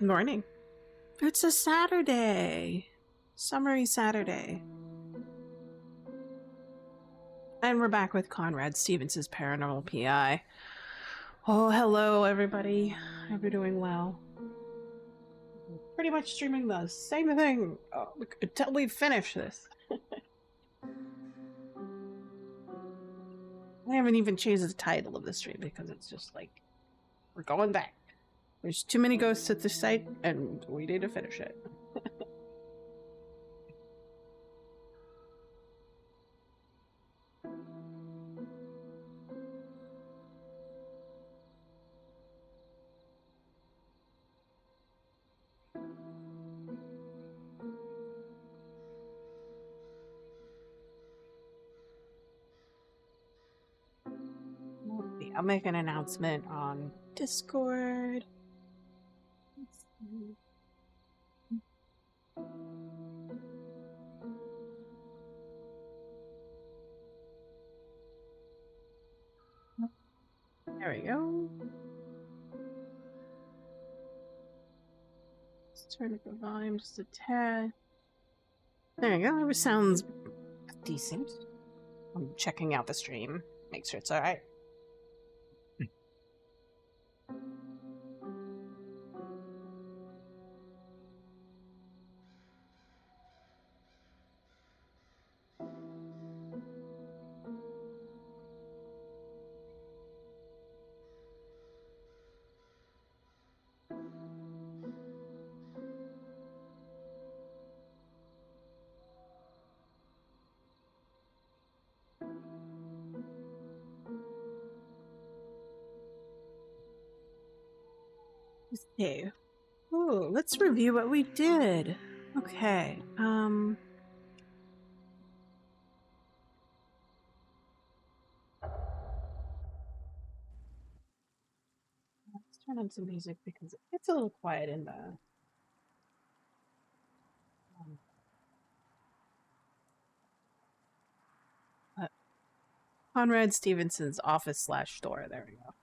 Morning. It's a Saturday. Summery Saturday. And we're back with Conrad, Stevenson's Paranormal PI. Oh, hello everybody. Hope you're doing well. Pretty much streaming the same thing until we finish this. I haven't even changed the title of the stream because it's just like, we're going back. There's too many ghosts at the site and we need to finish it. I'll make an announcement on Discord. There we go. Let's turn up the volume just a tad. There we go. It sounds decent. I'm checking out the stream. Make sure it's alright. Okay. Ooh, let's review what we did. Okay. Let's turn on some music because it's a little quiet in the Conrad Stevenson's office/store. There we go.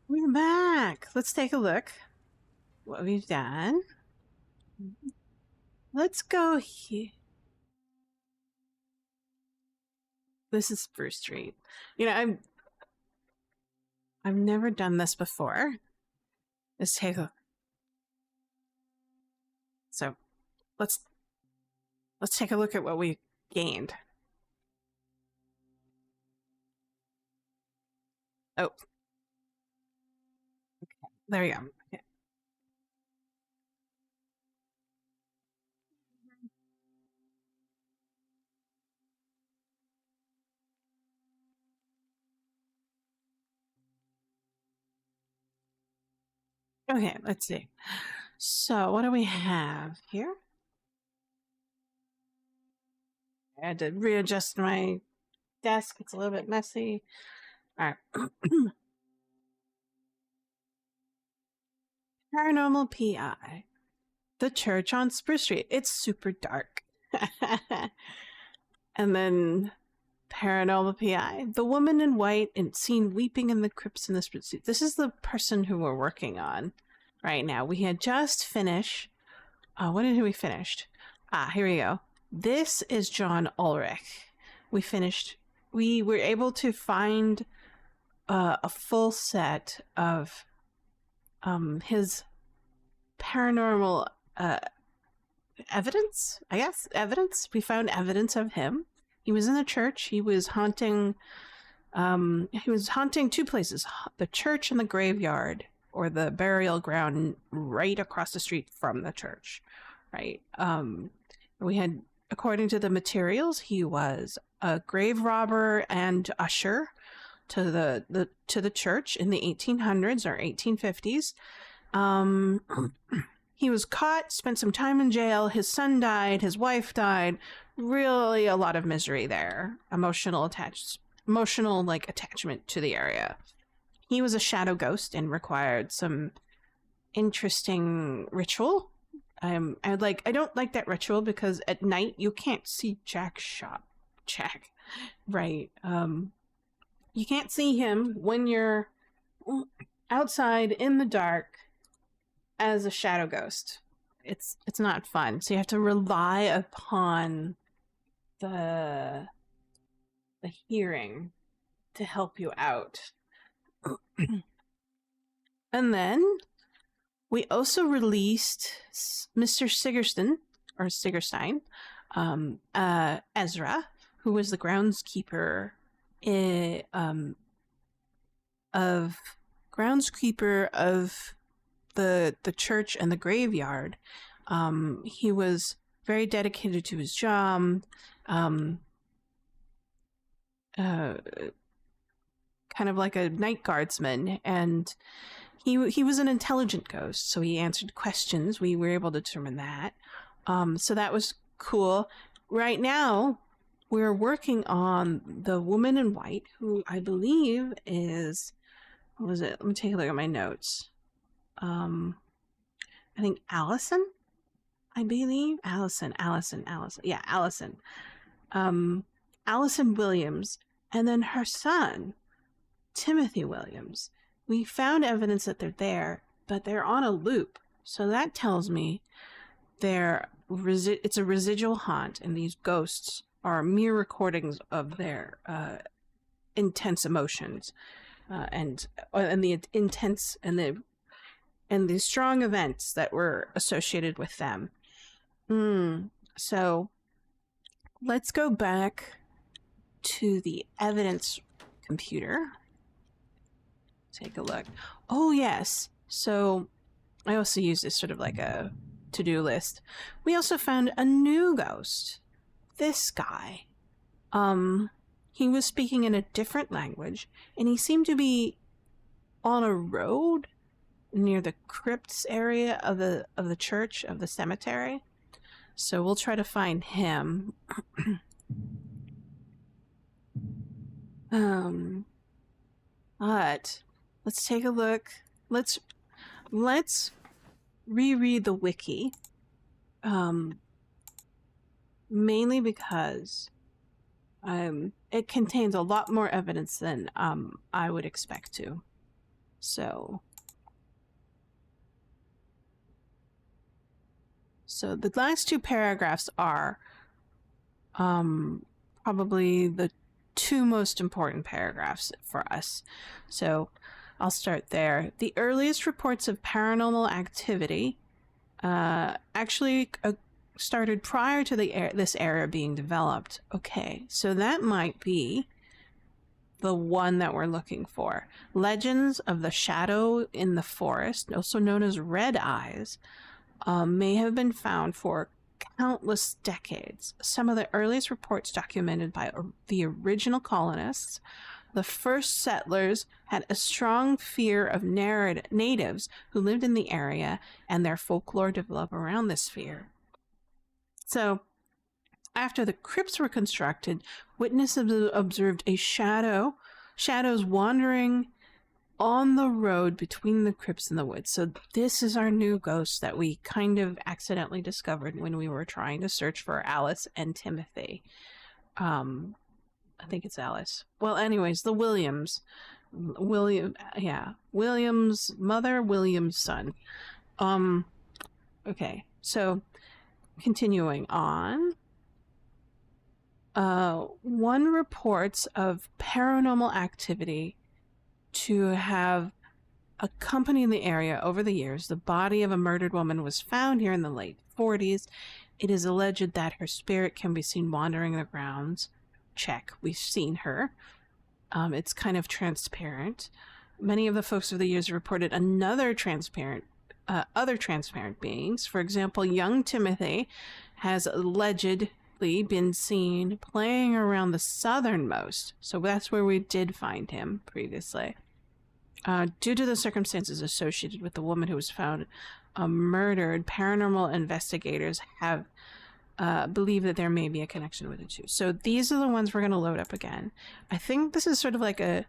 We're back. Let's take a look what we've done. Let's go here. This is Spruce Street. You know, I've never done this before. Let's take a let's take a look at what we gained. Oh. Okay. There we go. Okay. Okay, let's see. So, what do we have here? I had to readjust my desk. It's a little bit messy. All right. Paranormal PI. The church on Spruce Street. It's super dark. And then Paranormal PI. The woman in white and seen weeping in the crypts in the Spruce Street. This is the person who we're working on right now. We had just finished. What did we finished? Here we go. This is John Ulrich. We were able to find a full set of his paranormal evidence, I guess. Evidence. We found evidence of him. He was in a church. He was haunting two places, the church and the graveyard, or the burial ground right across the street from the church, right? We had, according to the materials, he was a grave robber and usher to the church in the 1800s or 1850s. He was caught, spent some time in jail. His son died. His wife died. Really, a lot of misery there. Emotional attachment to the area. He was a shadow ghost and required some interesting ritual. I don't like that ritual because at night you can't see Jack's shop. Jack, right? You can't see him when you're outside in the dark as a shadow ghost. It's not fun. So you have to rely upon the hearing to help you out. And then we also released Mr. Sigerstein, Ezra, who was the groundskeeper of the church and the graveyard. He was very dedicated to his job. Kind of like a night guardsman, and he was an intelligent ghost, so he answered questions. We were able to determine that. So that was cool. Right now, we're working on the woman in white, who I believe is, what was it? Let me take a look at my notes. I think Allison. I believe Allison. Yeah, Allison. Allison Williams, and then her son, Timothy Williams. We found evidence that they're there, but they're on a loop. So that tells me it's a residual haunt, and these ghosts are mere recordings of their intense emotions, and the intense and the strong events that were associated with them. So let's go back to the evidence computer. Take a look. Oh, yes. So I also use this sort of like a to-do list. We also found a new ghost. This guy. He was speaking in a different language, and he seemed to be on a road near the crypts area of the church, of the cemetery. So we'll try to find him. But let's take a look. Let's reread the wiki. Mainly because it contains a lot more evidence than I would expect to. So the last two paragraphs are probably the two most important paragraphs for us. So I'll start there. The earliest reports of paranormal activity actually started prior to this era being developed. Okay, so that might be the one that we're looking for. Legends of the shadow in the forest, also known as red eyes, may have been found for countless decades. Some of the earliest reports documented by the original colonists, the first settlers, had a strong fear of natives who lived in the area, and their folklore developed around this fear. So, after the crypts were constructed, witnesses observed shadows wandering on the road between the crypts and the woods. So this is our new ghost that we kind of accidentally discovered when we were trying to search for Alice and Timothy. I think it's Alice. Well, anyways, the Williams mother, Williams' son. Okay, so continuing on. One reports of paranormal activity to have accompanied the area over the years. The body of a murdered woman was found here in the late 40s. It is alleged that her spirit can be seen wandering the grounds. Check. We've seen her. It's kind of transparent. Many of the folks over the years reported other transparent beings. For example, young Timothy has alleged reportedly been seen playing around the southernmost, so that's where we did find him previously. Due to the circumstances associated with the woman who was found murdered, paranormal investigators have believe that there may be a connection with the two. So these are the ones we're going to load up again. I think this is sort of like a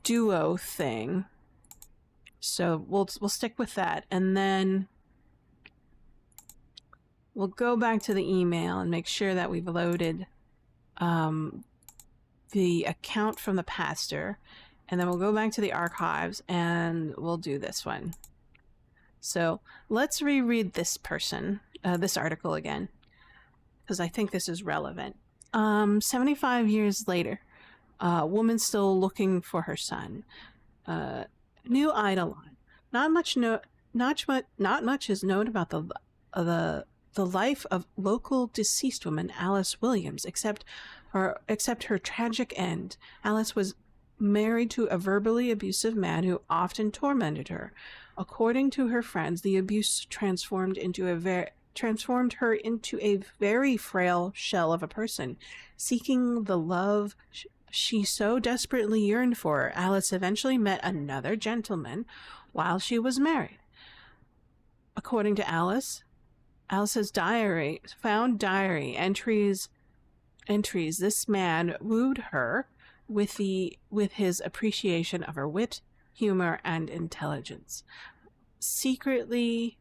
duo thing. So we'll stick with that, and then we'll go back to the email and make sure that we've loaded the account from the pastor, and then we'll go back to the archives and we'll do this one. So let's reread this person, this article again, because I think this is relevant. 75 years later, woman still looking for her son. New Eidolon. Not much is known about the life of local deceased woman Alice Williams, except her tragic end. Alice was married to a verbally abusive man who often tormented her. According to her friends, the abuse transformed her into a very frail shell of a person, seeking the love she so desperately yearned for. Alice eventually met another gentleman while she was married. According to Alice's found diary entries, this man wooed her with his appreciation of her wit, humor, and intelligence. Secretly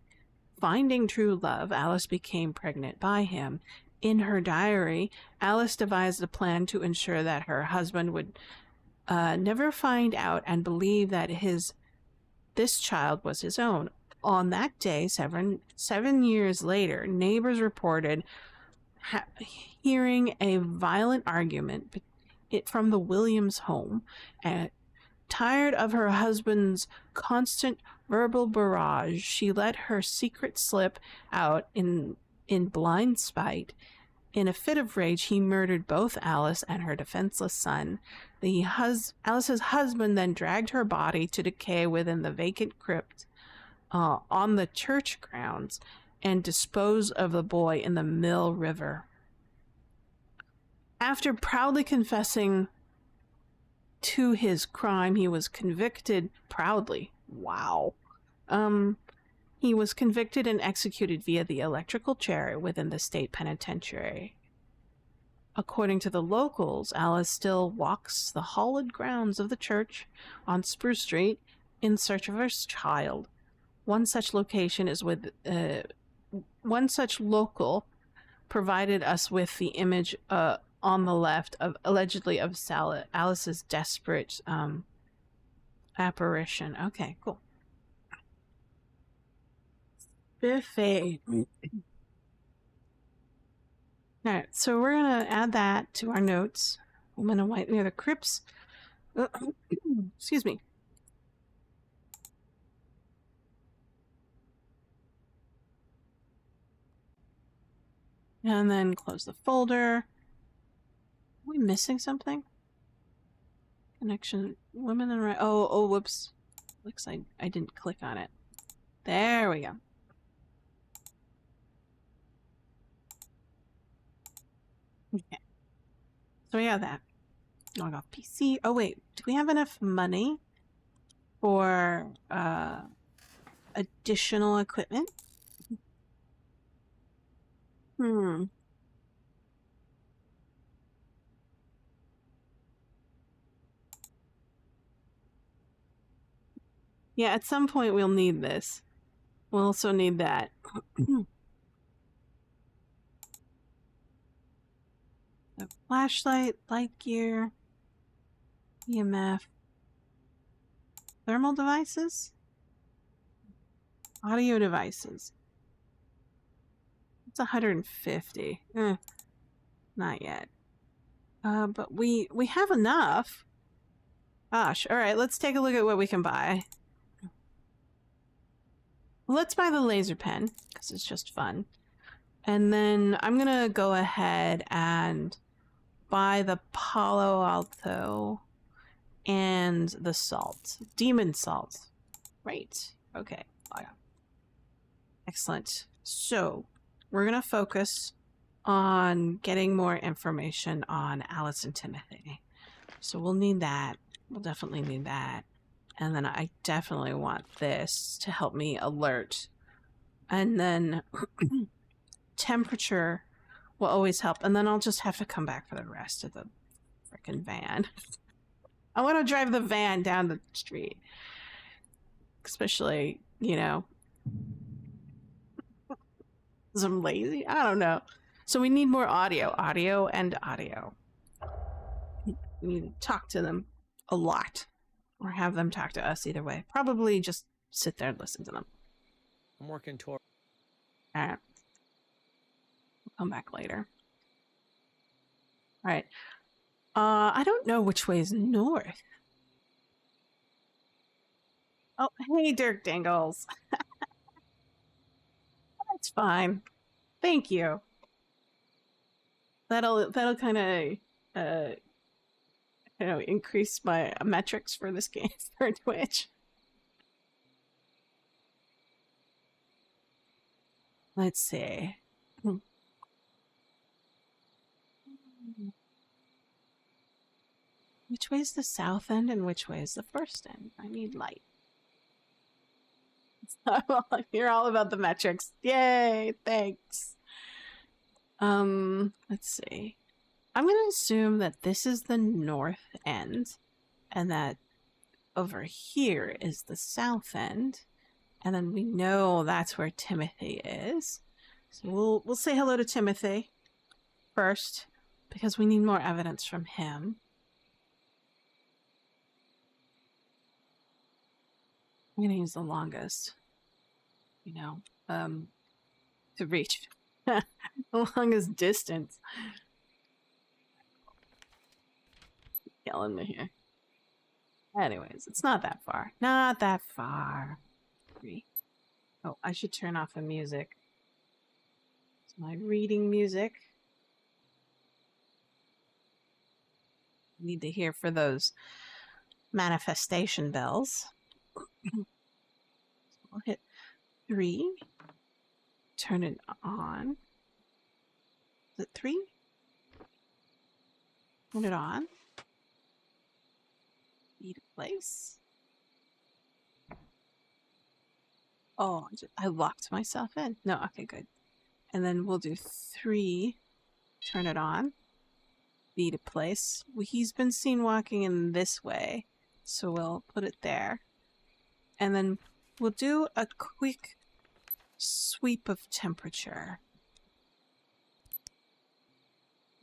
finding true love, Alice became pregnant by him. In her diary, Alice devised a plan to ensure that her husband would never find out and believe that this child was his own. On that day, 7 years later, neighbors reported hearing a violent argument from the Williams home. Tired of her husband's constant verbal barrage, she let her secret slip out in blind spite. In a fit of rage, he murdered both Alice and her defenseless son. Alice's husband then dragged her body to decay within the vacant crypt on the church grounds and disposed of the boy in the Mill River. After proudly confessing to his crime, he was convicted proudly. Wow. He was convicted and executed via the electrical chair within the state penitentiary. According to the locals, Alice still walks the hallowed grounds of the church on Spruce Street in search of her child. One such local provided us with the image on the left of allegedly of Alice's desperate apparition. Okay, cool. Buffet. Alright, so we're gonna add that to our notes. Woman in white near the crypts. Excuse me. And then close the folder. Are we missing something? Connection. Women in right. Oh, whoops. Looks like I didn't click on it. There we go. Okay. So we have that. Log off PC. Oh wait, do we have enough money for additional equipment? Yeah, at some point we'll need this. We'll also need that. A flashlight, light gear, EMF, thermal devices, audio devices. It's 150. Not yet. But we have enough. Gosh, all right, let's take a look at what we can buy. Let's buy the laser pen, because it's just fun. And then I'm gonna go ahead and buy the Palo Alto and the salt. Demon salt. Right. Okay. Excellent. So, we're gonna focus on getting more information on Alice and Timothy. So we'll need that. We'll definitely need that. And then I definitely want this to help me alert. And then temperature will always help. And then I'll just have to come back for the rest of the freaking van. I want to drive the van down the street. Especially, you know, because I'm lazy. I don't know. So we need more audio. Audio and audio. We need to talk to them a lot. Or have them talk to us either way. Probably just sit there and listen to them. I'm working toward. Alright. We'll come back later. Alright. I don't know which way is north. Oh, hey, Dirk Dangles. That's fine. Thank you. That'll kind of increase my metrics for this game for Twitch. Let's see. Which way is the south end and which way is the first end? I need light. You're all about the metrics. Yay, thanks. Let's see. I'm going to assume that this is the north end and that over here is the south end. And then we know that's where Timothy is. So we'll say hello to Timothy first because we need more evidence from him. I'm going to use the longest, to reach the longest distance. Killing me here. Anyways, it's not that far. Not that far. 3. Oh, I should turn off the music. It's my reading music. Need to hear for those manifestation bells. So we'll hit 3. Turn it on. Is it 3? Turn it on. Need a place. Oh, I locked myself in. No, okay, good. And then we'll do 3. Turn it on. Be to place. He's been seen walking in this way, so we'll put it there. And then we'll do a quick sweep of temperature.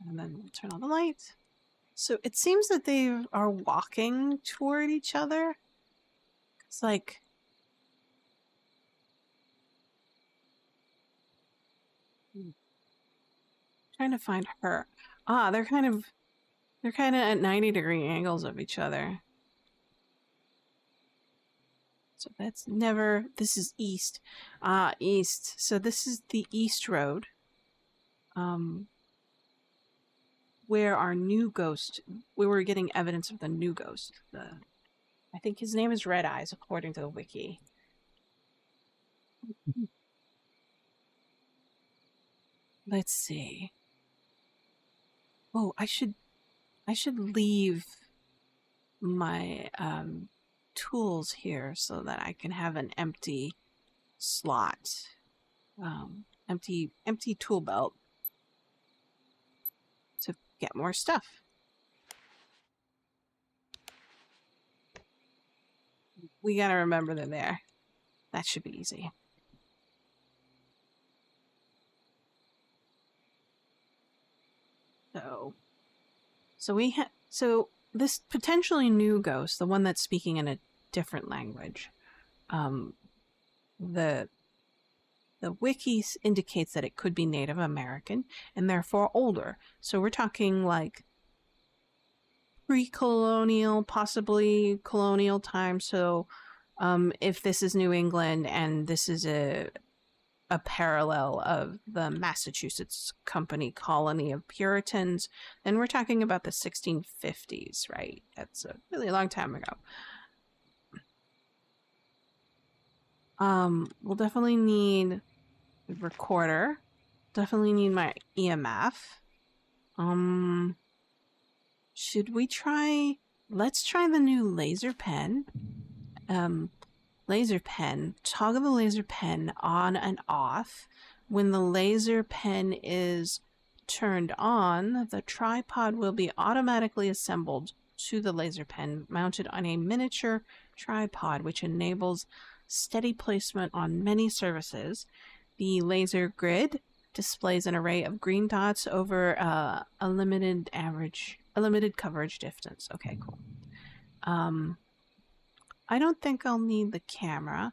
And then we'll turn on the light. So it seems that they are walking toward each other. It's like... trying to find her. Ah, they're kind of at 90-degree angles of each other. So that's never... this is east. Ah, east. So this is the east road. Where our new ghost... we were getting evidence of the new ghost. I think his name is Red Eyes, according to the wiki. Let's see. Oh, I should leave my tools here so that I can have an empty slot. Empty tool belt to get more stuff. We gotta remember they're there. That should be easy. So this potentially new ghost, the one that's speaking in a different language, the wiki indicates that it could be Native American and therefore older. So we're talking like pre-colonial, possibly colonial time. So if this is New England and this is a parallel of the Massachusetts Company colony of Puritans, then we're talking about the 1650s, right? That's a really long time ago. We'll definitely need a recorder Definitely need my EMF. Should we try... Let's try the new laser pen. Laser pen. Toggle the laser pen on and off. When the laser pen is turned on, the tripod will be automatically assembled to the laser pen, mounted on a miniature tripod, which enables steady placement on many surfaces. The laser grid displays an array of green dots over a limited coverage distance. Okay, cool. I don't think I'll need the camera.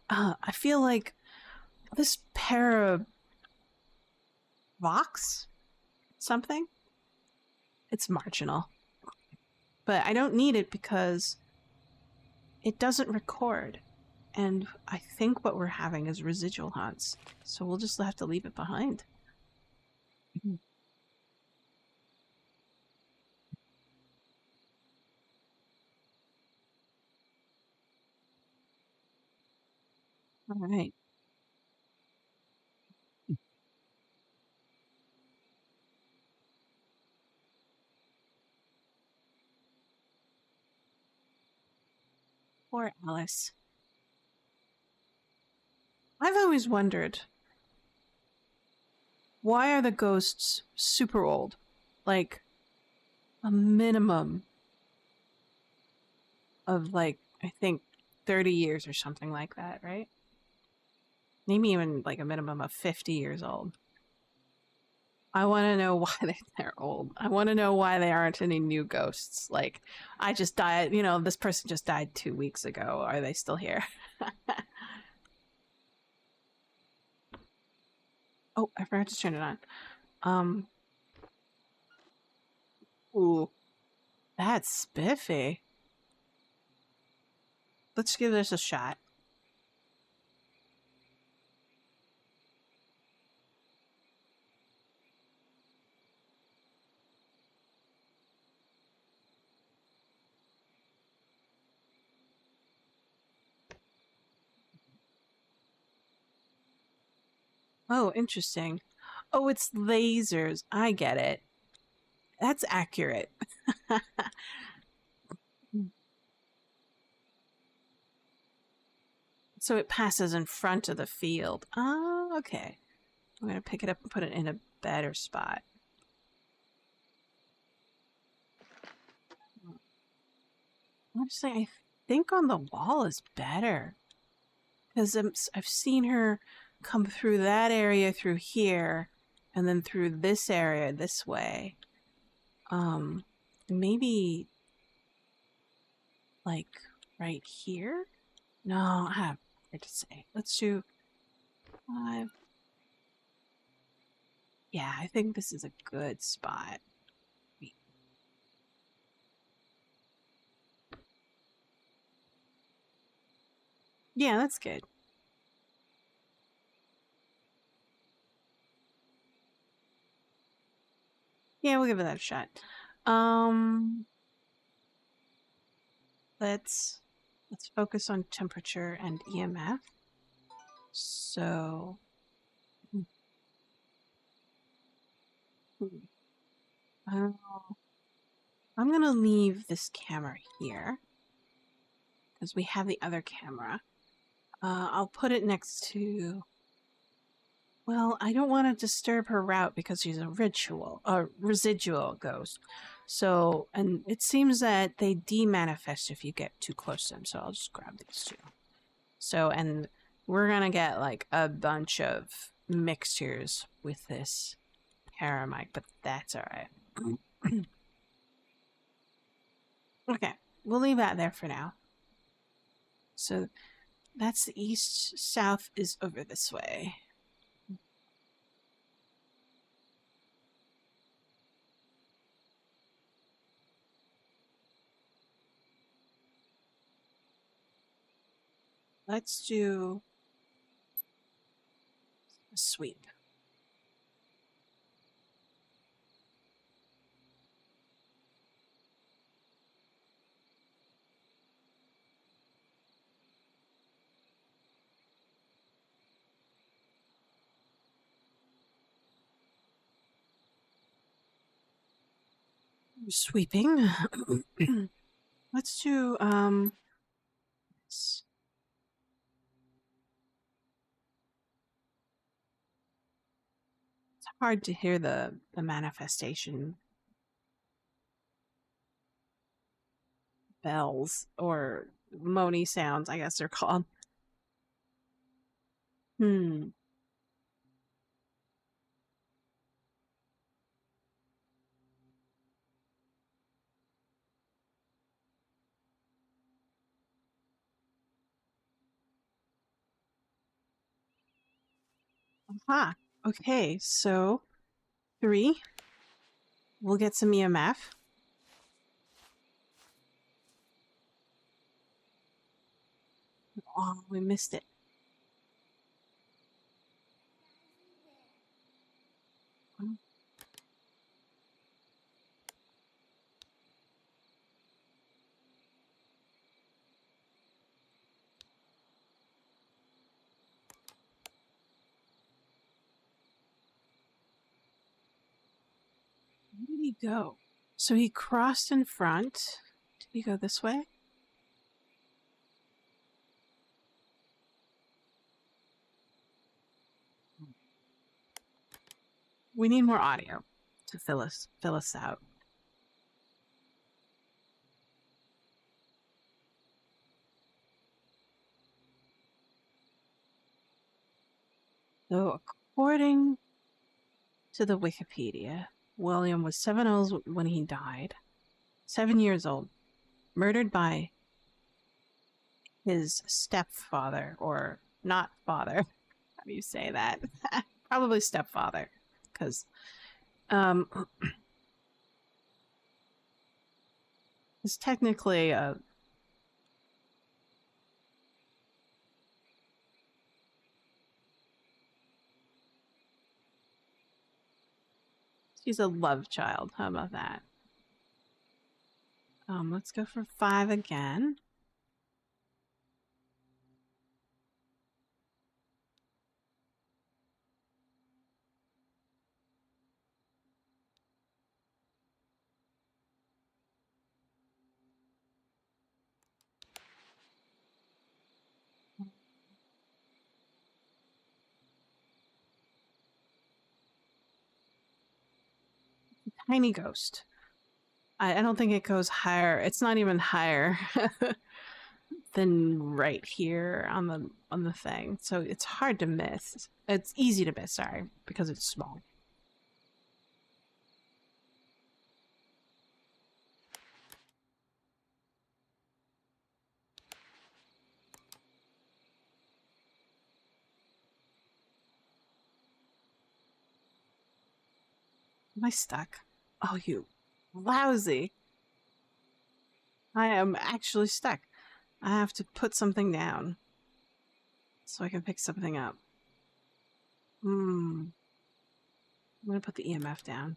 I feel like this Vox something, it's marginal. But I don't need it because it doesn't record. And I think what we're having is residual haunts. So we'll just have to leave it behind. All right. Poor Alice. I've always wondered, why are the ghosts super old? Like, a minimum of, like, I think 30 years or something like that, right? Maybe even like a minimum of 50 years old. I want to know why they're old. I want to know why there aren't any new ghosts. Like, I just died, you know, this person just died 2 weeks ago. Are they still here? Oh, I forgot to turn it on. Ooh, that's spiffy. Let's give this a shot. Oh, interesting. Oh, it's lasers. I get it. That's accurate. So it passes in front of the field. Oh, okay. I'm going to pick it up and put it in a better spot. Honestly, I think on the wall is better. Because I've seen her come through that area through here, and then through this area this way. Maybe like right here? No, I have hard to say. Let's do 5. Yeah, I think this is a good spot. Yeah, that's good. Yeah, we'll give it that a shot. Let's focus on temperature and EMF. So I'm gonna leave this camera here because we have the other camera. I'll put it next to... Well, I don't want to disturb her route because she's a residual ghost. So, and it seems that they de-manifest if you get too close to them. So I'll just grab these two. So, and we're gonna get like a bunch of mixtures with this paramic, but that's all right. Okay, we'll leave that there for now. So that's the east. South is over this way. Let's do a sweep. Sweeping. Let's do it's hard to hear the manifestation bells or moany sounds, I guess they're called. Hmm. Aha. Okay, so 3. We'll get some EMF. Oh, we missed it. Where did he go? So he crossed in front. Did he go this way? We need more audio to fill us out. So according to the Wikipedia, William was 7 years old when he died. 7 years old. Murdered by his stepfather, or not father. How do you say that? Probably stepfather, because it's technically a she's a love child. How about that? Let's go for 5 again. Tiny ghost. I don't think it goes higher. It's not even higher than right here on the thing. So it's hard to miss. It's easy to miss, sorry, because it's small. Am I stuck? Oh, you lousy. I am actually stuck. I have to put something down so I can pick something up. I'm gonna put the EMF down.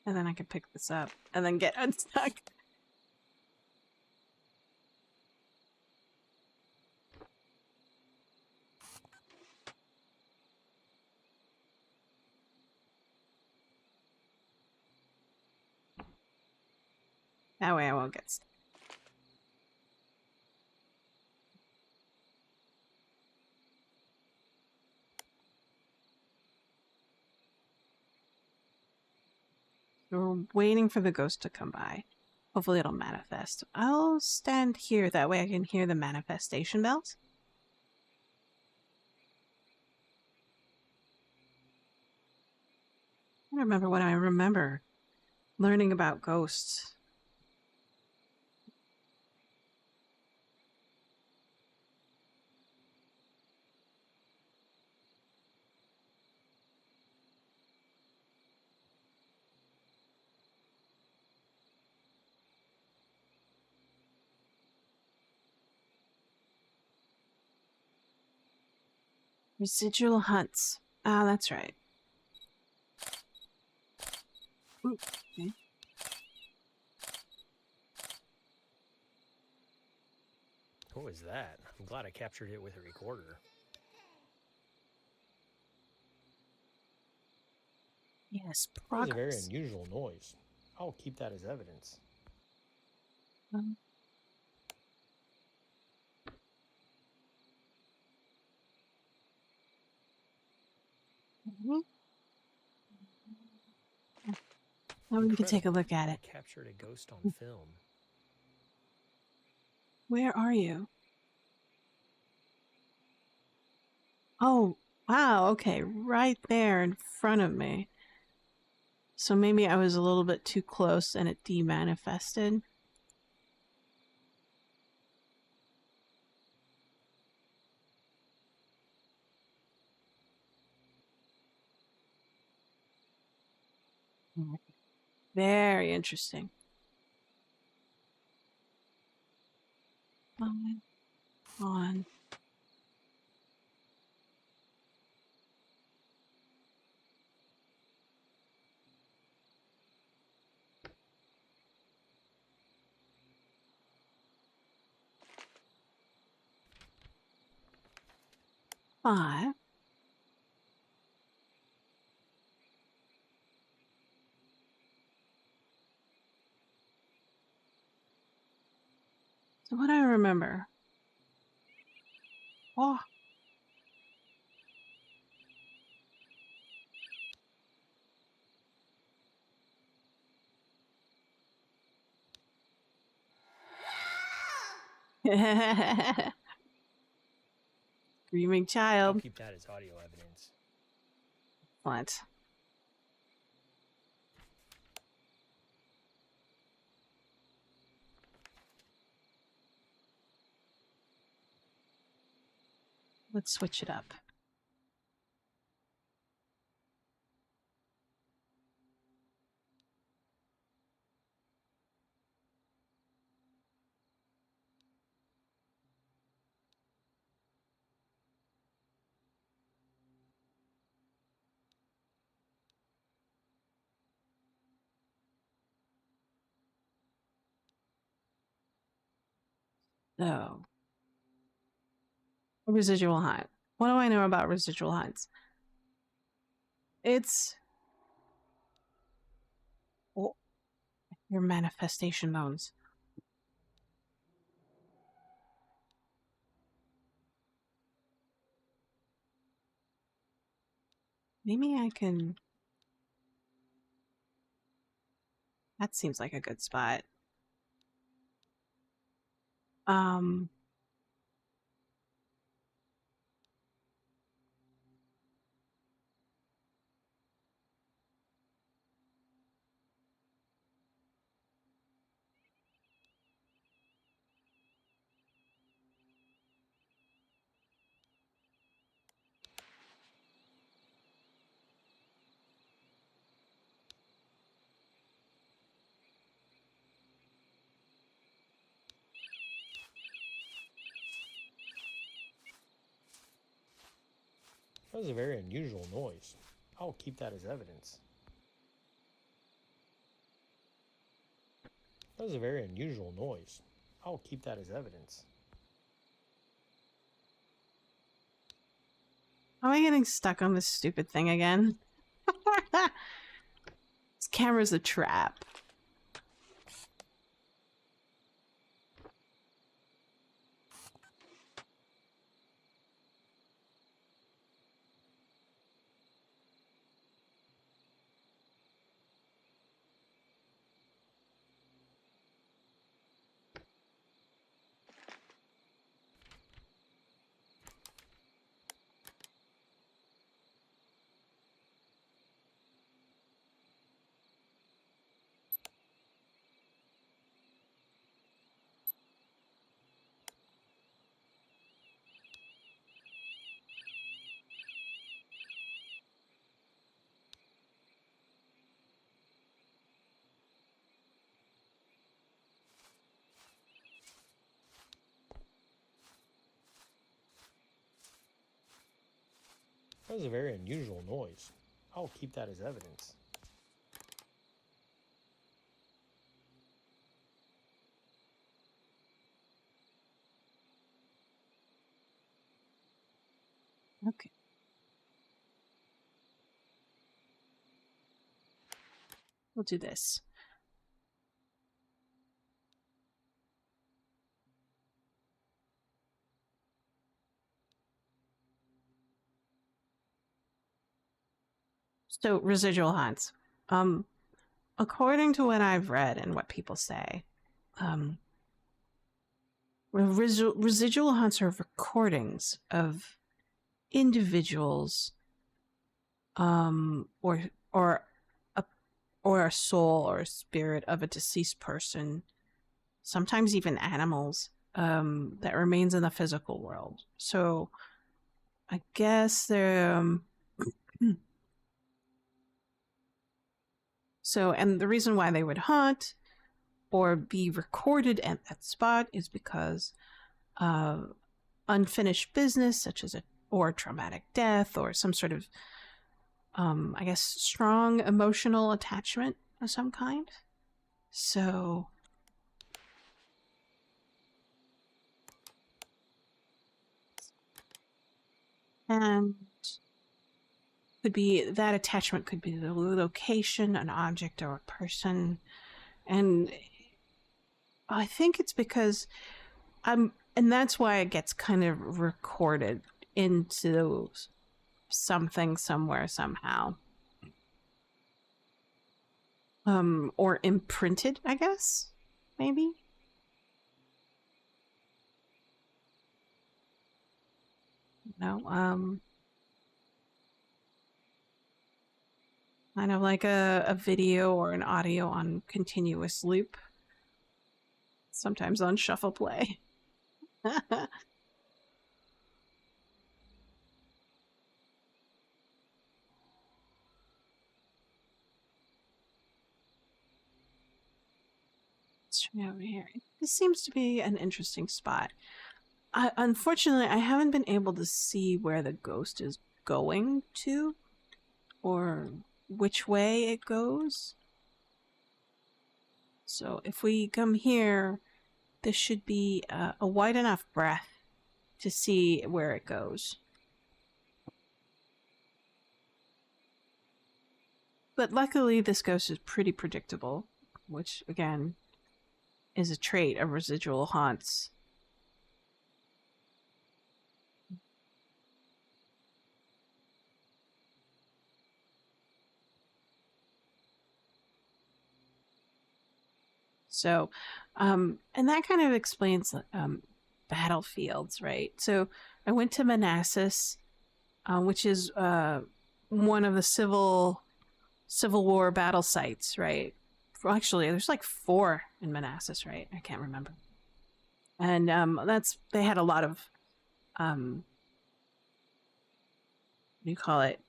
And then I can pick this up and then get unstuck. That way I won't get stuck. We're waiting for the ghost to come by. Hopefully it'll manifest. I'll stand here, that way I can hear the manifestation bells. I don't remember what I remember learning about ghosts. Residual hunts. Ah, that's right. Ooh, okay. What was that? I'm glad I captured it with a recorder. Yeah, Yes, That was a very progress. unusual noise. I'll keep that as evidence. Um, mhm. Now we can take a Incredible. look at I it. captured a ghost on film. Where are you? Oh, wow. Okay, right there in front of me. So maybe I was a little bit too close and it demanifested. Very interesting. On. 5. So what do I remember? Oh. Screaming I'll child. keep that as audio evidence. What? Let's switch it up. So, residual haunt. What do I know about residual haunts? It's oh, your manifestation moans. Maybe I can. That seems like a good spot. Um, That was a very unusual noise. I'll keep that as evidence. That was a very unusual noise. I'll keep that as evidence. am I getting stuck on this stupid thing again? This camera's a trap. That was a very unusual noise. I'll keep that as evidence. Okay. We'll do this. So residual haunts. According to what I've read and what people say, residual haunts are recordings of individuals, or a soul or a spirit of a deceased person, sometimes even animals, that remains in the physical world. So I guess they're so, and the reason why they would haunt or be recorded at that spot is because unfinished business, such as or traumatic death or some sort of, I guess, strong emotional attachment of some kind. So, and could be that attachment could be the location, an object, or a person. And I think it's because and that's why it gets kind of recorded into something somewhere somehow. Or imprinted, I guess, maybe. No, kind of like a video or an audio on continuous loop, sometimes on shuffle play. Let's try over here. This seems to be an interesting spot. Unfortunately, I haven't been able to see where the ghost is going to, or which way it goes. So if we come here, this should be a wide enough breath to see where it goes. But luckily, this ghost is pretty predictable, which, again, is a trait of residual haunts. So, and that kind of explains battlefields, right? So I went to Manassas, which is one of the Civil War battle sites, right? Well, actually, there's like 4 in Manassas, right? I can't remember. And they had a lot of what do you call it?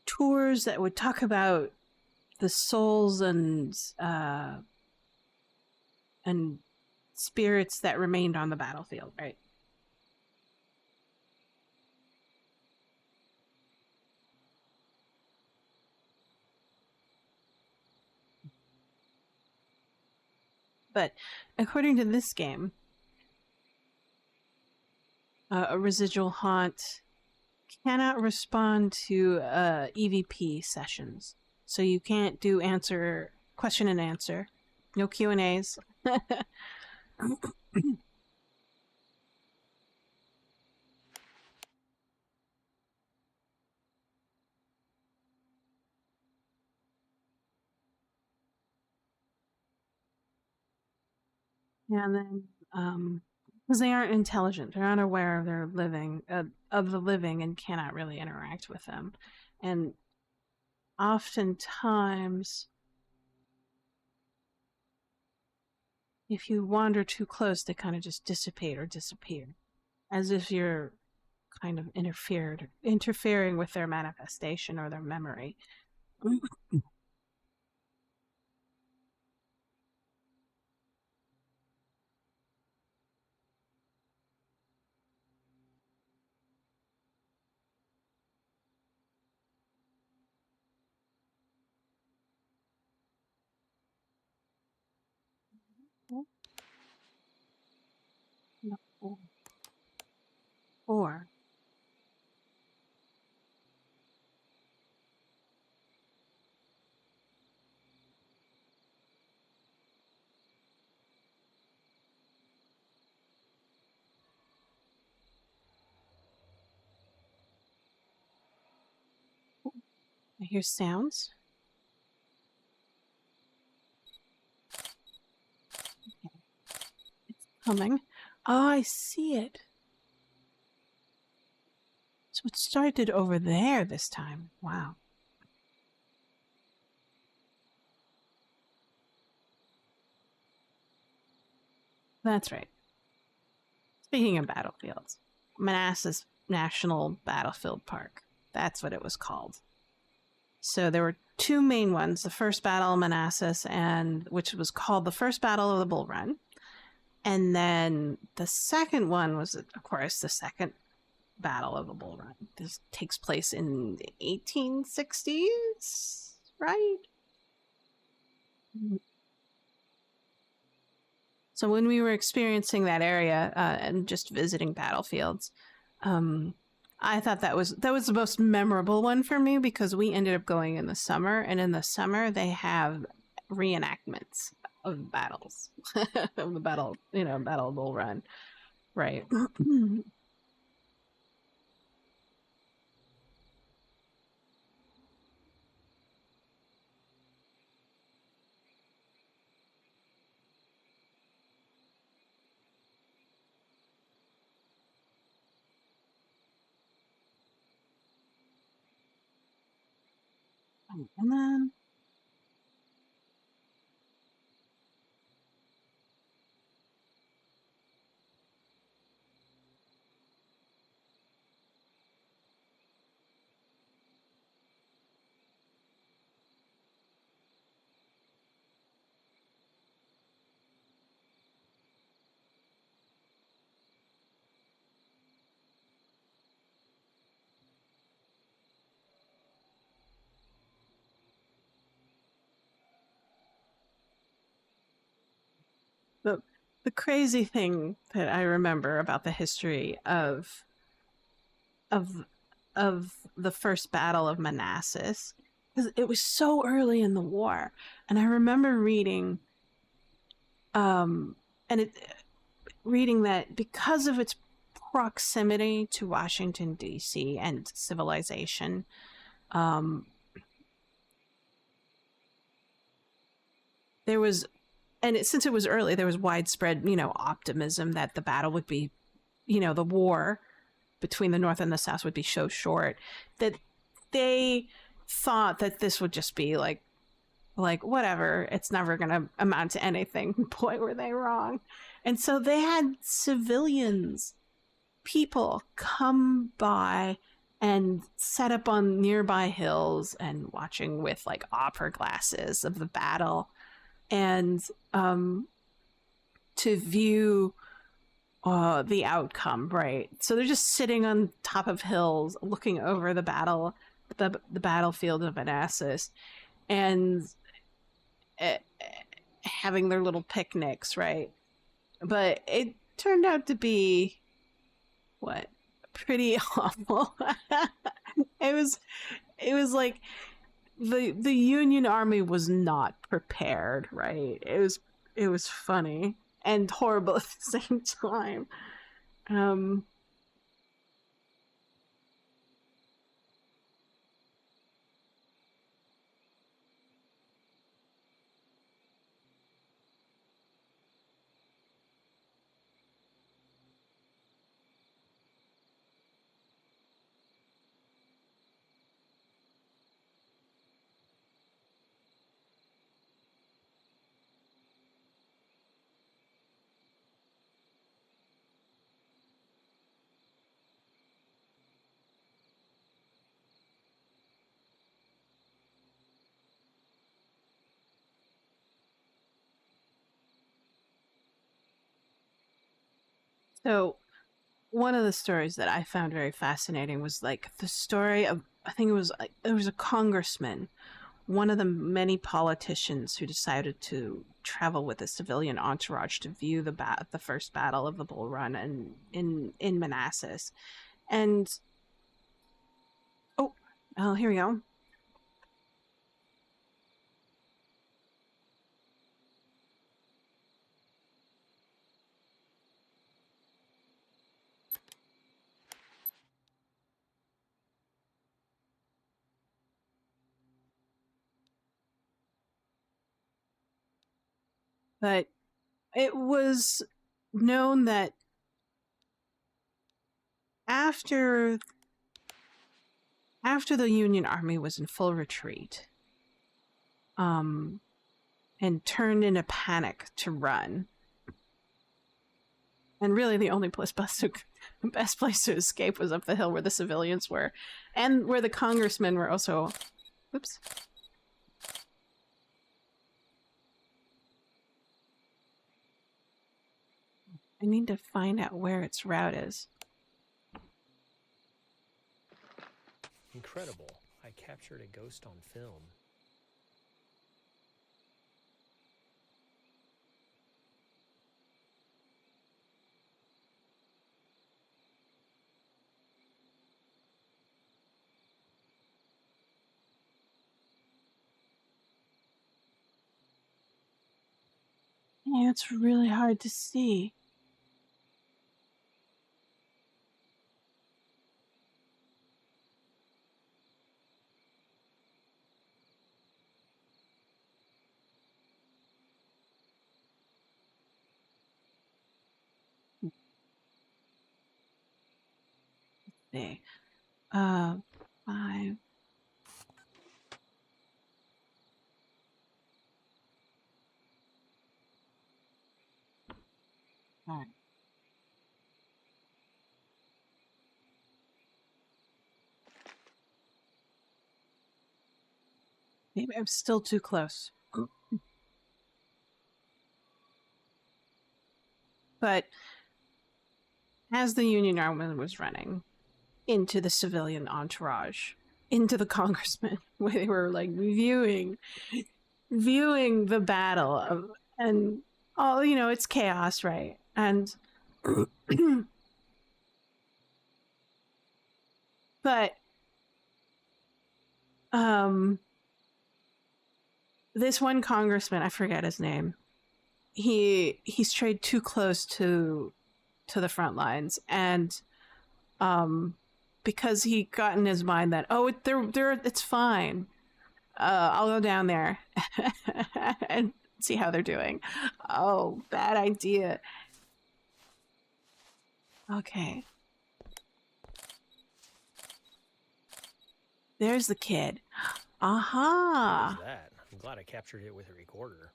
Tours that would talk about the souls and spirits that remained on the battlefield, right? But according to this game, a residual haunt cannot respond to EVP sessions, so you can't do question and answer, no Q&As. And then, because they aren't intelligent, they're unaware of their living, of the living, and cannot really interact with them. And oftentimes, if you wander too close, they kind of just dissipate or disappear, as if you're kind of interfering with their manifestation or their memory. Or hear sounds. Okay. It's coming. Oh, I see it. So it started over there this time. Wow. That's right. Speaking of battlefields, Manassas National Battlefield Park. That's what it was called. So there were two main ones. The first battle of Manassas, and which was called the First Battle of the Bull Run. And then the second one was, of course, the Second Battle of the Bull Run. This takes place in the 1860s, right? So when we were experiencing that area and just visiting battlefields, I thought that was the most memorable one for me because we ended up going in the summer, and in the summer they have reenactments of battles, of the battle, Battle of Bull Run, right? And then the the crazy thing that I remember about the history of of the first battle of Manassas, because it was so early in the war, and I remember reading, um, and it reading that because of its proximity to Washington D.C. and civilization, um, there was, since it was early, there was widespread, optimism that the battle would be, the war between the North and the South would be so short that they thought that this would just be like whatever, it's never going to amount to anything. Boy, were they wrong. And so they had civilians, people come by and set up on nearby hills and watching with like opera glasses of the battle, and to view the outcome, right? So they're just sitting on top of hills looking over the the battlefield of Manassas, and uh, having their little picnics, right? But it turned out to be what, pretty awful. it was it was like the Union Army was not prepared, right? It was funny and horrible at the same time. Um, so one of the stories that I found very fascinating was like the story of, I think it was like, there was a congressman, one of the many politicians who decided to travel with a civilian entourage to view the first battle of the Bull Run in Manassas. And oh, here we go. But it was known that after the Union Army was in full retreat, and turned in a panic to run, and really the only best place to escape was up the hill where the civilians were, and where the congressmen were also. Oops. I need to find out where its route is. Incredible. I captured a ghost on film. Yeah, it's really hard to see. Let's see. 5. All right. Maybe I'm still too close. But as the Union Army was running into the civilian entourage, into the congressmen, where they were like viewing the battle of, and all, it's chaos, right? And but this one congressman, I forget his name, he strayed too close to the front lines, and because he got in his mind that, oh, it's fine, I'll go down there and see how they're doing. Oh, bad idea. Okay, there's the kid. Aha. What is that? I'm glad I captured it with a recorder.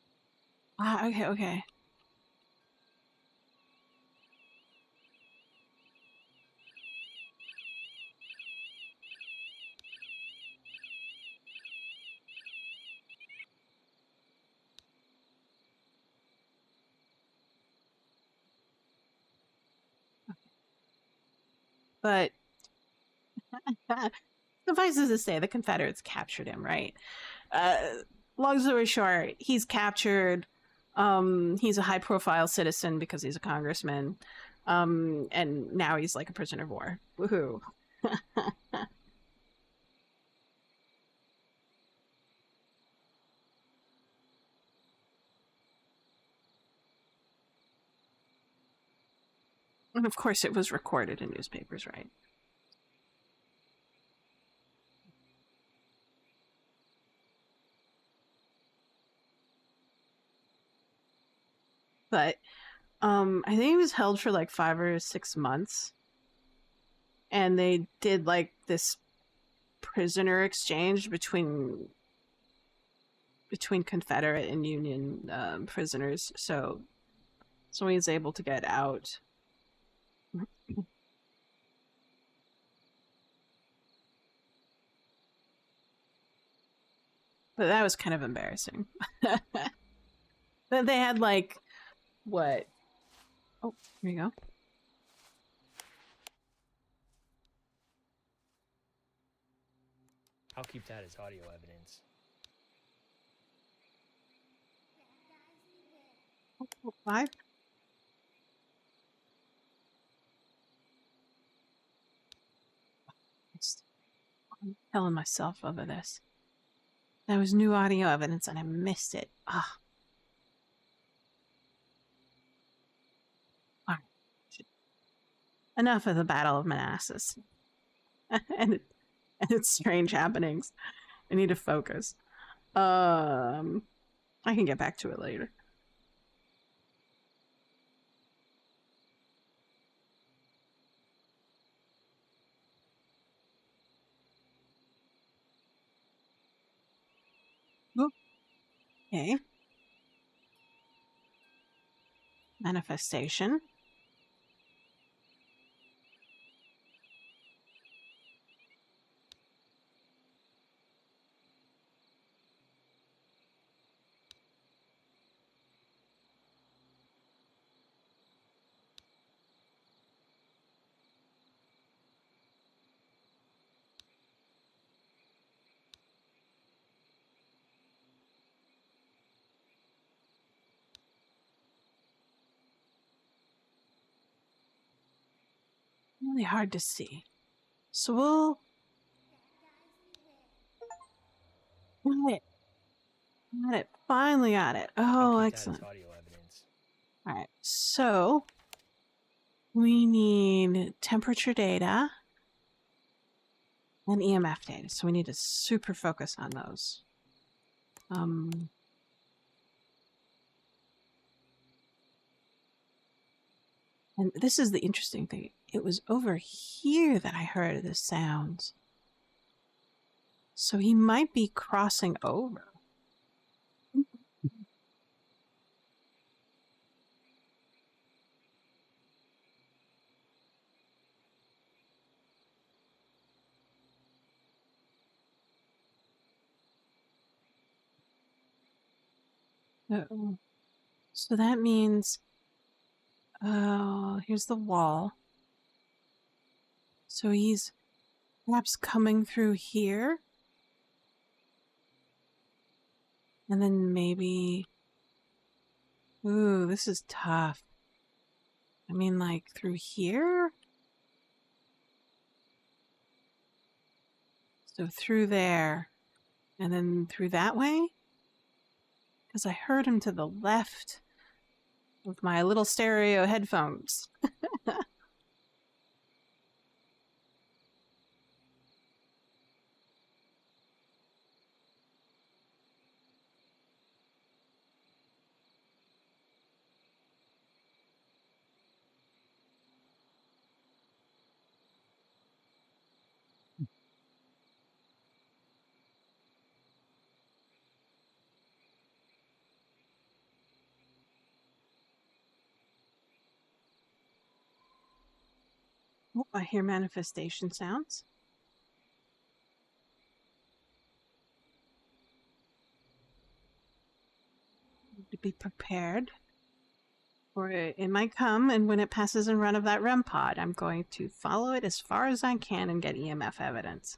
Okay. But suffices to say, the Confederates captured him, right? Long story short, he's captured. He's a high-profile citizen because he's a congressman, and now he's like a prisoner of war. Woohoo! And of course, it was recorded in newspapers, right? But I think he was held for like 5 or 6 months, and they did like this prisoner exchange between Confederate and Union prisoners. So he was able to get out. But that was kind of embarrassing. But they had like, what? Oh, here you go. I'll keep that as audio evidence. Oh, 5. I'm telling myself over this. That was new audio evidence and I missed it. Ah. All right. Enough of the Battle of Manassas and its strange happenings. I need to focus. I can get back to it later. Okay. Manifestation. Really hard to see. So we'll... Got it. Got it. Finally got it. I'll Oh, keep excellent. that as audio evidence. All right. So we need temperature data and EMF data. So we need to super focus on those. And this is the interesting thing. It was over here that I heard the sounds. So he might be crossing over. Uh-oh. So that means, oh, here's the wall. So he's perhaps coming through here. And then maybe, ooh, this is tough. I mean, like through here? So through there. And then through that way? Because I heard him to the left of my little stereo headphones. Oh, I hear manifestation sounds. To be prepared for it. It might come, and when it passes in front of that REM pod, I'm going to follow it as far as I can and get EMF evidence.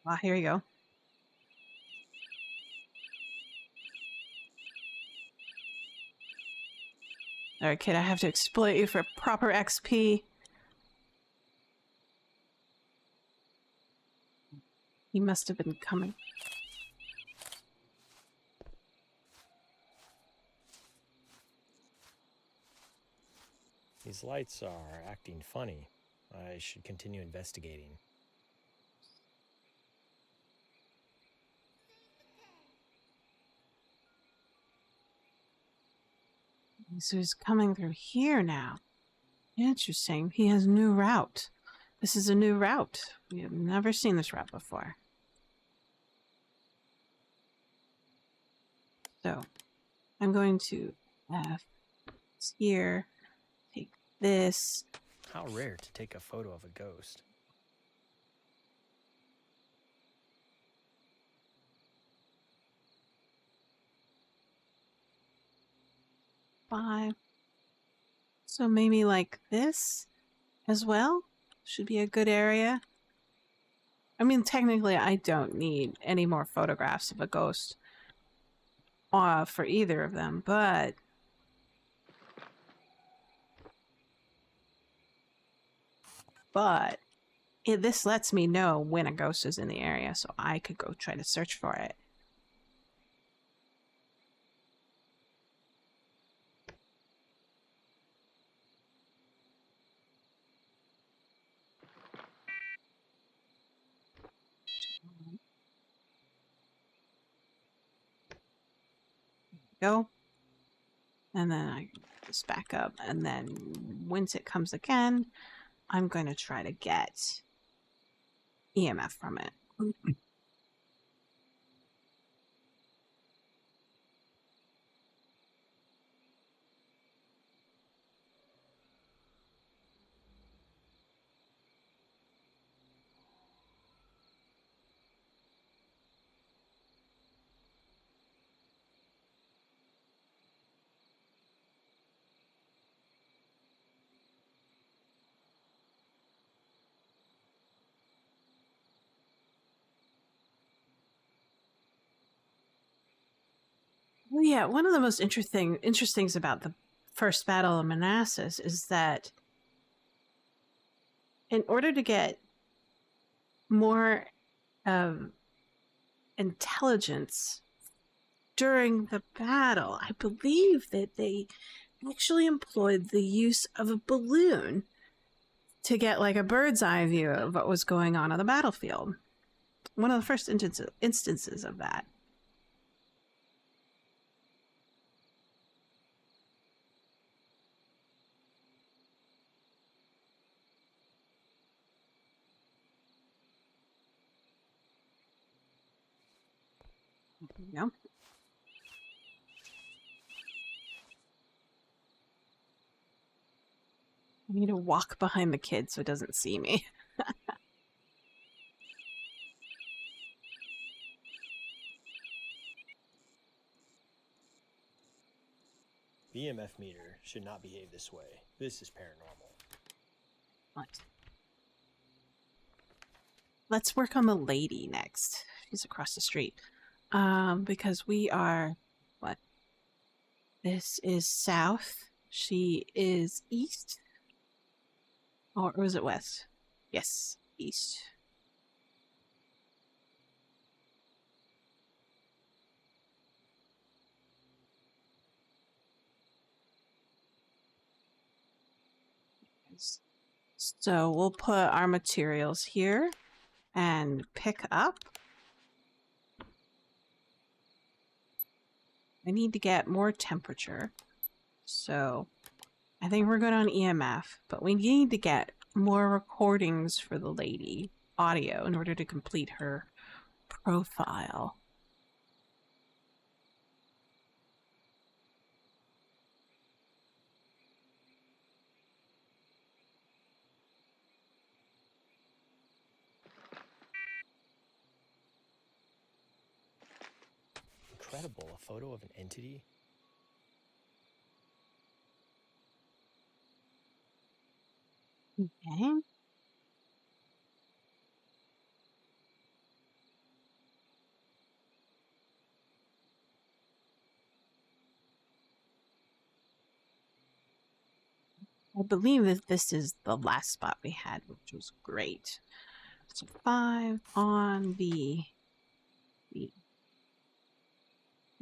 Ah, here we go. All right, kid, I have to exploit you for proper XP. He must have been coming. These lights are acting funny. I should continue investigating. So he's coming through here now. Interesting. He has a new route. This is a new route. We have never seen this route before. So I'm going to F here, take this. How rare to take a photo of a ghost. 5. So maybe like this as well should be a good area. I mean, technically, I don't need any more photographs of a ghost for either of them, but this lets me know when a ghost is in the area, so I could go try to search for it. Go. And then I just back up, and then once it comes again, I'm going to try to get EMF from it. Well, yeah, one of the most interesting about the first battle of Manassas is that in order to get more intelligence during the battle, I believe that they actually employed the use of a balloon to get like a bird's eye view of what was going on the battlefield. One of the first instances of that. You know? I need to walk behind the kid so it doesn't see me. The EMF meter should not behave this way. This is paranormal. What? Let's work on the lady next. She's across the street. Because we are... What? This is south. She is east. Or was it west? Yes, east. So we'll put our materials here and pick up. I need to get more temperature. So I think we're good on EMF, but we need to get more recordings for the lady, audio, in order to complete her profile. Incredible, a photo of an entity? Okay. I believe that this is the last spot we had, which was great. So 5 on the...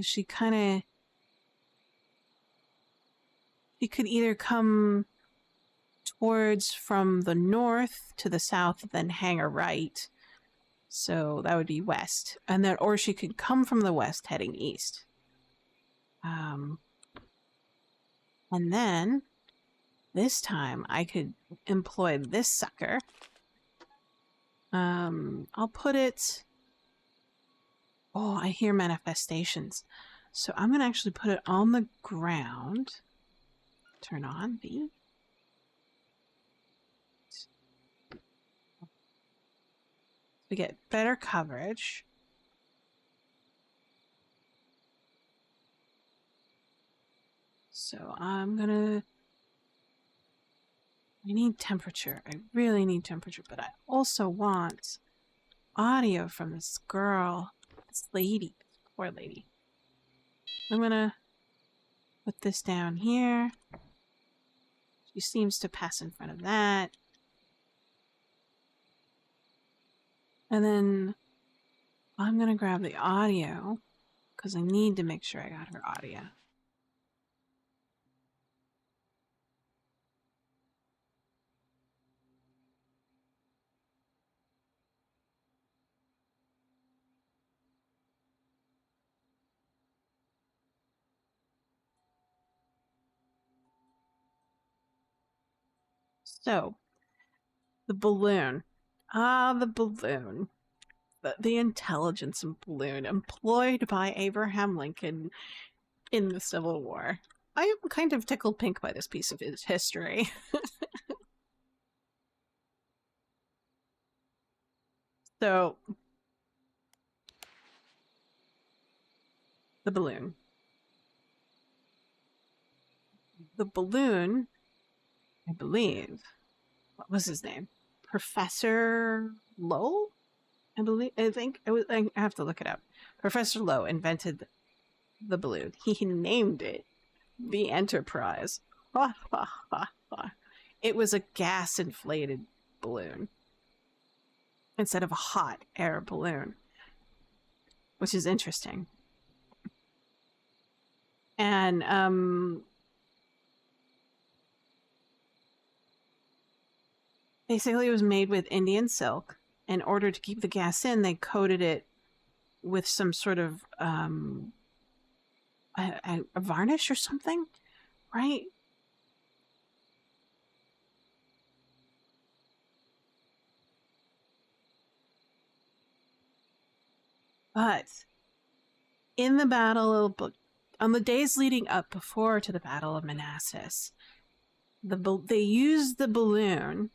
She kind of... She could either come towards from the north to the south, then hang a right. So that would be west. And then, or she could come from the west heading east. And then this time I could employ this sucker. I'll put it... Oh, I hear manifestations. So I'm going to actually put it on the ground. Turn on V. We get better coverage. So I'm gonna... I need temperature. I really need temperature, but I also want audio from this girl. This lady. Poor lady. I'm gonna put this down here. She seems to pass in front of that. And then I'm gonna grab the audio because I need to make sure I got her audio. So, the balloon. Ah, the balloon. The intelligence balloon employed by Abraham Lincoln in the Civil War. I am kind of tickled pink by this piece of his history. So, the balloon. The balloon, I believe, what was his name? Professor Lowe? I have to look it up. Professor Lowe invented the balloon. He named it the Enterprise. It was a gas-inflated balloon instead of a hot air balloon, which is interesting. And basically it was made with Indian silk. In order to keep the gas in, they coated it with some sort of a varnish or something, right? But in the battle, on the days leading up before to the Battle of Manassas, they used the balloon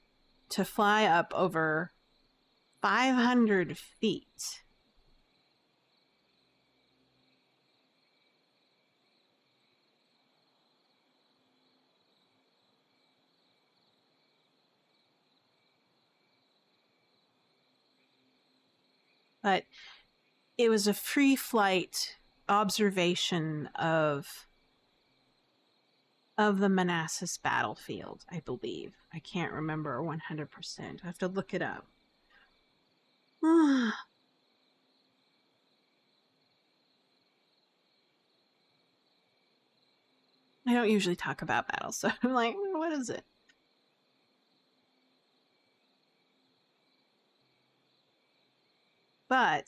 to fly up over 500 feet. But it was a free flight observation of the Manassas battlefield, I believe. I can't remember 100%. I have to look it up. I don't usually talk about battles, so I'm like, what is it? But,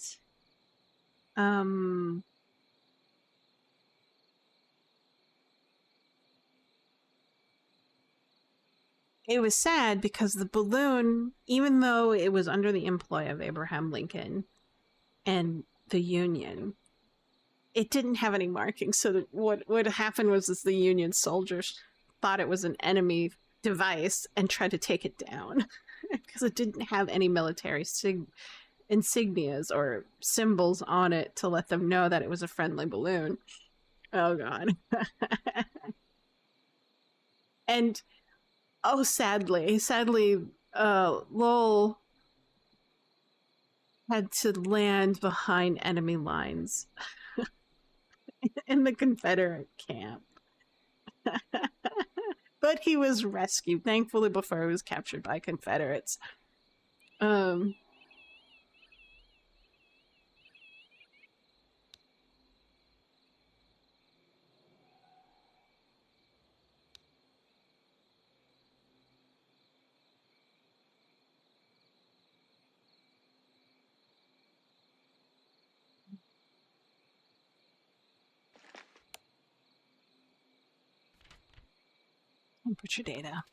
it was sad because the balloon, even though it was under the employ of Abraham Lincoln and the Union, it didn't have any markings. So what happened was the Union soldiers thought it was an enemy device and tried to take it down because it didn't have any military insignias or symbols on it to let them know that it was a friendly balloon. Oh God. And oh, sadly, Lowell had to land behind enemy lines in the Confederate camp. But he was rescued, thankfully, before he was captured by Confederates. Temperature data.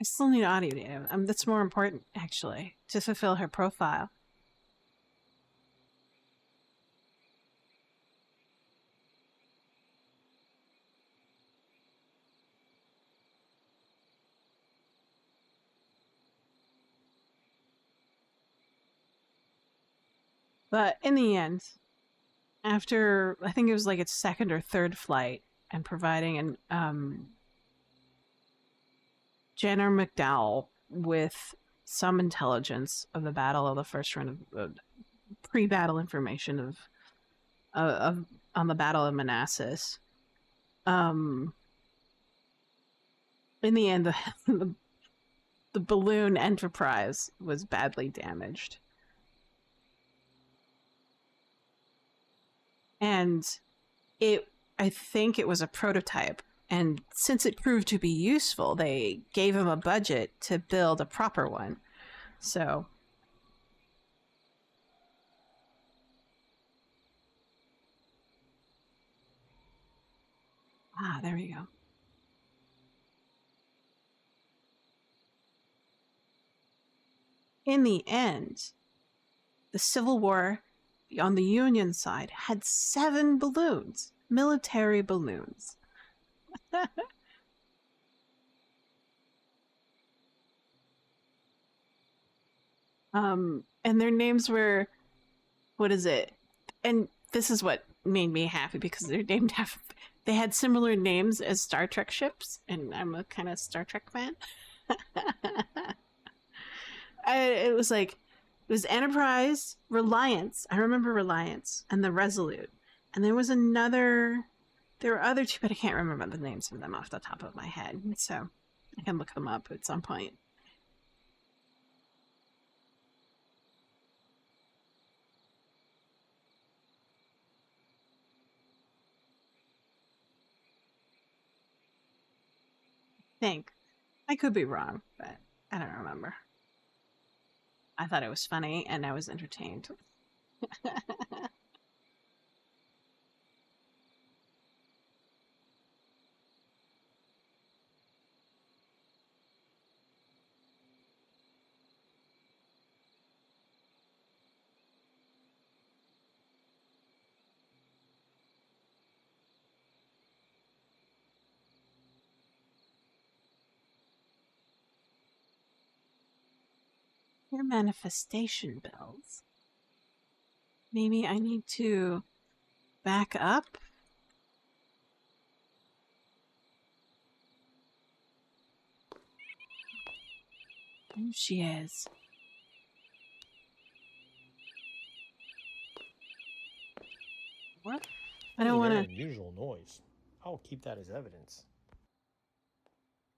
I still need audio data. That's more important, actually, to fulfill her profile. But in the end, after, I think it was like its second or third flight, and providing Jenner McDowell with some intelligence of the battle of the first run of pre-battle information of on the Battle of Manassas. In the end, the balloon Enterprise was badly damaged. And I think it was a prototype. And since it proved to be useful, they gave him a budget to build a proper one. So. There we go. In the end, the Civil War on the Union side had 7 balloons, military balloons. And their names were, what is it? And this is what made me happy because they're named after, they had similar names as Star Trek ships, and I'm a kind of Star Trek fan. It was Enterprise, Reliance. I remember Reliance, and the Resolute. And there was there were other 2, but I can't remember the names of them off the top of my head. So I can look them up at some point. I could be wrong, but I don't remember. I thought it was funny and I was entertained. Your manifestation bells. Maybe I need to back up. There she is. What? I don't want to. Unusual noise. I'll keep that as evidence.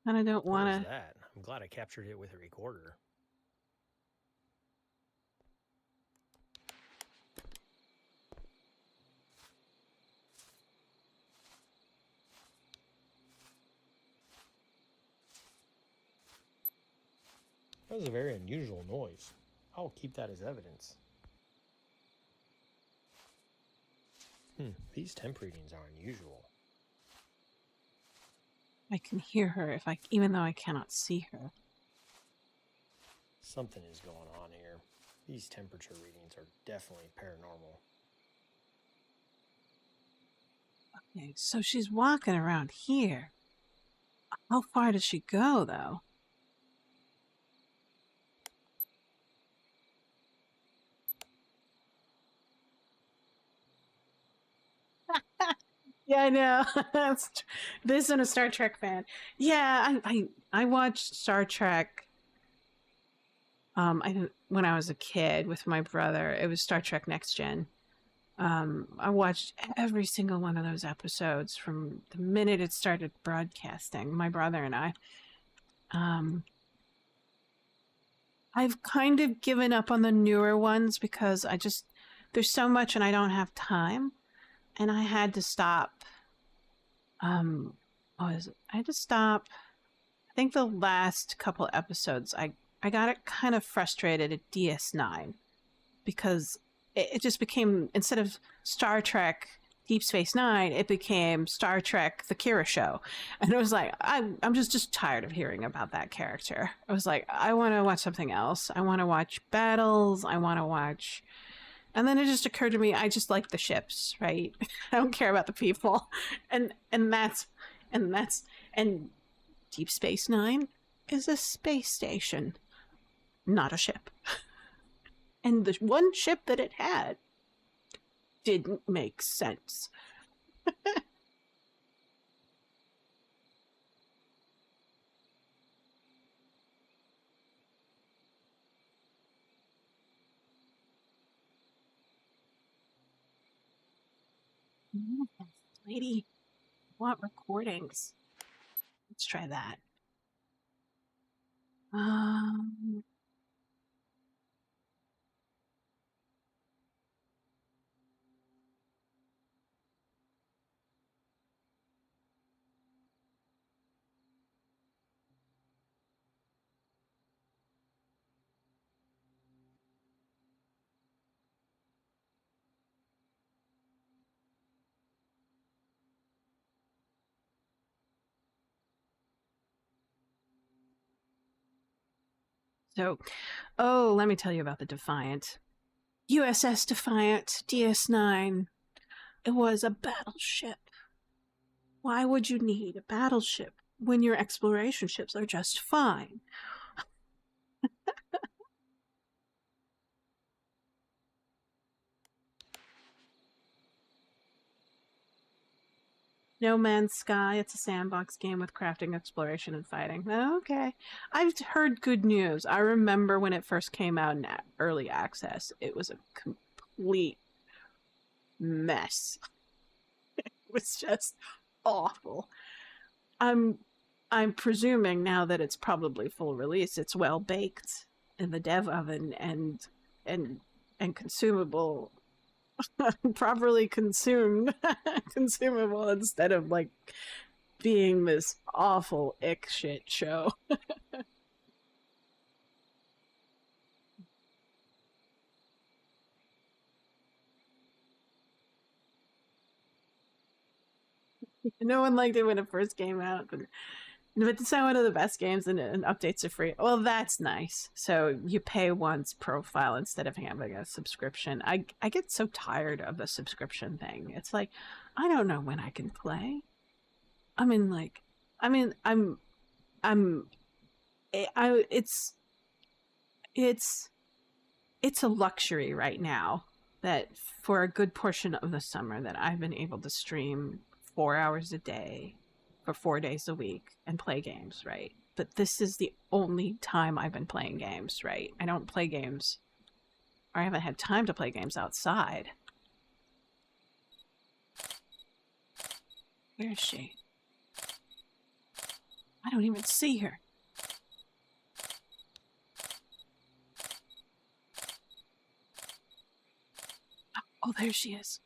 I don't want What to. was that? I'm glad I captured it with a recorder. That was a very unusual noise. I'll keep that as evidence. These temp readings are unusual. I can hear her even though I cannot see her. Something is going on here. These temperature readings are definitely paranormal. Okay, so she's walking around here. How far does she go, though? Yeah, I know. This isn't a Star Trek fan. Yeah, I watched Star Trek. When I was a kid with my brother, it was Star Trek Next Gen. I watched every single one of those episodes from the minute it started broadcasting. My brother and I. I've kind of given up on the newer ones because there's so much and I don't have time, and I had to stop. I had to stop. I think the last couple episodes, I got it kind of frustrated at DS9 because it just became, instead of Star Trek Deep Space Nine, it became Star Trek The Kira Show. And it was like, I'm just tired of hearing about that character. I was like, I want to watch something else. I want to watch battles. I want to watch... And then it just occurred to me, I just like the ships, right? I don't care about the people. And Deep Space Nine is a space station, not a ship. And the one ship that it had didn't make sense. Lady, want recordings? Let's try that. Um, let me tell you about the Defiant. USS Defiant, DS9. It was a battleship. Why would you need a battleship when your exploration ships are just fine? No Man's Sky, it's a sandbox game with crafting, exploration, and fighting. Okay. I've heard good news. I remember when it first came out in early access, it was a complete mess. It was just awful. I'm presuming now that it's probably full release, it's well baked in the dev oven and consumable, properly consumed, consumable instead of like being this awful ick shit show. No one liked it when it first came out, but it's not one of the best games, and updates are free. Well, that's nice. So you pay once profile instead of having a subscription. I get so tired of the subscription thing. It's like, I don't know when I can play. I mean, like, I mean, I'm, I, it's, it's a luxury right now that for a good portion of the summer that I've been able to stream 4 hours a day for 4 days a week and play games, right? But this is the only time I've been playing games, right? I don't play games, or I haven't had time to play games outside. Where is she? I don't even see her. Oh, there she is.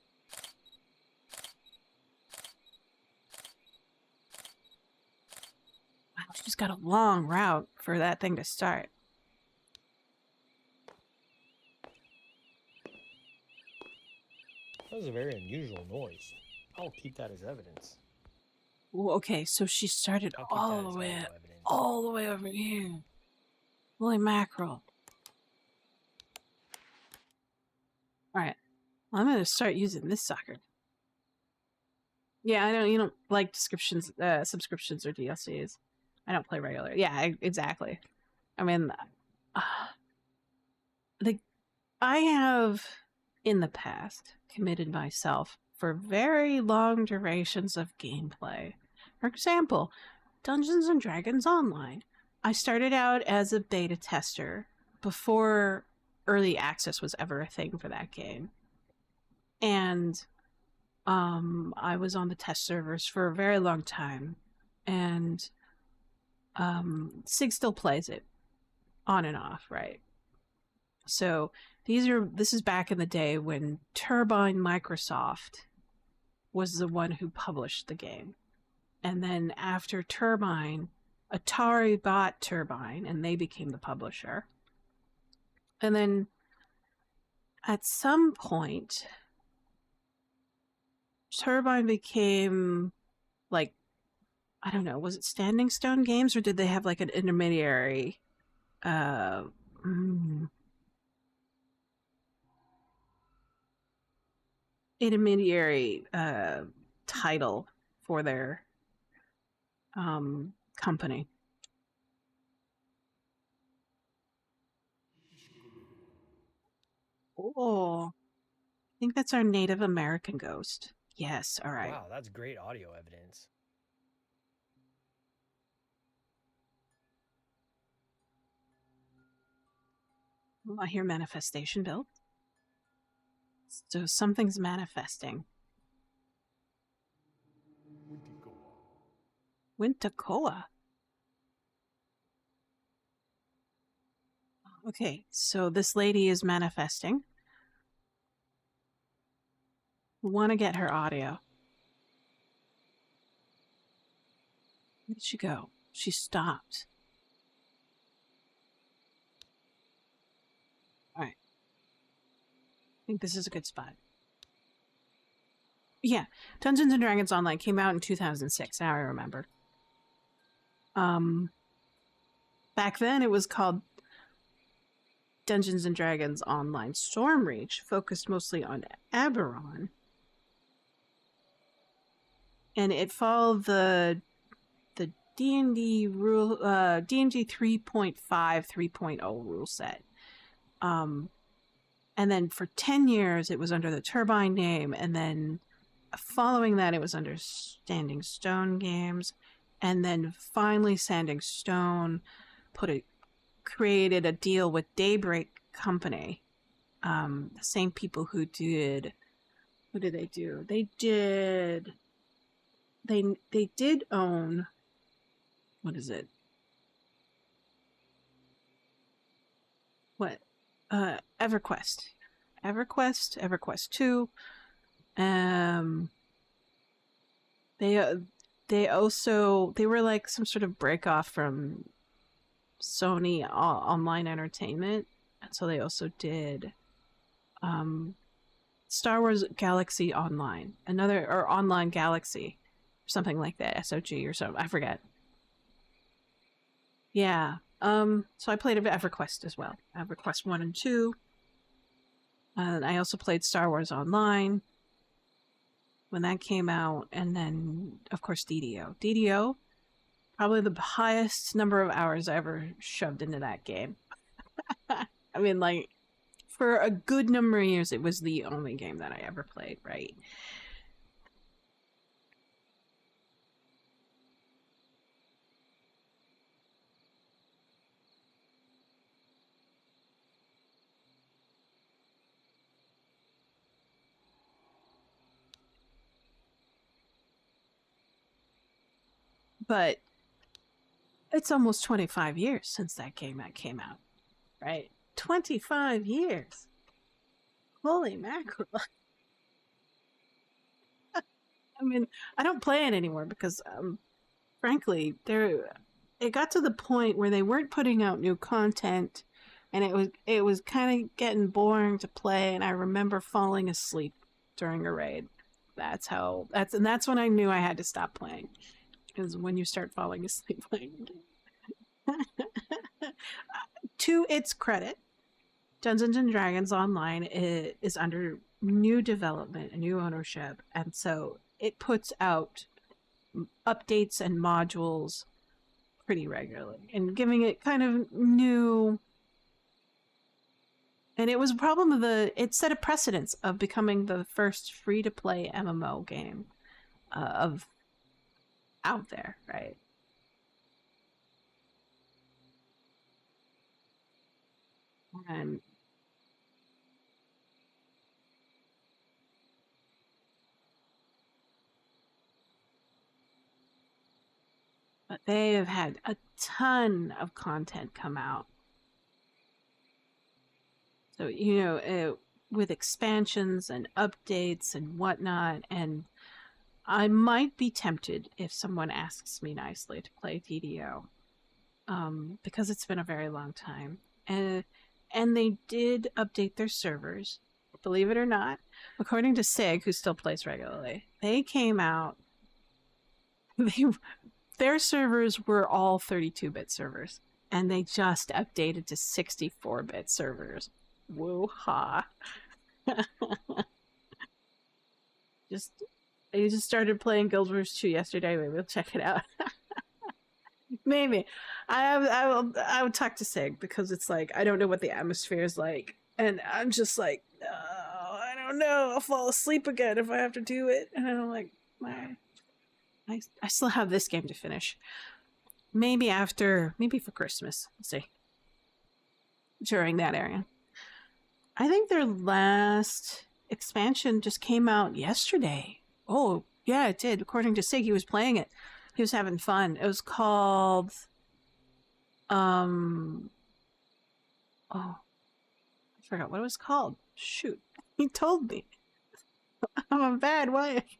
Wow, she's got a long route for that thing to start. That was a very unusual noise. I'll keep that as evidence. Ooh, okay, so she started all the way over here. Holy mackerel. Alright. Well, I'm gonna start using this sucker. Yeah, I know you don't like subscriptions or DLCs. I don't play regular. Yeah, exactly. I mean, I have in the past committed myself for very long durations of gameplay. For example, Dungeons and Dragons Online. I started out as a beta tester before early access was ever a thing for that game. And I was on the test servers for a very long time, and Sig still plays it on and off, right? So this is back in the day when Turbine Microsoft was the one who published the game. And then after Turbine, Atari bought Turbine and they became the publisher. And then at some point, Turbine became like, I don't know, was it Standing Stone Games, or did they have like an intermediary title for their company? Oh, I think that's our Native American ghost. Yes, all right. Wow, that's great audio evidence. Well, I hear manifestation build. So something's manifesting. Wintacoa. Okay, so this lady is manifesting. We want to get her audio. Where did she go? She stopped. All right. I think this is a good spot. Yeah, Dungeons and Dragons Online came out in 2006. Now I remember. Back then it was called Dungeons and Dragons Online Stormreach, focused mostly on Eberron. And it followed the D&D rule D&D 3.5 3.0 rule set. And then for 10 years it was under the Turbine name, and then following that it was under Standing Stone Games, and then finally Standing Stone created a deal with Daybreak Company. The same people who did, what did they do? They did own, what is it? What? EverQuest. EverQuest 2. They were like some sort of break off from Sony Online Entertainment, and so they also did Star Wars Galaxy Online, or Online Galaxy, something like that, SOG or something, I forget. Yeah. So I played a bit of EverQuest as well. EverQuest 1 and 2. And I also played Star Wars Online when that came out, and then of course DDO. DDO, probably the highest number of hours I ever shoved into that game. I mean, like, for a good number of years, it was the only game that I ever played, right? But it's almost 25 years since that game came out, right? 25 years. Holy mackerel. I mean, I don't play it anymore because, frankly, it got to the point where they weren't putting out new content, and it was kind of getting boring to play, and I remember falling asleep during a raid. That's when I knew I had to stop playing. Is when you start falling asleep playing a game. To its credit, Dungeons and Dragons Online is under new development and new ownership, and so it puts out updates and modules pretty regularly, and giving it kind of new. And it was a problem of it set a precedence of becoming the first free-to-play MMO game of out there, right? And but they have had a ton of content come out. So, with expansions and updates and whatnot, and I might be tempted if someone asks me nicely to play DDO, because it's been a very long time. And they did update their servers, believe it or not. According to Sig, who still plays regularly, they came out. Their servers were all 32-bit servers, and they just updated to 64-bit servers. Woo-ha. I just started playing Guild Wars 2 yesterday. Maybe we'll check it out. Maybe. I would talk to Sig, because it's like, I don't know what the atmosphere is like. And I'm just like, no, I don't know. I'll fall asleep again if I have to do it. And I'm like, I still have this game to finish. Maybe for Christmas. We'll see. During that area. I think their last expansion just came out yesterday. Oh, yeah, it did. According to Sig, he was playing it. He was having fun. It was called, oh, I forgot what it was called. Shoot, he told me. I'm a bad wife.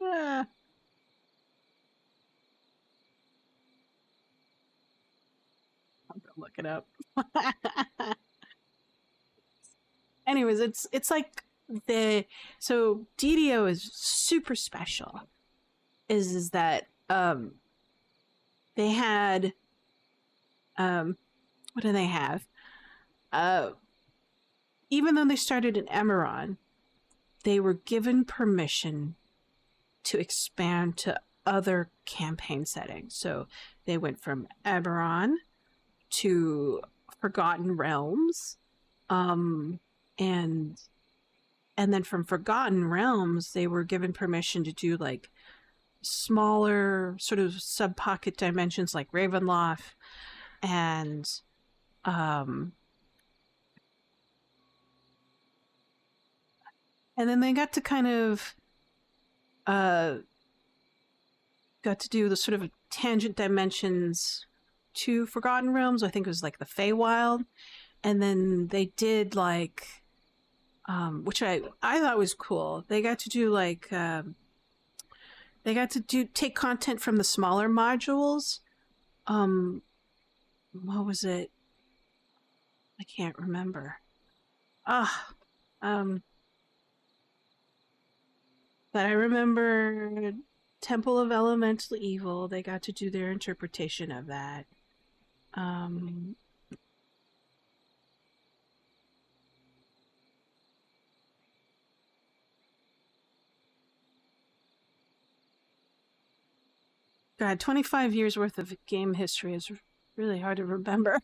Yeah. I'll go look it up. Anyways, it's like so DDO is super special. Is that they had what do they have? Even though they started in Emerald, they were given permission to expand to other campaign settings. So they went from Eberron to Forgotten Realms, and then from Forgotten Realms, they were given permission to do like smaller sort of sub pocket dimensions like Ravenloft, and then they got to kind of got to do the sort of tangent dimensions to Forgotten Realms. I think it was like the Feywild, and then they did like which I thought was cool. They got to do like they got to take content from the smaller modules. What was it? I can't remember. But I remember Temple of Elemental Evil. They got to do their interpretation of that. God, 25 years worth of game history is really hard to remember.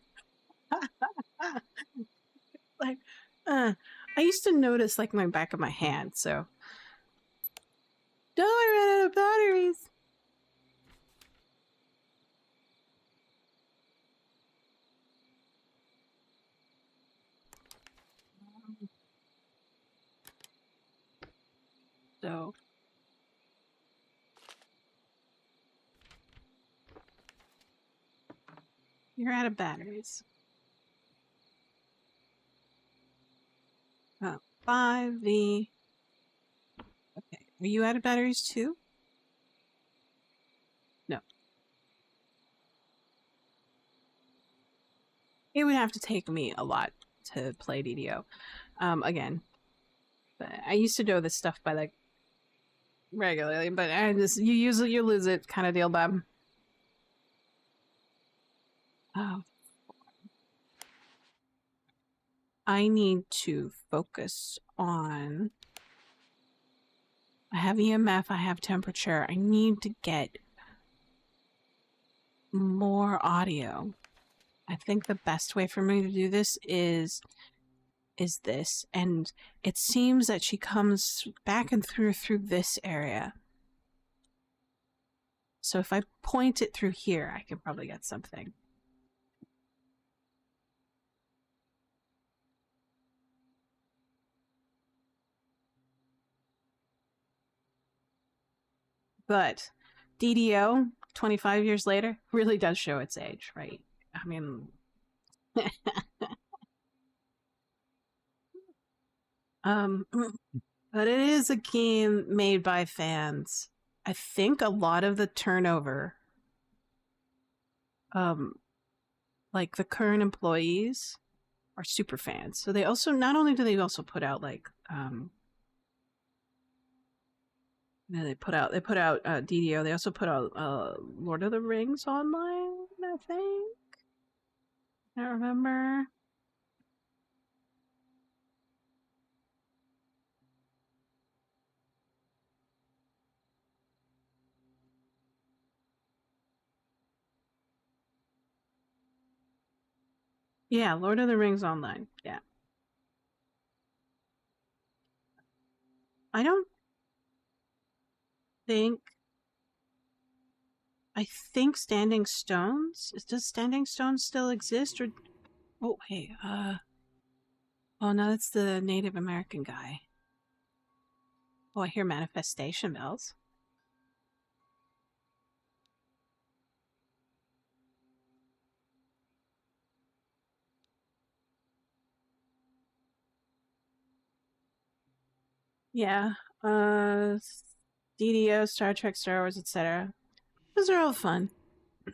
Like, I used to notice like my back of my hand, so. No, I ran out of batteries. So. You're out of batteries. Oh, 5V. Okay. Are you out of batteries too? No. It would have to take me a lot to play DDO. Again. But I used to know this stuff by like regularly, but I just you use it, you lose it kind of deal, Bob. Oh. I need to focus on. I have EMF, I have temperature. I need to get more audio. I think the best way for me to do this is this, and it seems that she comes back and through this area. So if I point it through here, I can probably get something. But DDO, 25 years later, really does show its age, right? I mean, but it is a game made by fans. I think a lot of the turnover, like the current employees, are super fans. So they also not only do they also put out like they put out DDO. They also put out Lord of the Rings online. I think I don't remember. Yeah, Lord of the Rings online. Yeah. I don't think. I think Standing Stones. Does Standing Stones still exist? Or oh hey, oh no, that's the Native American guy. Oh, I hear manifestation bells. Yeah. Uh, DDO, Star Trek, Star Wars, etc. Those are all fun. That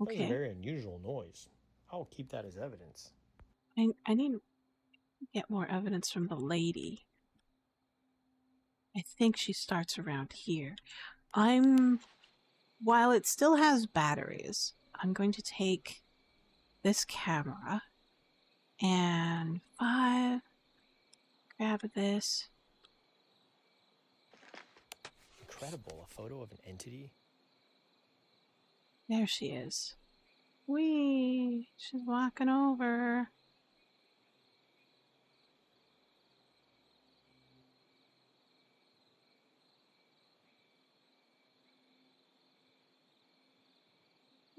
was a Okay. very unusual noise. I'll keep that as evidence. I need to get more evidence from the lady. I think she starts around here. While it still has batteries, I'm going to take this camera and grab this. Incredible, a photo of an entity? There she is. Whee! She's walking over.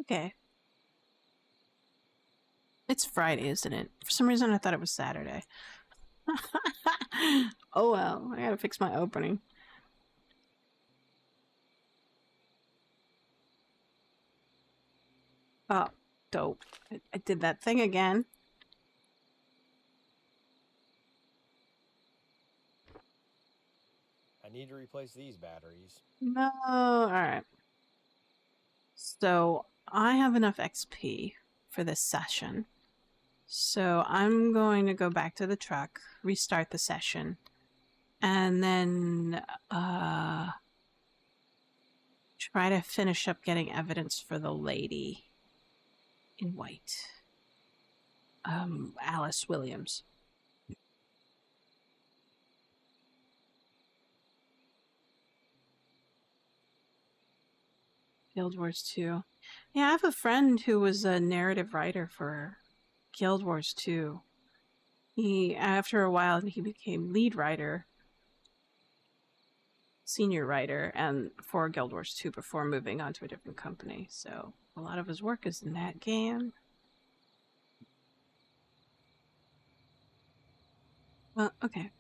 Okay. It's Friday, isn't it? For some reason, I thought it was Saturday. Oh well, I gotta fix my opening. Oh, dope. I did that thing again. I need to replace these batteries. No, alright. So, I have enough XP for this session. So, I'm going to go back to the truck, restart the session, and then, try to finish up getting evidence for the lady in white. Alice Williams. Guild Wars 2. Yeah, I have a friend who was a narrative writer for Guild Wars 2. After a while, he became lead writer, senior writer, and for Guild Wars 2 before moving on to a different company. So a lot of his work is in that game. Well, okay.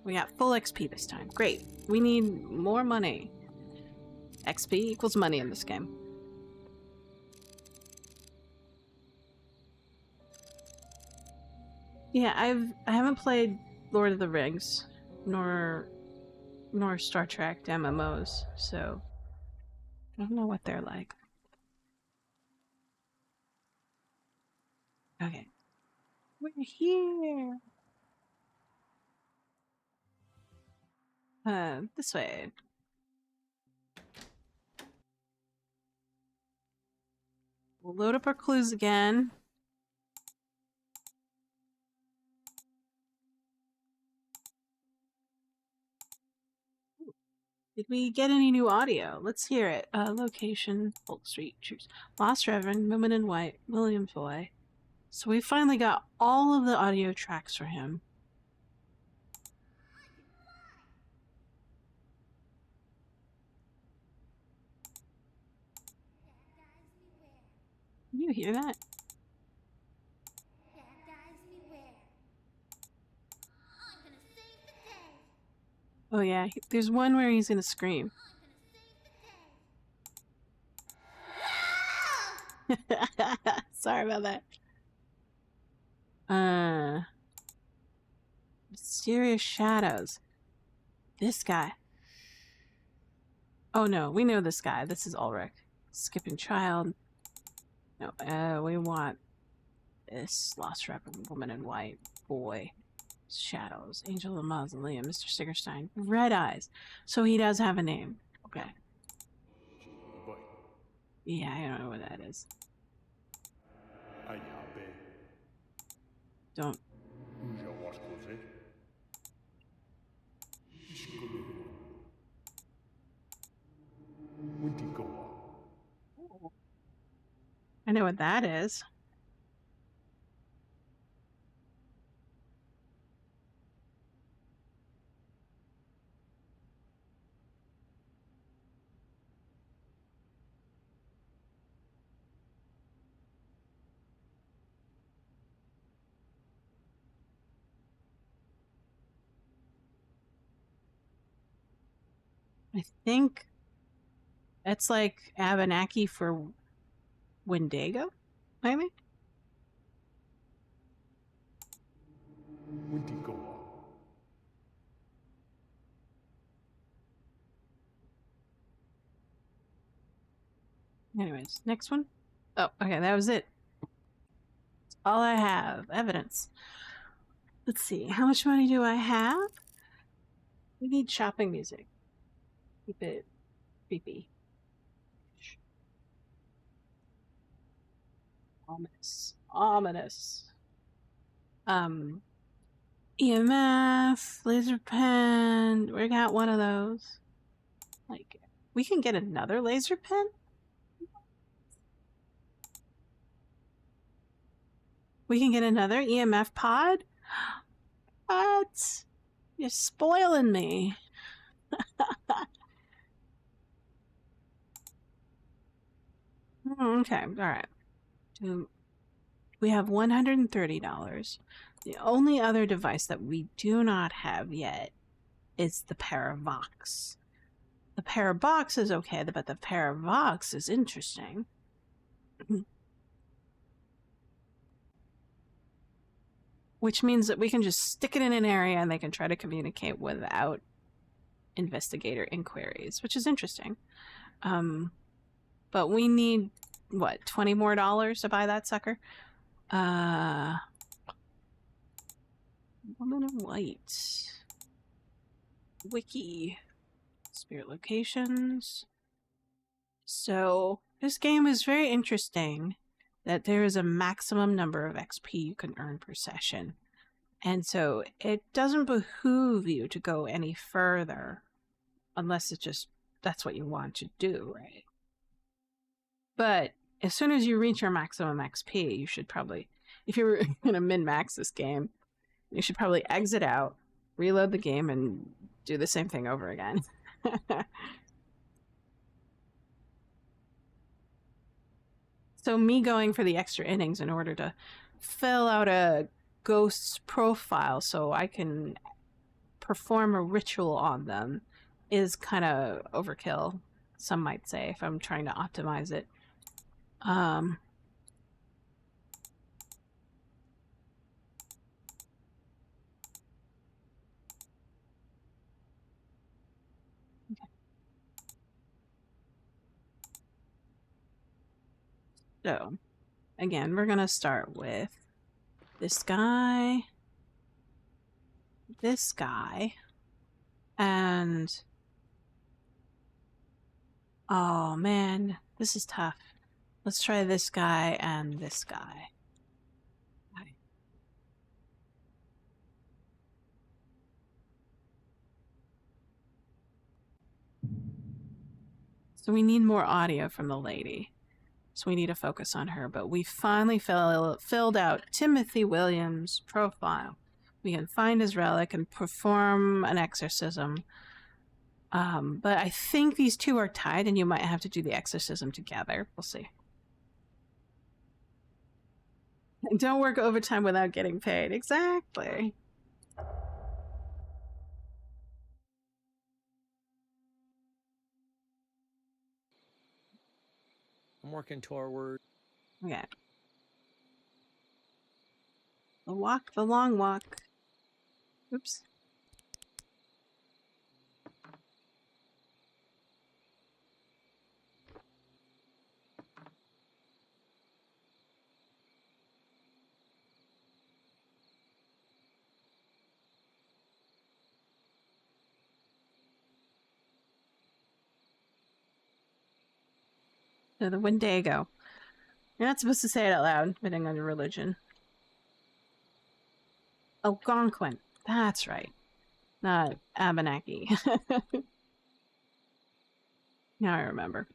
We got full XP this time. Great. We need more money. XP equals money in this game. Yeah, I haven't played Lord of the Rings nor Star Trek MMOs, so I don't know what they're like. Okay. We're here. This way. We'll load up our clues again. Did we get any new audio? Let's hear it. Location, Polk Street, choose. Lost Reverend, Woman in White, William Boy. So we finally got all of the audio tracks for him. Can you hear that? Oh yeah, there's one where he's gonna scream. Sorry about that. Mysterious shadows. This guy. Oh no, we know this guy. This is Ulrich. Skipping child. No, we want this Lost Reverend, Woman in White, boy. Shadows, Angel of the Mausoleum, Mr. Stickerstein, Red Eyes. So he does have a name. Okay. Yeah, I don't know what that is. Don't. I know what that is. I think It's like Abenaki for Wendigo, maybe? Wendigo. Anyways, next one. Oh, okay, that was it. That's all I have. Evidence. Let's see. How much money do I have? We need shopping music. Keep it creepy. Ominous. Ominous. EMF, laser pen. We got one of those. Like, we can get another laser pen? We can get another EMF pod? What? You're spoiling me. Okay, alright. We have $130. The only other device that we do not have yet is the Paravox. The Paravox is okay, but the Paravox is interesting. Which means that we can just stick it in an area and they can try to communicate without investigator inquiries, which is interesting. But we need, what, $20 more to buy that sucker? Woman in White. Wiki. Spirit locations. So, this game is very interesting that there is a maximum number of XP you can earn per session. And so, it doesn't behoove you to go any further unless it's just, that's what you want to do, right? But as soon as you reach your maximum XP, you should probably, if you're going to min-max this game, you should probably exit out, reload the game, and do the same thing over again. So me going for the extra innings in order to fill out a ghost's profile so I can perform a ritual on them is kind of overkill, some might say, if I'm trying to optimize it. So, again, we're going to start with this guy, and... oh, man, this is tough. Let's try this guy and this guy. Okay. So we need more audio from the lady. So we need to focus on her. But we finally filled out Timothy Williams' profile. We can find his relic and perform an exorcism. But I think these two are tied and you might have to do the exorcism together. We'll see. Don't work overtime without getting paid. Exactly. I'm working toward. Okay. The walk, the long walk. Oops. So the Wendigo. You're not supposed to say it out loud, depending on your religion. Algonquin. That's right. Not Abenaki. Now I remember.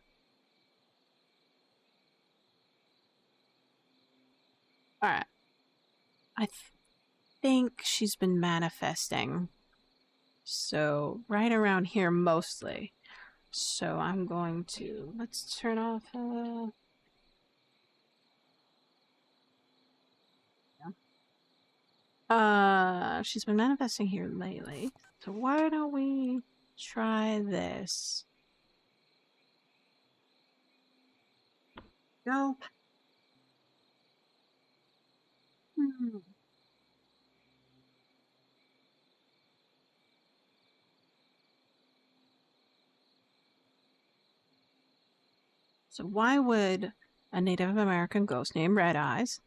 Alright. I think she's been manifesting. So, right around here mostly. So, I'm going to... let's turn off... she's been manifesting here lately. So why don't we try this? go. So why would a Native American ghost named Red Eyes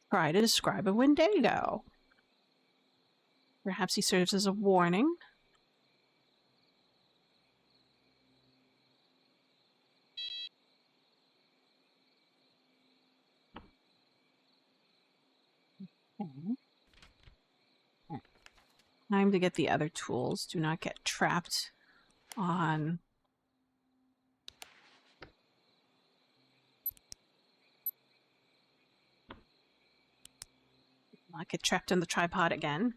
try to describe a Wendigo? Perhaps he serves as a warning. Time to get the other tools. Do not get trapped on... Not get trapped on the tripod again.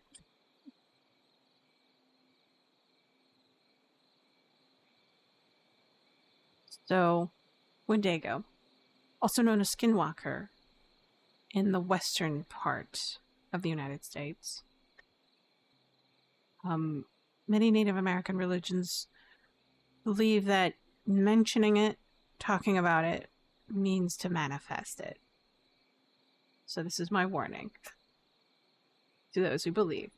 So, Wendigo, also known as Skinwalker, in the western part of the United States. Many Native American religions believe that mentioning it, talking about it, means to manifest it. So this is my warning to those who believe.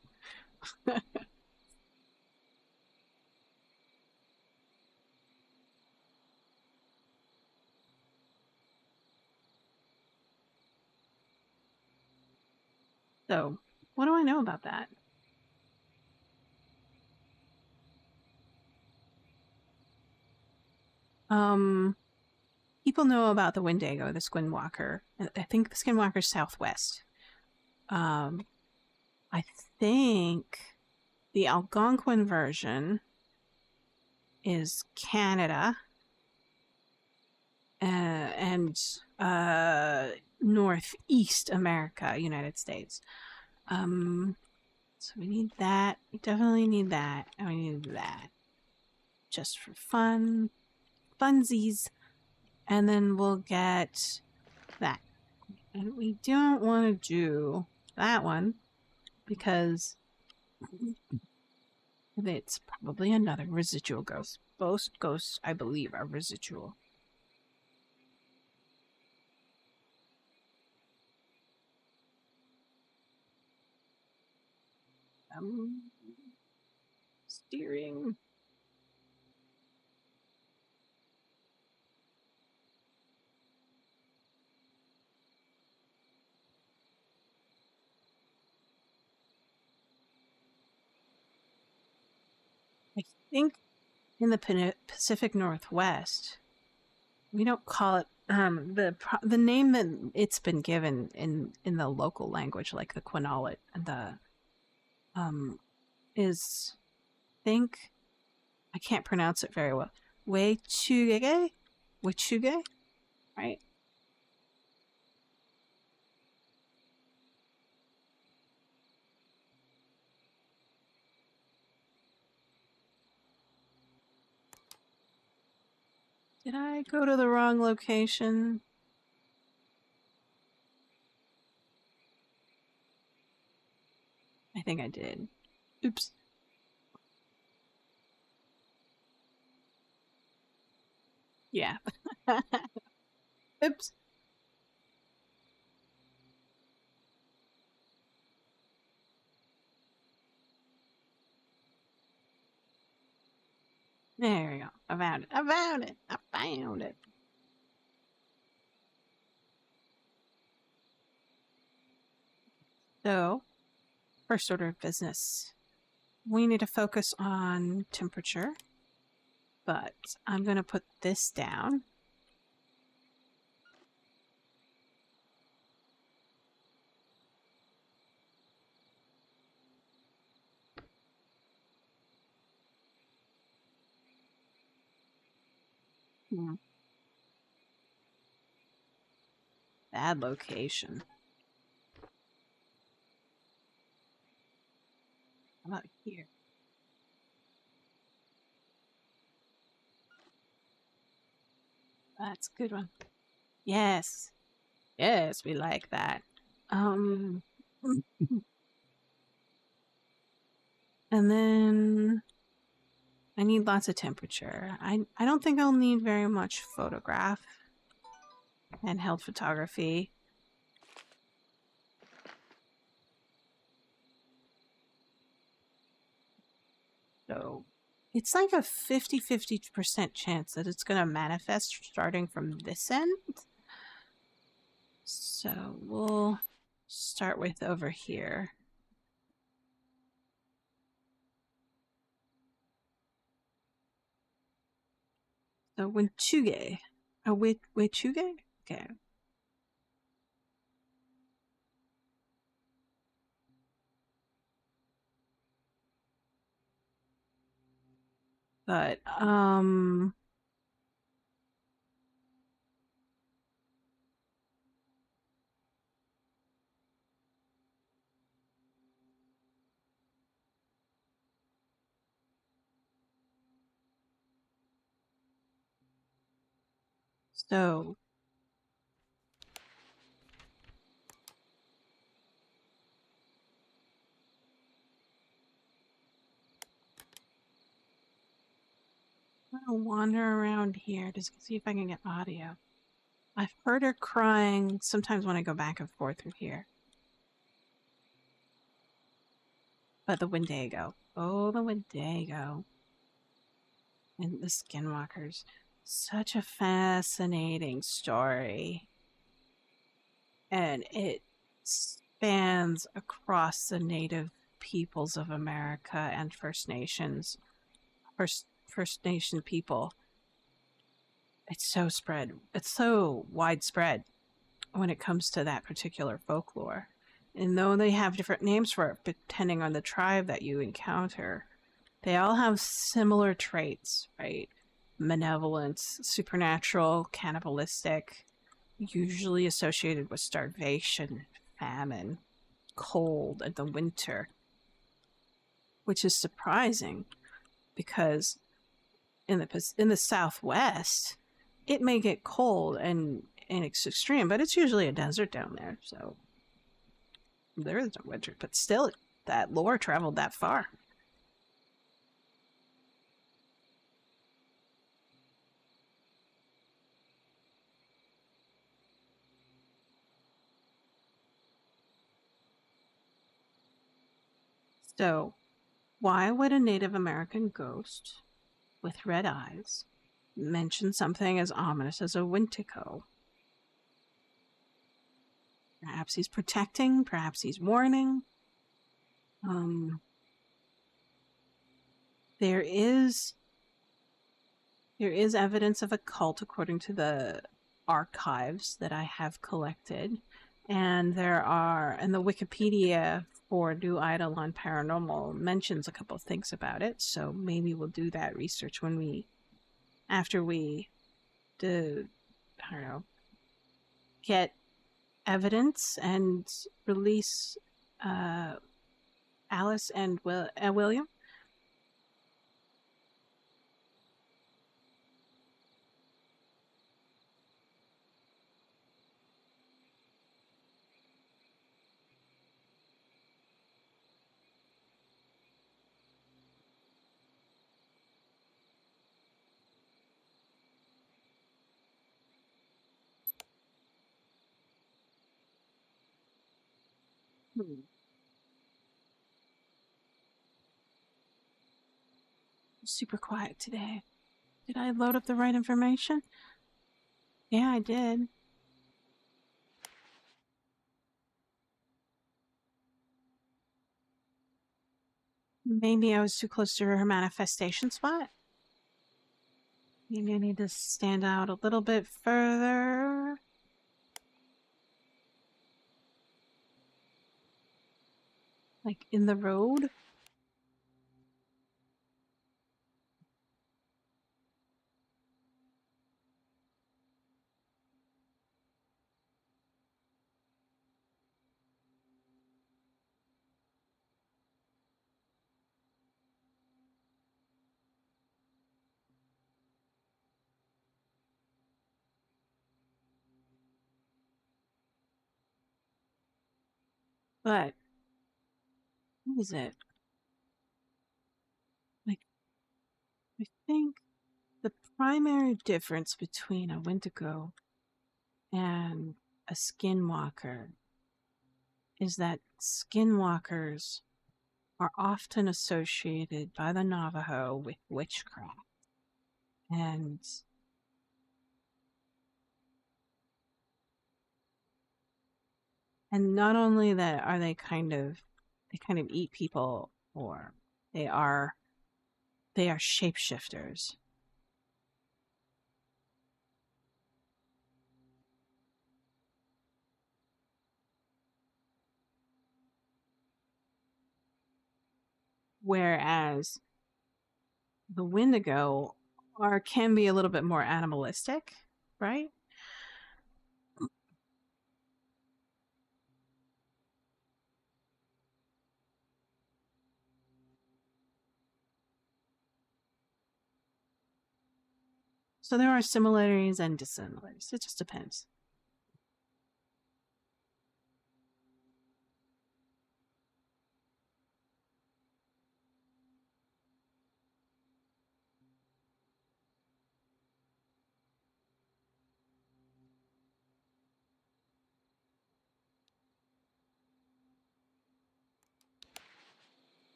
So, what do I know about that? People know about the Wendigo, the Skinwalker. I think the Skinwalker's southwest. I think the Algonquin version is Canada and Northeast America, United States. So we need that. We definitely need that. And we need that. Just for fun. Funsies. And then we'll get that. And we don't want to do that one because it's probably another residual ghost. Both ghosts, I believe, are residual. Steering. I think in the Pacific Northwest, we don't call it the name that it's been given in the local language, like the Quinault and the is think I can't pronounce it very well. Wechugege, right? Did I go to the wrong location? I think I did. Oops. Yeah. Oops. There we go. I found it. I found it. I found it. So, first order of business. We need to focus on temperature, but I'm going to put this down. Bad location. How about here? That's a good one. Yes. Yes, we like that. And then I need lots of temperature. I don't think I'll need very much photograph. Handheld photography. So it's like a 50-50% chance that it's going to manifest starting from this end. So we'll start with over here. So Winchuge. Oh, Winchuge? Okay. But, so I'm gonna wander around here to see if I can get audio. I've heard her crying sometimes when I go back and forth through here. But the Wendigo. Oh, the Wendigo. And the Skinwalkers. Such a fascinating story. And it spans across the native peoples of America and First Nations. First Nation people. It's so spread. It's so widespread when it comes to that particular folklore. And though they have different names for it, depending on the tribe that you encounter, they all have similar traits, right? Malevolence, supernatural, cannibalistic, usually associated with starvation, famine, cold, and the winter. Which is surprising because in the Southwest, it may get cold and it's extreme, but it's usually a desert down there, so there is no winter. But still, that lore traveled that far. So, why would a Native American ghost with red eyes mention something as ominous as a Wendigo? Perhaps he's protecting, perhaps he's warning. There is evidence of a cult according to the archives that I have collected. And the Wikipedia for New Eidolon Paranormal mentions a couple of things about it. So maybe we'll do that research after we get evidence and release Alice and William. Super quiet today. Did I load up the right information? Yeah, I did. Maybe I was too close to her manifestation spot. Maybe I need to stand out a little bit further. Like in the road. But what is it? Like think the primary difference between a Wendigo and a skinwalker is that skinwalkers are often associated by the Navajo with witchcraft. And not only that are they kind of eat people, or they are shapeshifters. Whereas the Wendigo can be a little bit more animalistic, right? So there are similarities and dissimilarities. It just depends.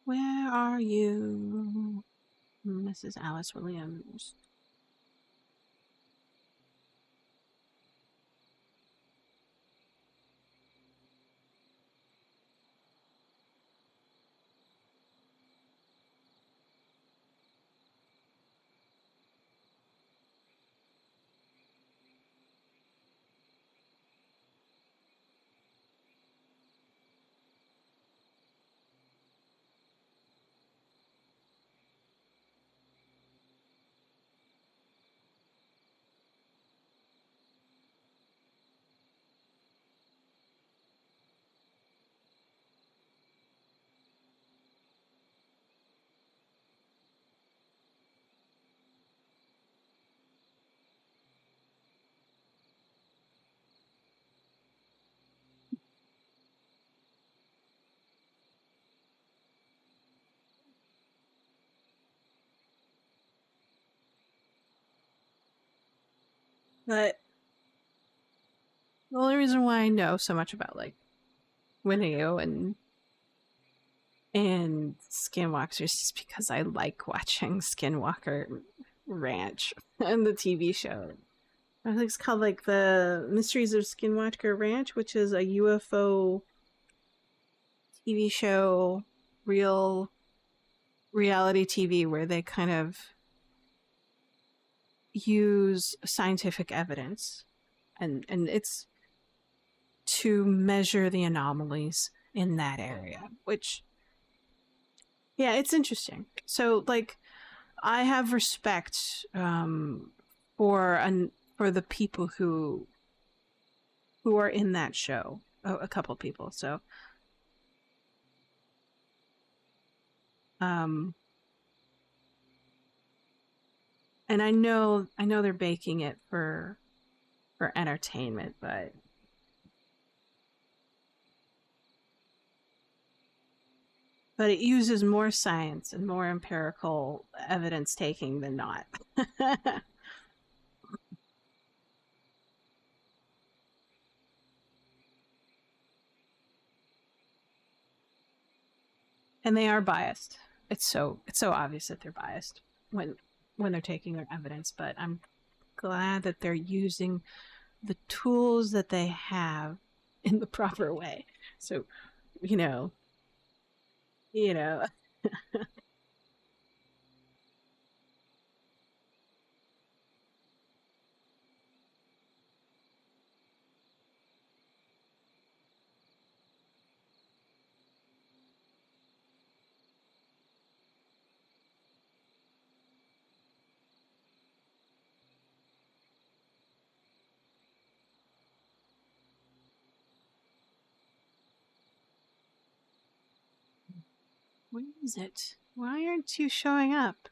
Where are you, Mrs. Alice Williams? But the only reason why I know so much about like Wendigo and Skinwalkers is because I like watching Skinwalker Ranch and the TV show. I think it's called like the Mysteries of Skinwalker Ranch, which is a UFO TV show, real reality TV where they kind of use scientific evidence and it's to measure the anomalies in that area, which yeah, it's interesting. So like I have respect for the people who are in that show, a couple of people. So and I know they're baking it for entertainment, but it uses more science and more empirical evidence taking than not. And they are biased. It's so obvious that they're biased when they're taking their evidence, but I'm glad that they're using the tools that they have in the proper way. So, you know, you know, where is it? Why aren't you showing up?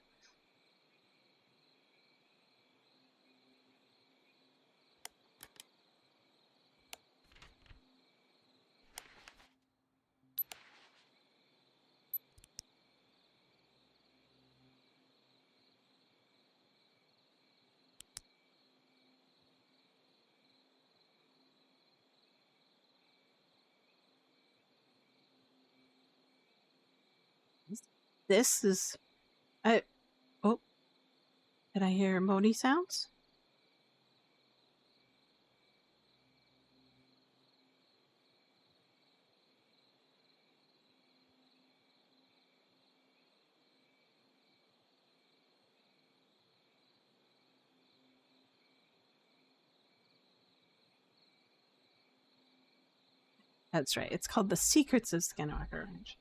This is... Oh, did I hear Moni sounds? That's right. It's called The Secrets of Skinwalker Ranch.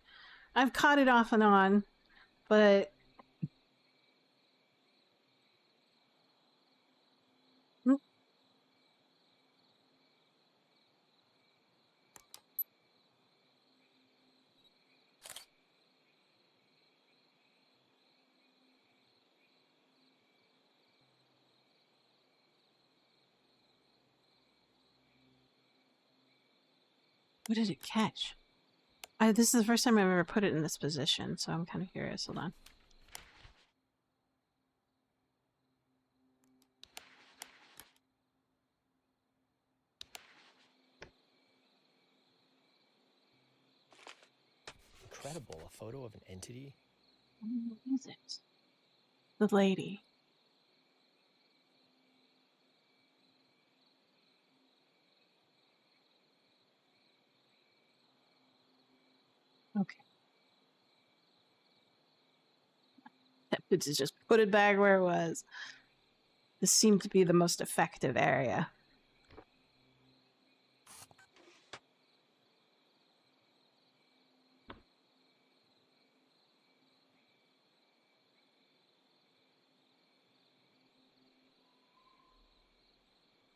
I've caught it off and on, but... What did it catch? This is the first time I've ever put it in this position, so I'm kind of curious. Hold on. Incredible. A photo of an entity? What is it? The lady. Okay. It's just put it back where it was. This seemed to be the most effective area.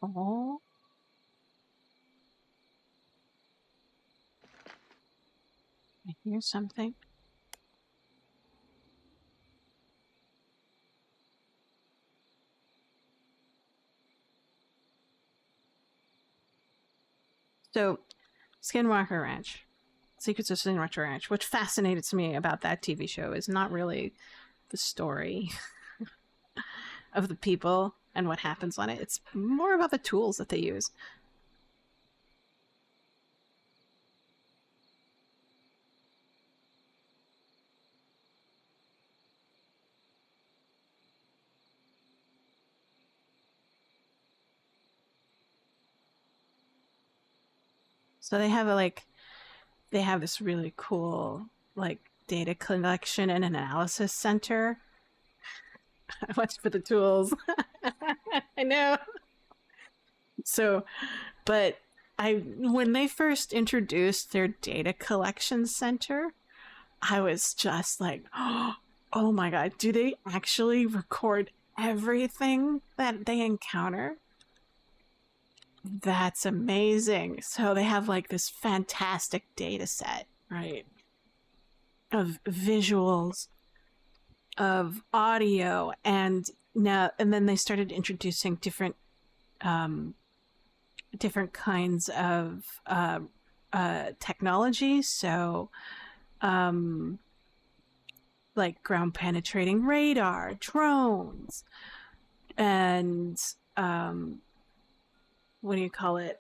Oh. I hear something. So, Skinwalker Ranch. Secrets of Skinwalker Ranch. What fascinated me about that TV show is not really the story of the people and what happens on it. It's more about the tools that they use. So they have they have this really cool data collection and analysis center. I watched for the tools. I know. So, but when they first introduced their data collection center, I was just like, oh my god, do they actually record everything that they encounter? That's amazing. So they have this fantastic data set, right? Of visuals, of audio, and then they started introducing different kinds of technology. So like ground penetrating radar, drones, and what do you call it?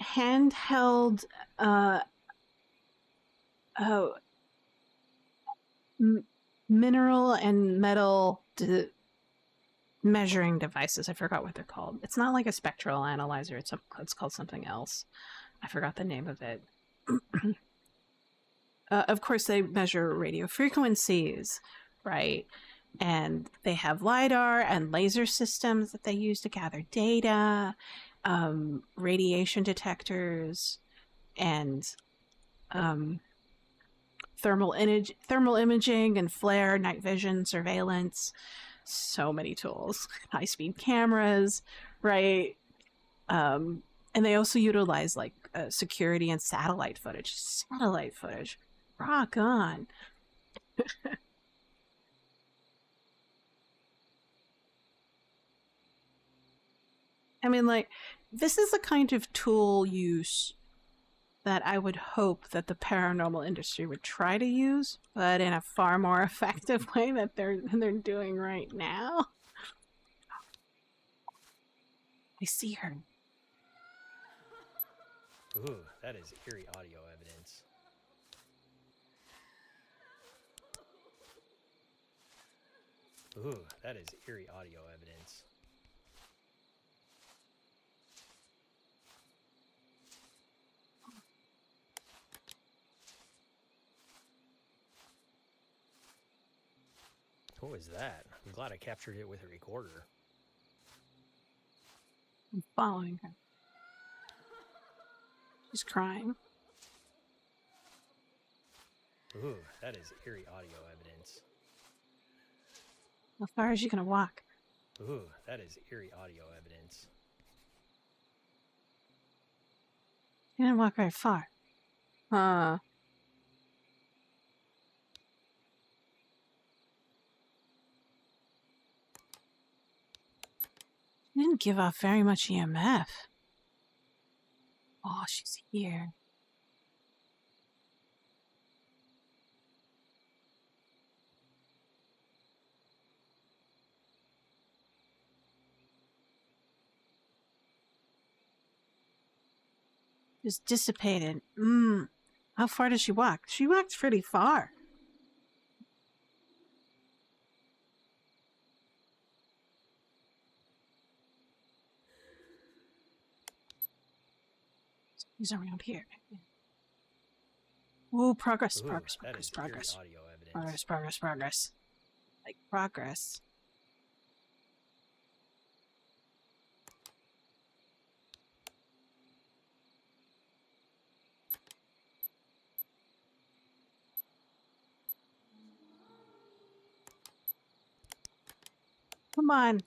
Handheld oh, mineral and metal measuring devices. I forgot what they're called. It's not like a spectral analyzer. It's called something else. I forgot the name of it. Of course, they measure radio frequencies, right? And they have LiDAR and laser systems that they use to gather data, radiation detectors, and thermal imaging and flare, night vision, surveillance. So many tools, high-speed cameras, right? And they also utilize security and satellite footage. Rock on. I mean, this is the kind of tool use that I would hope that the paranormal industry would try to use, but in a far more effective way that they're doing right now. I see her. Ooh, that is eerie audio evidence. Ooh, that is eerie audio evidence. What was that? I'm glad I captured it with a recorder. I'm following her. She's crying. Ooh, that is eerie audio evidence. How far is she gonna walk? Ooh, that is eerie audio evidence. She didn't walk very far. She didn't give off very much EMF. Oh, she's here. Just dissipated. How far does she walk? She walked pretty far. He's around here. Ooh, progress, Ooh, progress, that progress, is progress. eerie audio evidence. Progress, progress, progress. Like progress. Come on.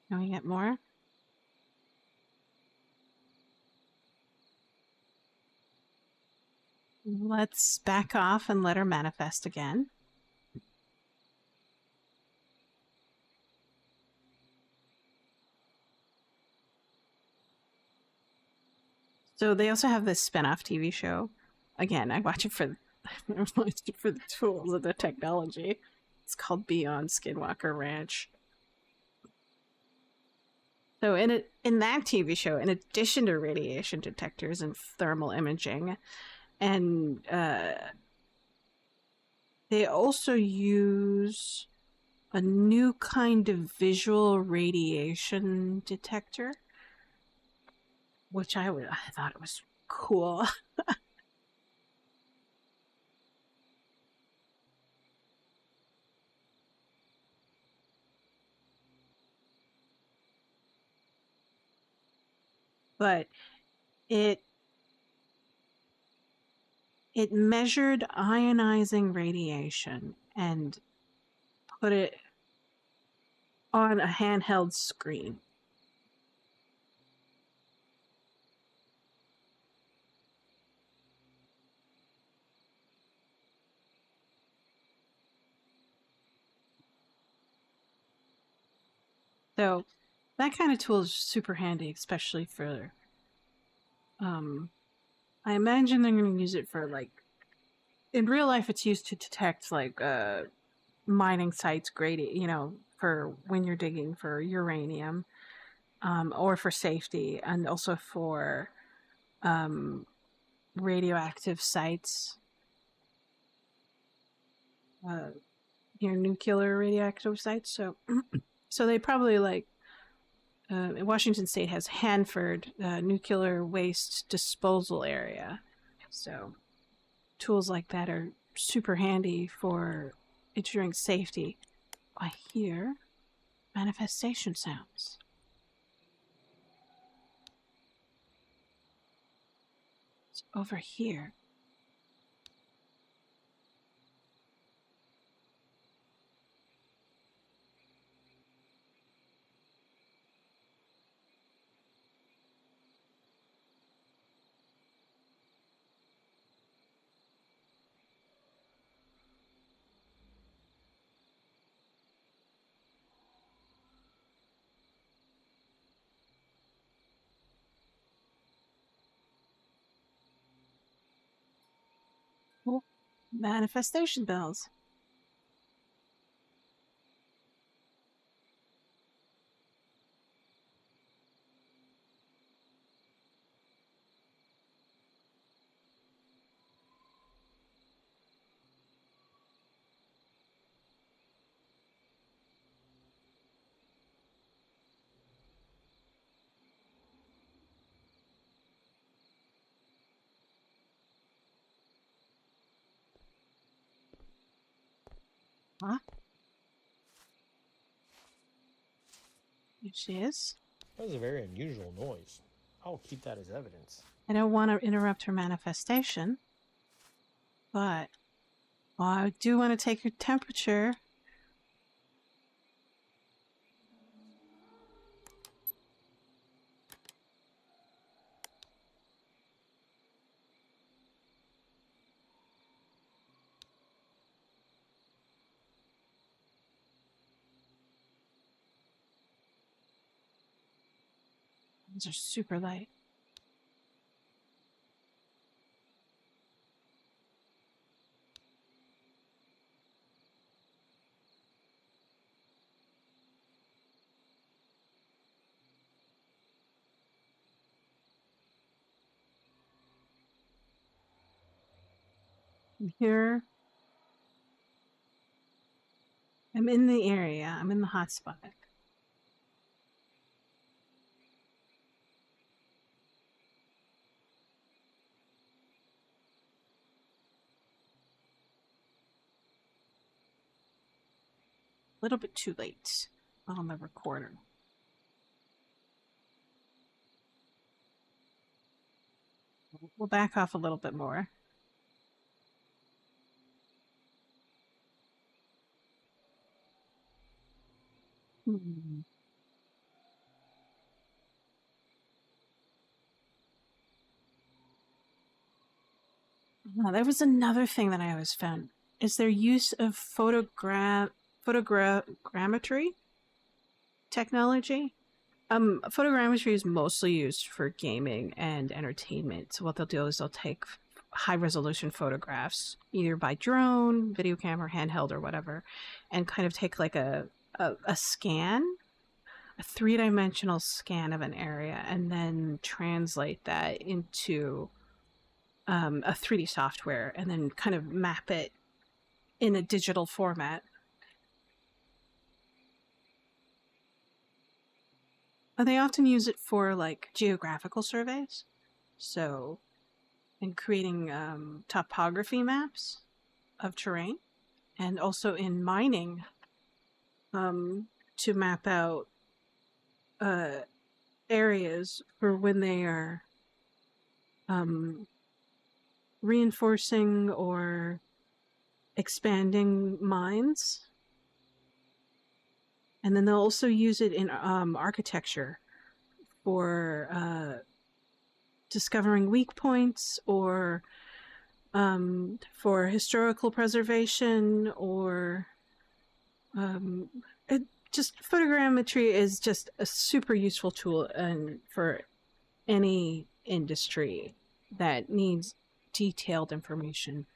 Can we get more? Let's back off and let her manifest again. So they also have this spin-off TV show. Again, I watch it for the tools of the technology. It's called Beyond Skinwalker Ranch. So in that TV show, in addition to radiation detectors and thermal imaging, and they also use a new kind of visual radiation detector, which I thought it was cool. But it measured ionizing radiation and put it on a handheld screen. So that kind of tool is super handy, especially for I imagine they're going to use it for, like, in real life it's used to detect, like, mining sites, for when you're digging for uranium, or for safety, and also for radioactive sites, nuclear radioactive sites. So, so they probably, like, Washington State has Hanford nuclear waste disposal area. So tools like that are super handy for ensuring safety. I hear manifestation sounds. It's over here. Oh, manifestation bells. Huh? Here she is. That was a very unusual noise. I'll keep that as evidence. I don't want to interrupt her manifestation, but I do want to take her temperature. These are super light. Here, I'm in the area. I'm in the hot spot. A little bit too late on the recorder. We'll back off a little bit more. Hmm. Now, there was another thing that I always found is their use of photogrammetry technology. Photogrammetry is mostly used for gaming and entertainment. So what they'll do is they'll take high resolution photographs, either by drone, video camera, handheld, or whatever, and kind of take like a scan, a 3-dimensional scan of an area, and then translate that into a 3D software, and then kind of map it in a digital format. They often use it for like geographical surveys. So, in creating topography maps of terrain, and also in mining to map out areas for when they are reinforcing or expanding mines. And then they'll also use it in architecture for discovering weak points, or for historical preservation, or just photogrammetry is just a super useful tool and for any industry that needs detailed information.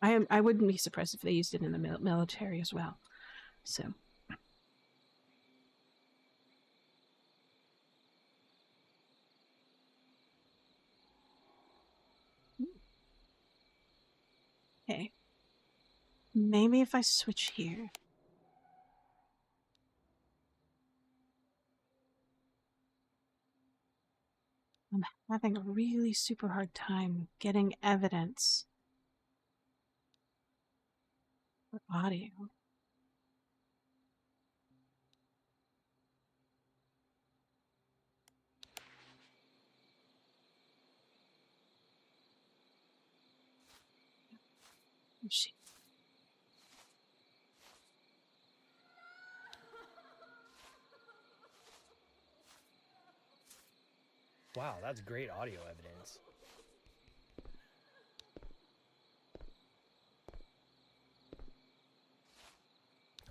I wouldn't be surprised if they used it in the military as well. So. Okay. Maybe if I switch here. I'm having a really super hard time getting evidence for audio. Shit. Wow, that's great audio evidence.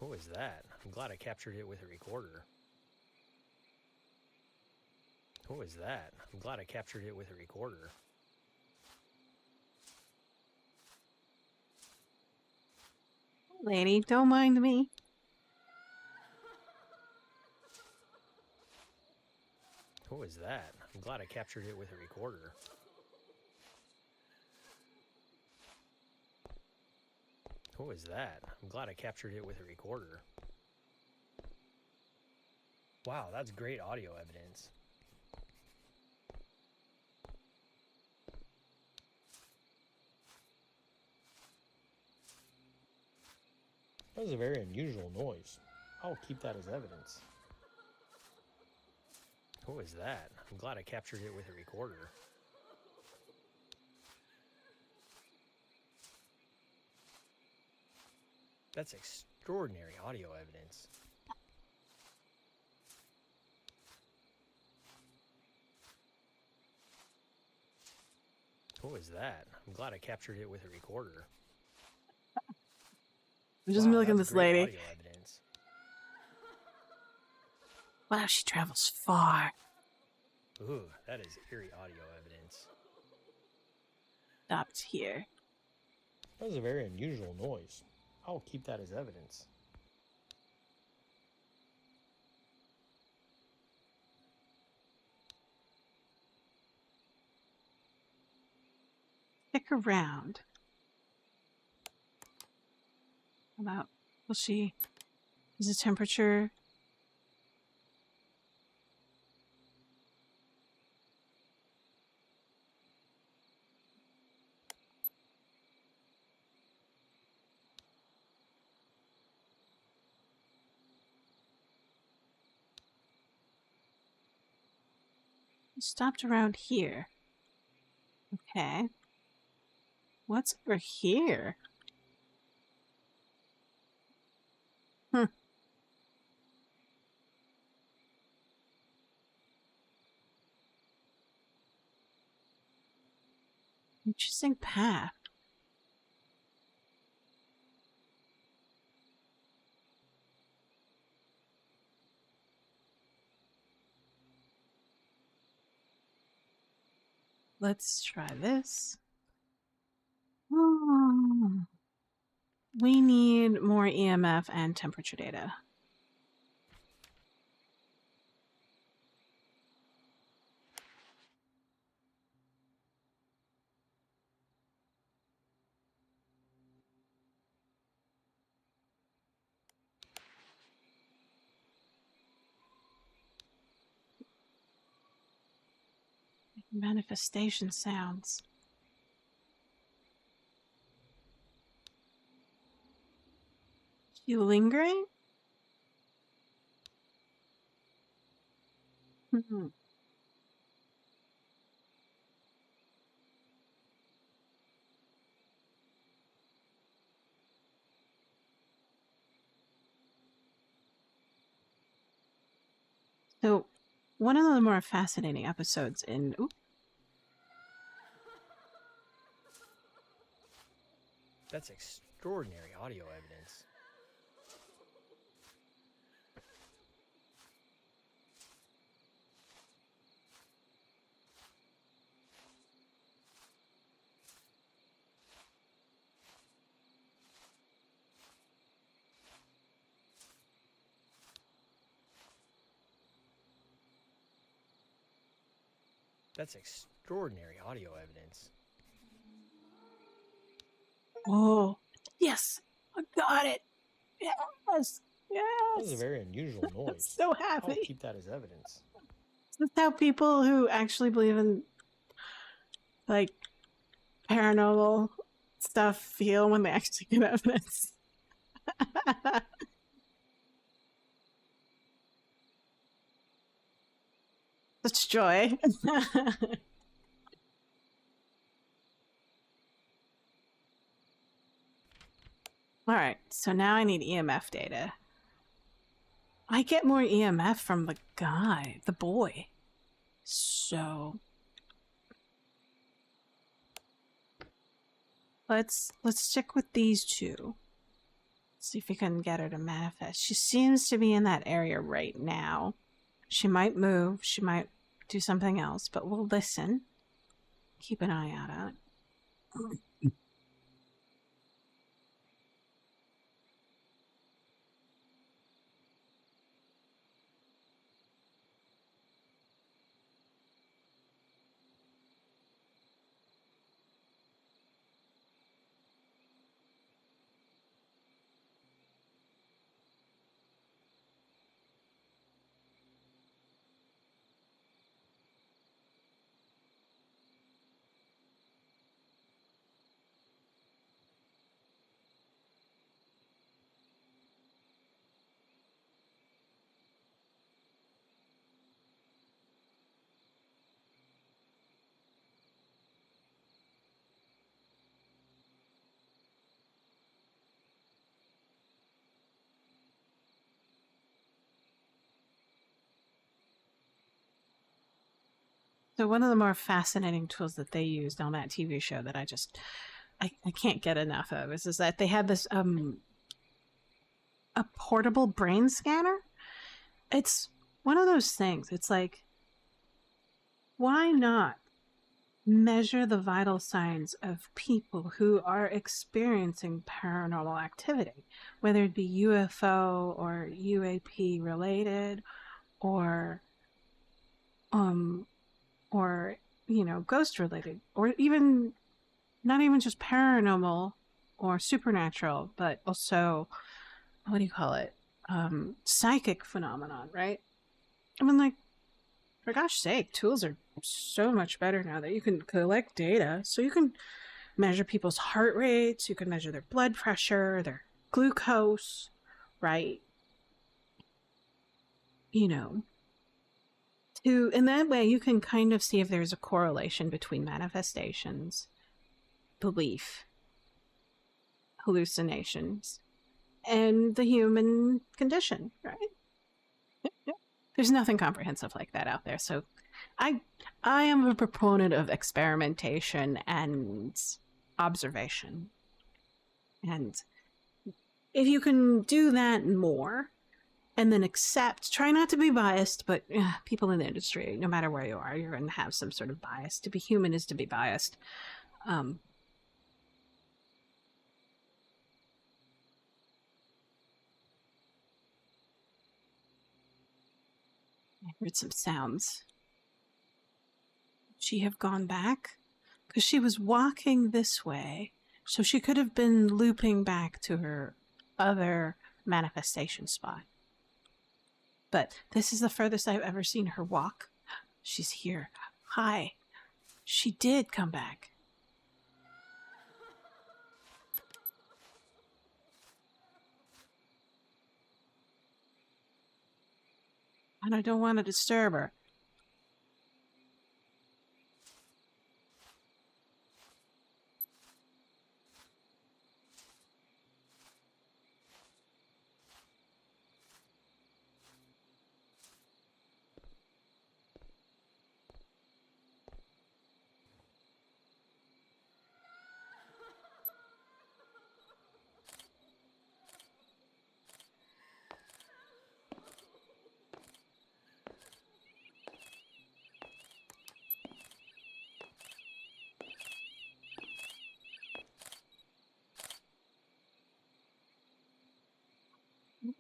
What was that? I'm glad I captured it with a recorder. What was that? I'm glad I captured it with a recorder. Lady, don't mind me. What was that? I'm glad I captured it with a recorder. What was that? I'm glad I captured it with a recorder. Wow, that's great audio evidence. That was a very unusual noise. I'll keep that as evidence. What was that? I'm glad I captured it with a recorder. That's extraordinary audio evidence. What was that? I'm glad I captured it with a recorder. I'm just milking this lady. Audio evidence. Wow, she travels far. Ooh, that is eerie audio evidence. Stopped here. That was a very unusual noise. I'll keep that as evidence. Stick around. About, will she, is the temperature? Stopped around here. Okay. What's over here? Interesting path. Let's try this. We need more EMF and temperature data. Manifestation sounds. You lingering? So, one of the more fascinating episodes in... Ooh, That's extraordinary audio evidence. That's extraordinary audio evidence. oh, yes! I got it! Yes! Yes! That was a very unusual noise. I'm so happy. I'll keep that as evidence. Is this how people who actually believe in, like, paranormal stuff feel when they actually get evidence? Such joy. Alright, so now I need EMF data. I get more EMF from the guy, the boy. So let's stick with these two. See if we can get her to manifest. She seems to be in that area right now. She might move, she might do something else, but we'll listen. Keep an eye out on it. So one of the more fascinating tools that they used on that TV show that I can't get enough of is that they had this a portable brain scanner. It's one of those things. It's like, why not measure the vital signs of people who are experiencing paranormal activity, whether it be UFO or UAP related, or um or ghost related, or even not even just paranormal or supernatural, but also, what do you call it, psychic phenomenon, right? I mean, like, for gosh sake, tools are so much better now that you can collect data. So you can measure people's heart rates, you can measure their blood pressure, their glucose, right? In that way, you can kind of see if there's a correlation between manifestations, belief, hallucinations, and the human condition, right? There's nothing comprehensive like that out there. So I am a proponent of experimentation and observation. And if you can do that more and then try not to be biased, but people in the industry, no matter where you are, you're going to have some sort of bias. To be human is to be biased. I heard some sounds. She have gone back? Because she was walking this way, so she could have been looping back to her other manifestation spot. But this is the furthest I've ever seen her walk. She's here. Hi. She did come back. And I don't want to disturb her.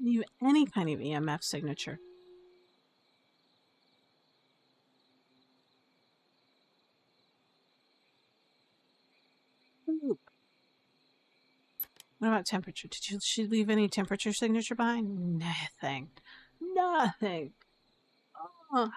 You any kind of EMF signature. Ooh. What about temperature? Did she leave any temperature signature behind? Nothing. Nothing. Oh.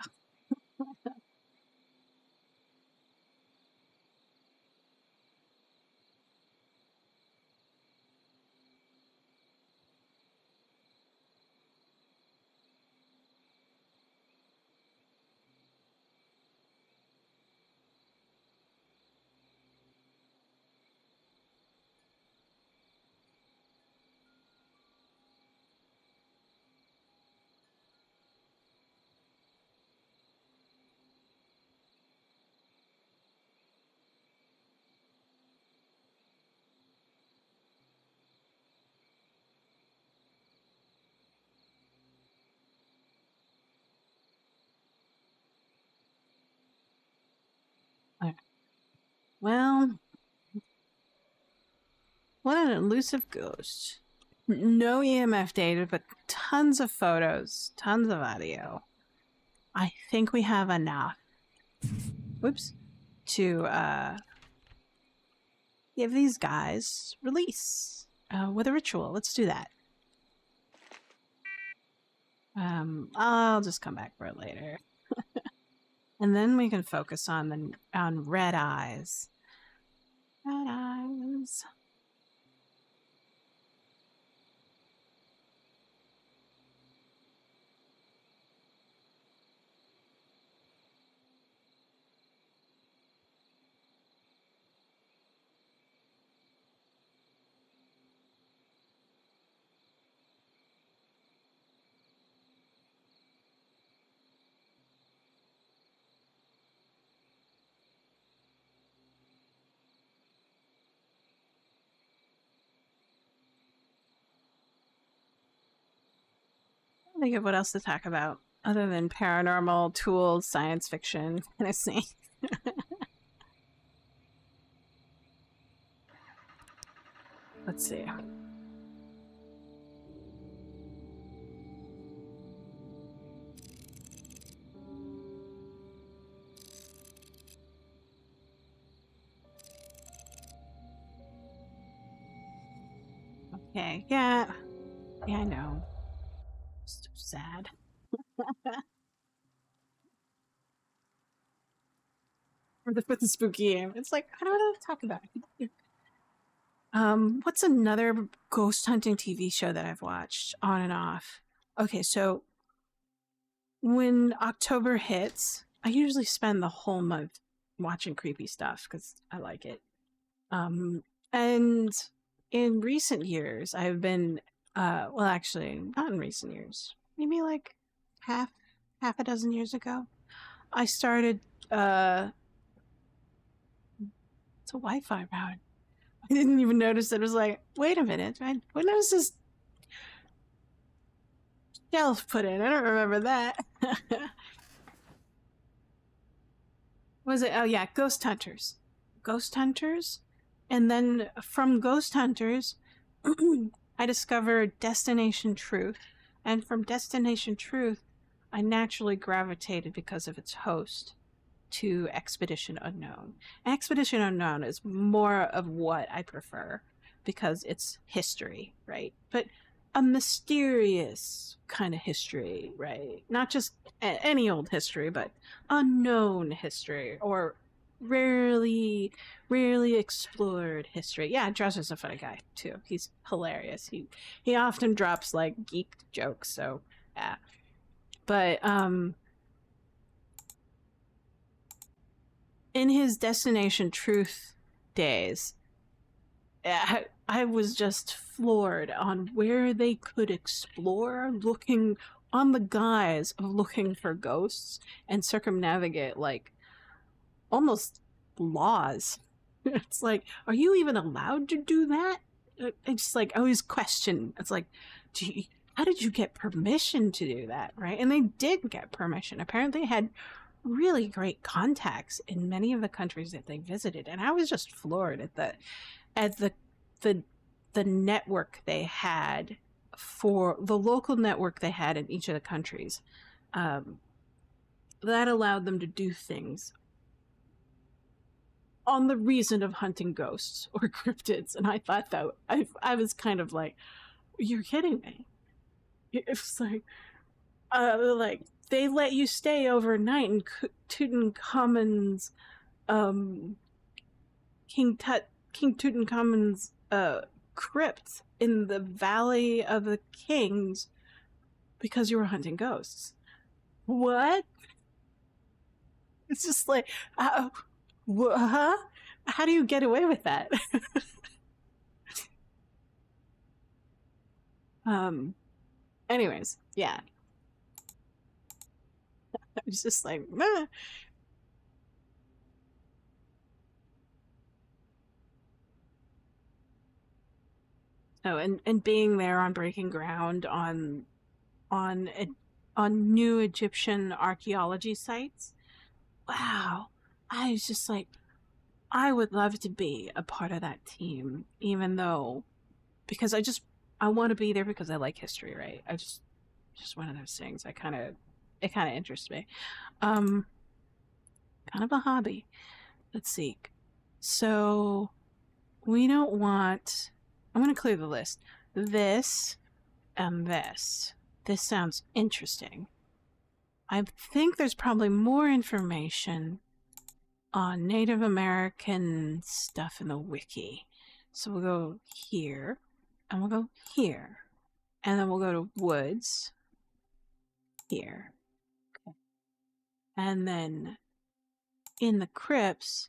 Well, what an elusive ghost. No EMF data, but tons of photos, tons of audio. I think we have enough. Whoops. To give these guys release with a ritual. Let's do that. I'll just come back for it later. And then we can focus on red eyes. Red eyes. think of what else to talk about other than paranormal tools, science fiction, fantasy. Let's see. Okay, yeah, I know. So sad. With the spooky game, it's like I don't know what to talk about. What's another ghost hunting TV show that I've watched on and off? Okay, so when October hits, I usually spend the whole month watching creepy stuff because I like it. And in recent years, I've been, well, actually, not in recent years, maybe like half a dozen years ago, I started, it's a Wi-Fi router. I didn't even notice it. It was like, wait a minute, when was this shelf put in? I don't remember that. Was it? Oh yeah, Ghost Hunters. Ghost Hunters. And then from Ghost Hunters, I discovered Destination Truth. And from Destination Truth, I naturally gravitated because of its host to Expedition Unknown. Expedition Unknown is more of what I prefer because it's history, right? But a mysterious kind of history, right? Not just any old history, but unknown history or rarely explored history. Yeah, Josh is a funny guy too. He's hilarious. He often drops like geek jokes, so yeah. But in his Destination Truth days, I was just floored on where they could explore, looking on the guise of looking for ghosts and circumnavigate like almost laws. It's like, are you even allowed to do that? It's like I always question. It's like, how did you get permission to do that, right? And they did get permission. Apparently, they had really great contacts in many of the countries that they visited, and I was just floored at the network they had for the local network they had in each of the countries. That allowed them to do things on the reason of hunting ghosts or cryptids, and I thought that I was kind of like, you're kidding me. It's like they let you stay overnight in Tutankhamun's King Tutankhamun's crypt in the Valley of the Kings because you were hunting ghosts. What? It's just like, huh? How do you get away with that? Anyways, yeah. It's just like, ah. Oh, and being there on breaking ground on on new Egyptian archaeology sites. Wow. I was just like, I would love to be a part of that team, even though, because I want to be there because I like history, right? Just one of those things. It kind of interests me. Kind of a hobby. Let's see. So we don't want, I'm going to clear the list. This and this. This sounds interesting. I think there's probably more information on Native American stuff in the wiki. So we'll go here, and we'll go here, and then we'll go to woods, here. Okay. And then in the crypts,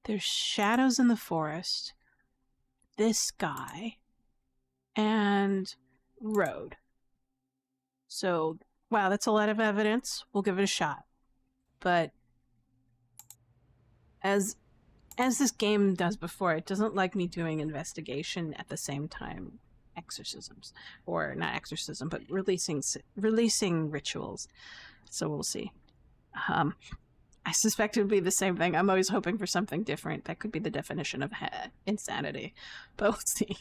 there's shadows in the forest, this guy, and road. So, wow, that's a lot of evidence. We'll give it a shot. But as this game does before, it doesn't like me doing investigation at the same time exorcisms, or not exorcism, but releasing rituals. So we'll see. I suspect it would be the same thing. I'm always hoping for something different. That could be the definition of insanity, but we'll see.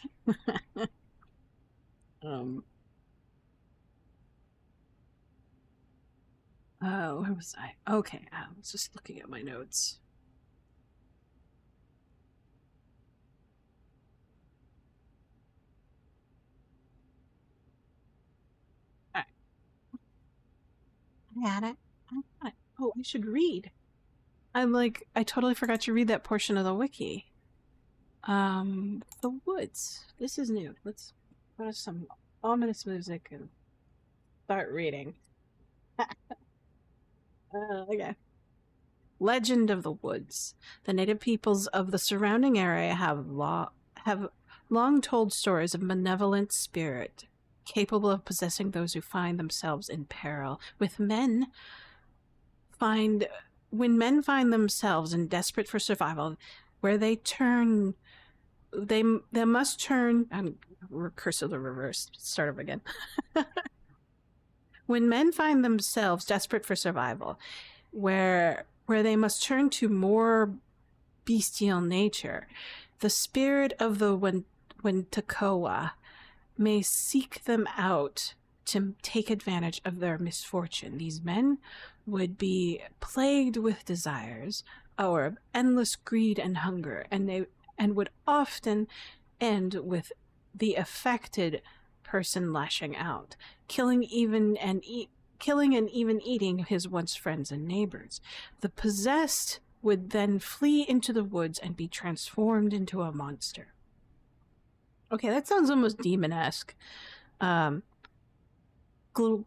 Where was I? Okay, I was just looking at my notes. All right. I got it. Oh, I should read. I totally forgot to read that portion of the wiki. The woods. This is new. Let's put some ominous music and start reading. Okay. Legend of the woods. The native peoples of the surrounding area have long told stories of malevolent spirit capable of possessing those who find themselves in peril. When men find themselves in desperate for survival, where they must turn. I'm recursively reversed. Start over again. When men find themselves desperate for survival, where they must turn to more bestial nature, the spirit of the Wentukoa may seek them out to take advantage of their misfortune. These men would be plagued with desires or of endless greed and hunger, and would often end with the affected person lashing out, killing and even eating his once friends and neighbors. The possessed would then flee into the woods and be transformed into a monster. Okay, that sounds almost demon-esque.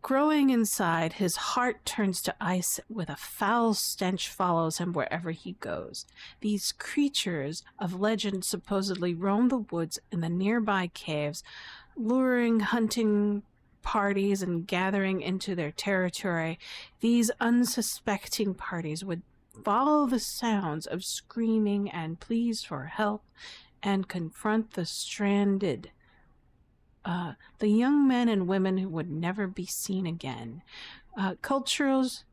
Growing inside, his heart turns to ice with a foul stench follows him wherever he goes. These creatures of legend supposedly roam the woods in the nearby caves, luring hunting parties and gathering into their territory. These unsuspecting parties would follow the sounds of screaming and pleas for help and confront the stranded. The young men and women who would never be seen again. Cultures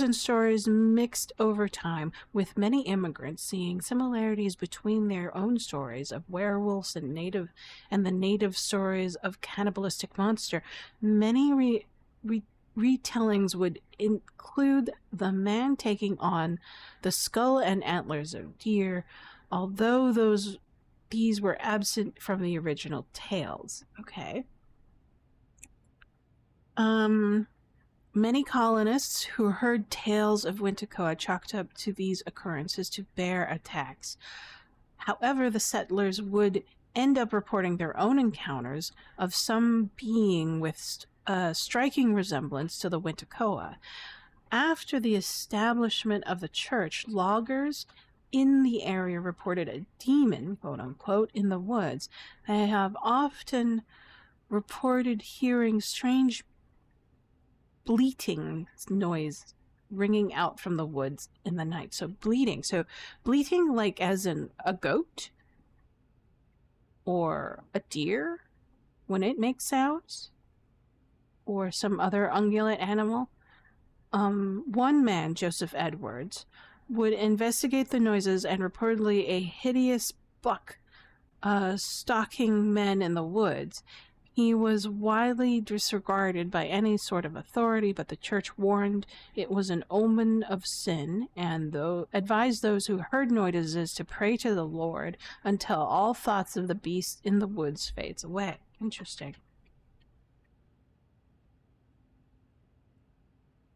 and stories mixed over time, with many immigrants seeing similarities between their own stories of werewolves and the native stories of cannibalistic monster. Many retellings would include the man taking on the skull and antlers of deer, although these were absent from the original tales. Okay. Many colonists who heard tales of Wentukoa chalked up to these occurrences to bear attacks. However, the settlers would end up reporting their own encounters of some being with a striking resemblance to the Wentukoa. After the establishment of the church, loggers in the area reported a demon, quote unquote, in the woods. They have often reported hearing strange bleating noise ringing out from the woods in the night. So bleating like as in a goat or a deer when it makes sounds, or some other ungulate animal. One man, Joseph Edwards, would investigate the noises, and reportedly a hideous buck stalking men in the woods. He was widely disregarded by any sort of authority, but the church warned it was an omen of sin, and advised those who heard noises to pray to the Lord until all thoughts of the beast in the woods fades away. Interesting.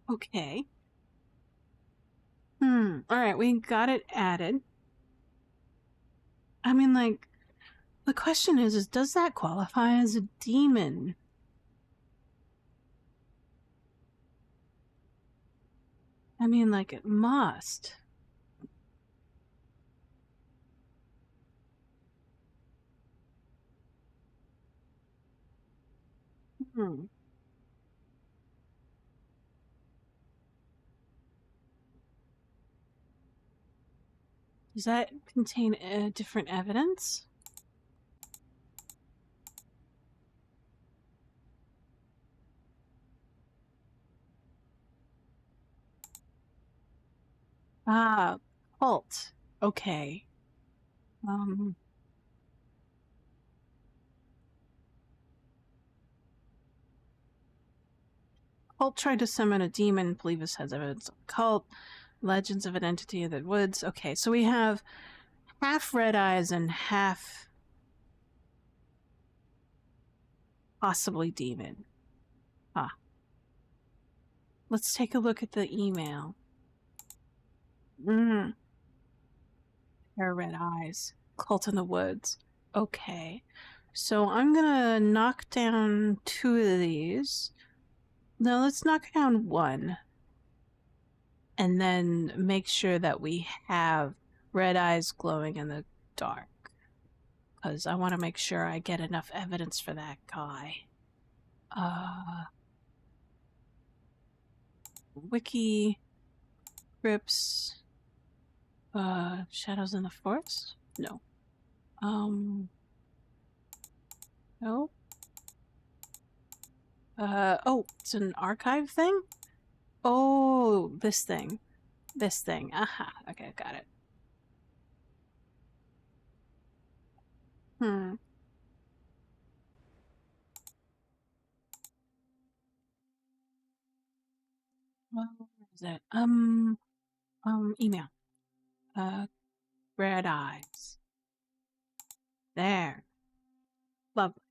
Okay. Alright, we got it added. I mean, like, the question is does that qualify as a demon? I mean, like, it must. Does that contain different evidence? Ah, cult. Okay. Cult tried to summon a demon. Believers has evidence of cult. Legends of an entity in the woods. Okay, so we have half red eyes and half possibly demon. Ah. Let's take a look at the email. Pair of red eyes. Cult in the woods. Okay. So I'm gonna knock down 2 of these. No, let's knock down 1. And then make sure that we have red eyes glowing in the dark. Because I want to make sure I get enough evidence for that guy. Wiki. Crypts. Shadows in the Forest? No. No. Oh, it's an archive thing? Oh, this thing. This thing. Aha. Okay, got it. Well, where is it? Email. Red eyes. There. Lovely.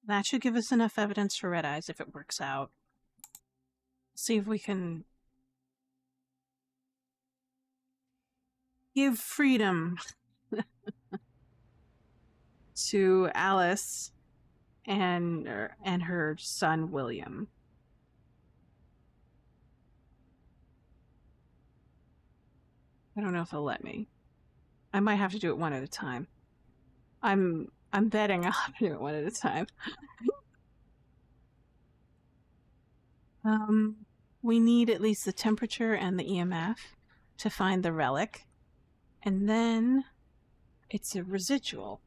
That should give us enough evidence for red eyes if it works out. See if we can give freedom to Alice and her son William. I don't know if they'll let me. I might have to do it one at a time. I'm betting I'll have to do it one at a time. We need at least the temperature and the EMF to find the relic. And then it's a residual.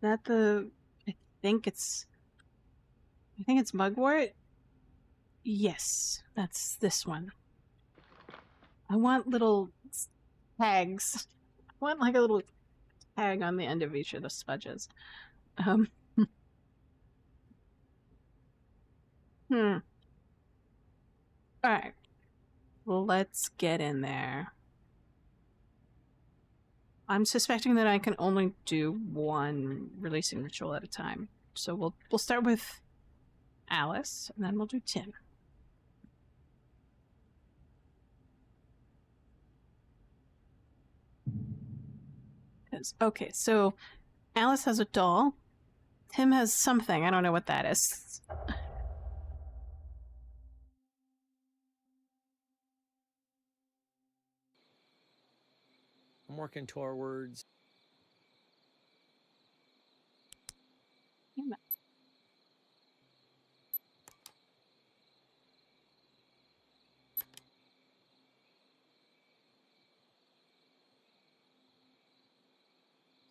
That the I think it's mugwort. Yes, that's this one. I want little tags. I want like a little tag on the end of each of the smudges. All right. Let's get in there. I'm suspecting that I can only do one releasing ritual at a time. So we'll start with Alice, and then we'll do Tim. Okay, so Alice has a doll. Tim has something. I don't know what that is. I'm working towards.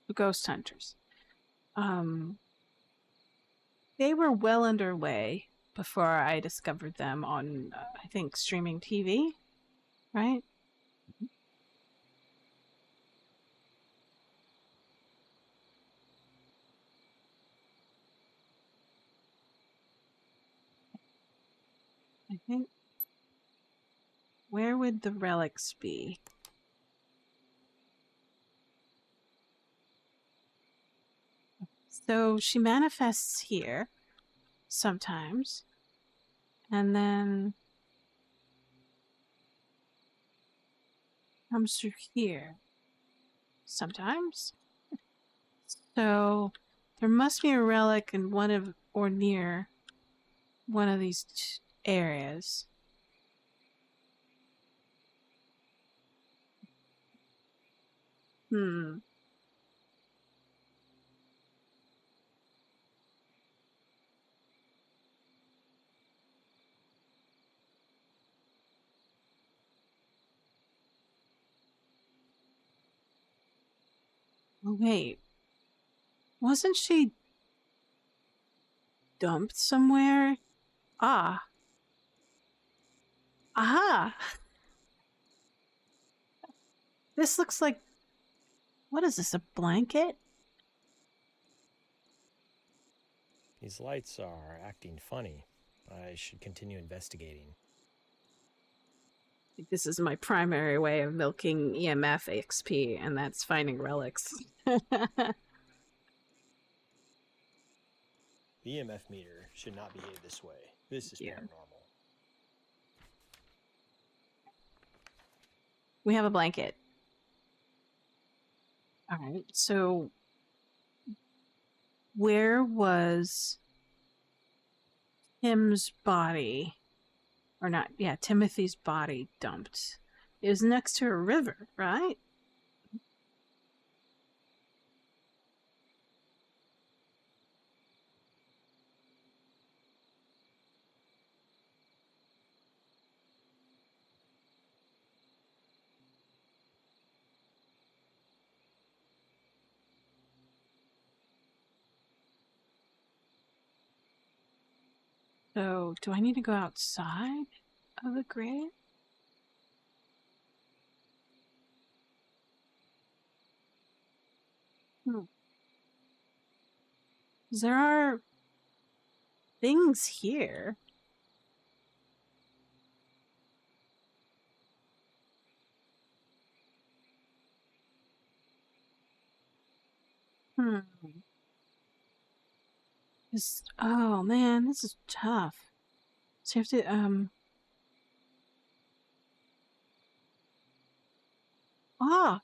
The Ghost Hunters. They were well underway before I discovered them on, I think, streaming TV, right? I think. Where would the relics be? So she manifests here sometimes, and then comes through here sometimes. So there must be a relic in one of or near one of these areas. Wait, wasn't she? dumped somewhere. Ah. Aha! This looks like... What is this, a blanket? These lights are acting funny. I should continue investigating. This is my primary way of milking EMF XP, and that's finding relics. The EMF meter should not behave this way. This is paranormal. We have a blanket. Alright, so... Where was Tim's body? Or not, yeah, Timothy's body dumped. It was next to a river, right? So, do I need to go outside of the grave? There are things here. Oh man, this is tough. So you have to, Ah!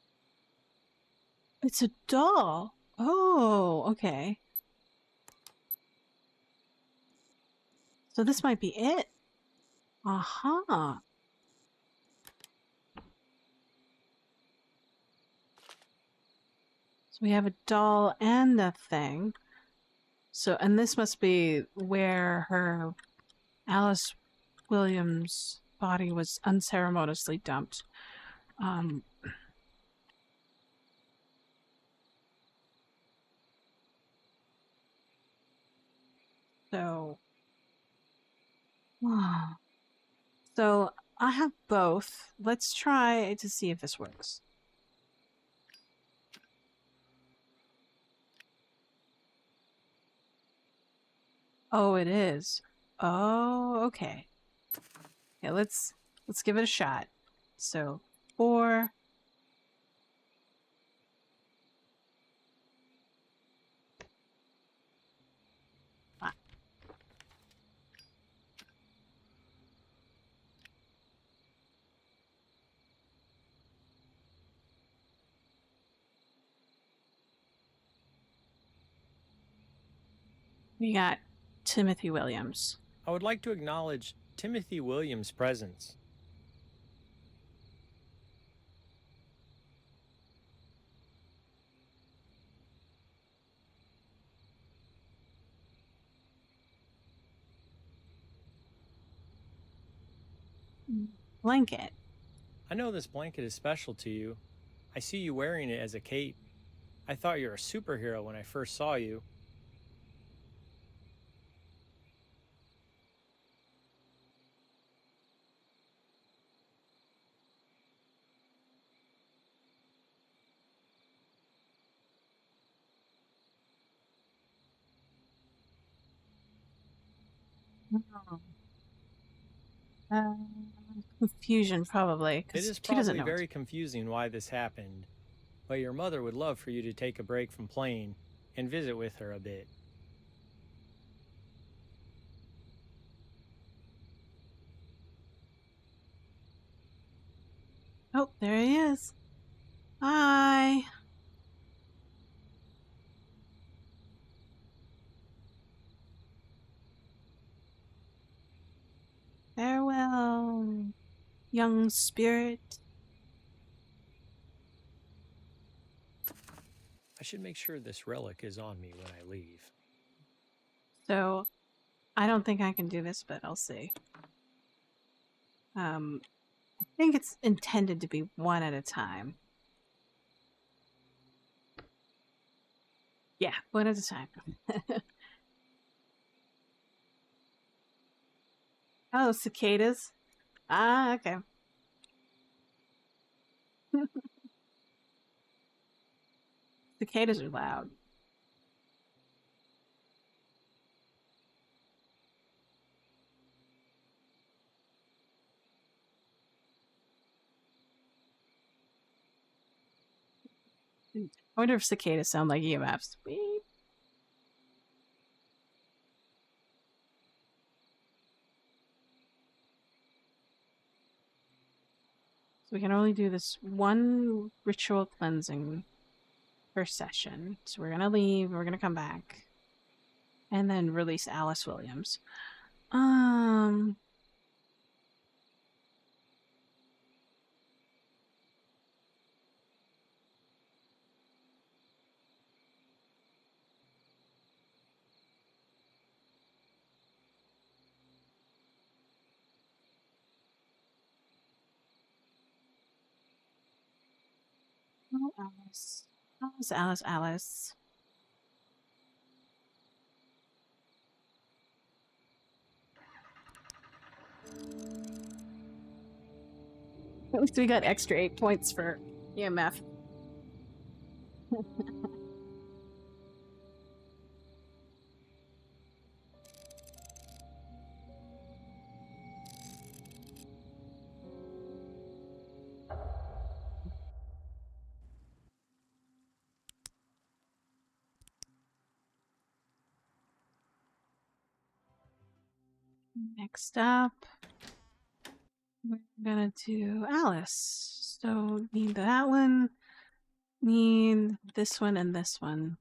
It's a doll! Oh, okay. So this might be it. Aha! So we have a doll and a thing. So, and this must be where her Alice Williams' body was unceremoniously dumped. So, so I have both. Let's try to see if this works. Oh, it is. Oh, okay. Yeah, let's give it a shot. So 4. We got Timothy Williams. I would like to acknowledge Timothy Williams' presence. Blanket. I know this blanket is special to you. I see you wearing it as a cape. I thought you were a superhero when I first saw you. Confusion, probably. It is probably very confusing why this happened, but your mother would love for you to take a break from playing and visit with her a bit. Oh, there he is. Hi. Farewell, young spirit. I should make sure this relic is on me when I leave. So, I don't think I can do this, but I'll see. I think it's intended to be one at a time. Yeah, one at a time. Oh, cicadas. Ah, okay. Cicadas are loud. I wonder if cicadas sound like EMFs. Beep. So we can only do this one ritual cleansing per session. So we're gonna leave, we're gonna come back. And then release Alice Williams. Oh, Alice. Alice, Alice, Alice. At least we got extra 8 points for EMF. Next up, we're gonna do Alice. So need that one, need this one and this one.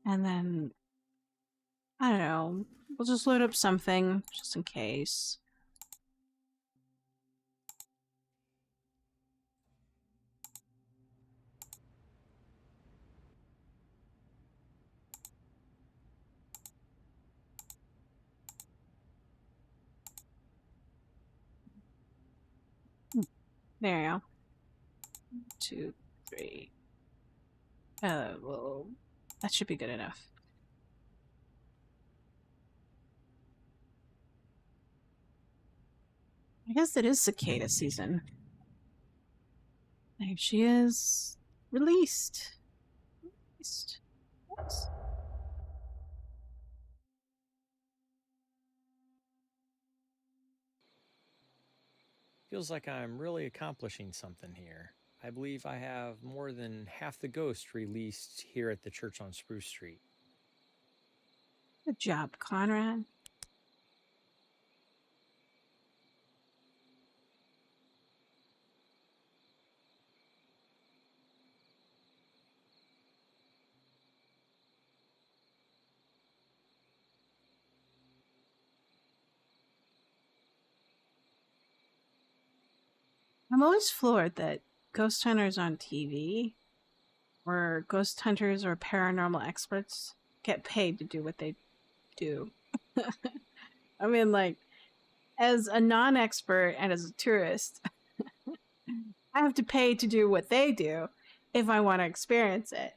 And then, I don't know, we'll just load up something just in case. There you go. 2, 3. Well, that should be good enough. I guess it is cicada season. There she is. Released. Released. Oops. Feels like I'm really accomplishing something here. I believe I have more than half the ghosts released here at the church on Spruce Street. Good job, Conrad. I'm always floored that ghost hunters on TV or ghost hunters or paranormal experts get paid to do what they do. I mean, like, as a non expert and as a tourist, I have to pay to do what they do if I want to experience it.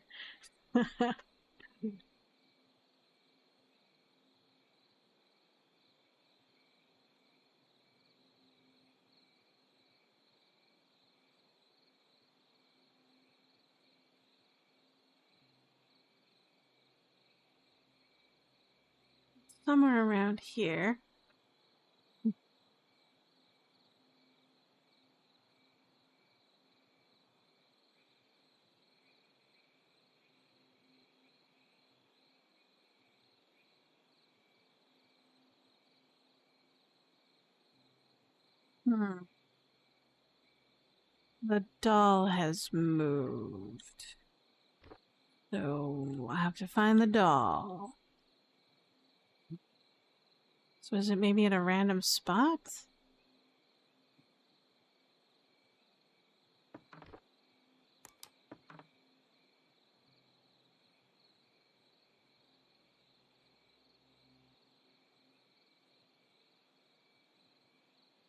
Somewhere around here. Hmm. The doll has moved. So I have to find the doll. So is it maybe at a random spot?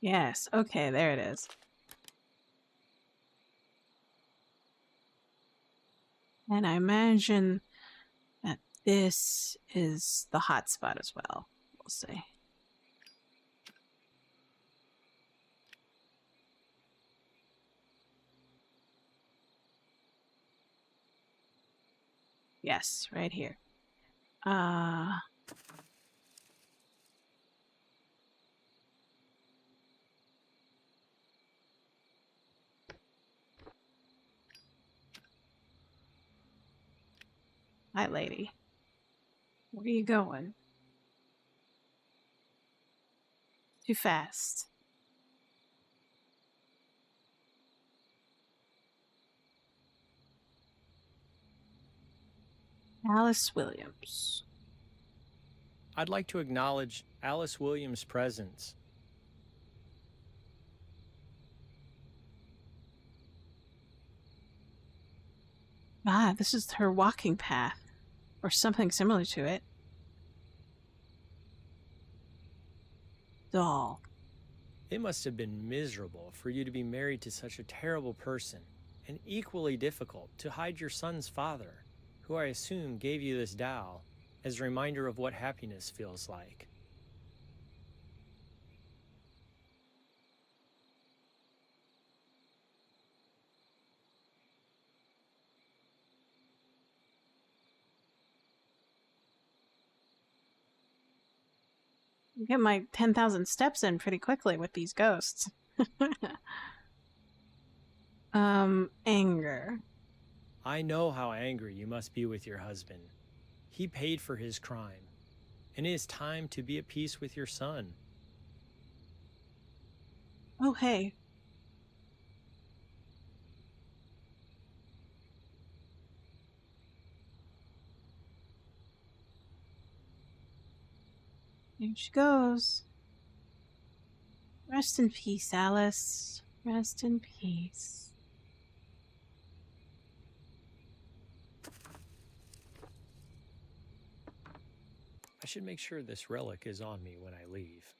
Yes. Okay, there it is. And I imagine that this is the hot spot as well. We'll see. Yes, right here. Hi, lady. Where are you going? Too fast. Alice Williams. I'd like to acknowledge Alice Williams' presence. Ah, this is her walking path. Or something similar to it. Doll. It must have been miserable for you to be married to such a terrible person, and equally difficult to hide your son's father, who I assume gave you this doll as a reminder of what happiness feels like. Get my 10,000 steps in pretty quickly with these ghosts. Anger. I know how angry you must be with your husband. He paid for his crime, and it is time to be at peace with your son. Oh, hey. Here she goes. Rest in peace, Alice. Rest in peace. I should make sure this relic is on me when I leave.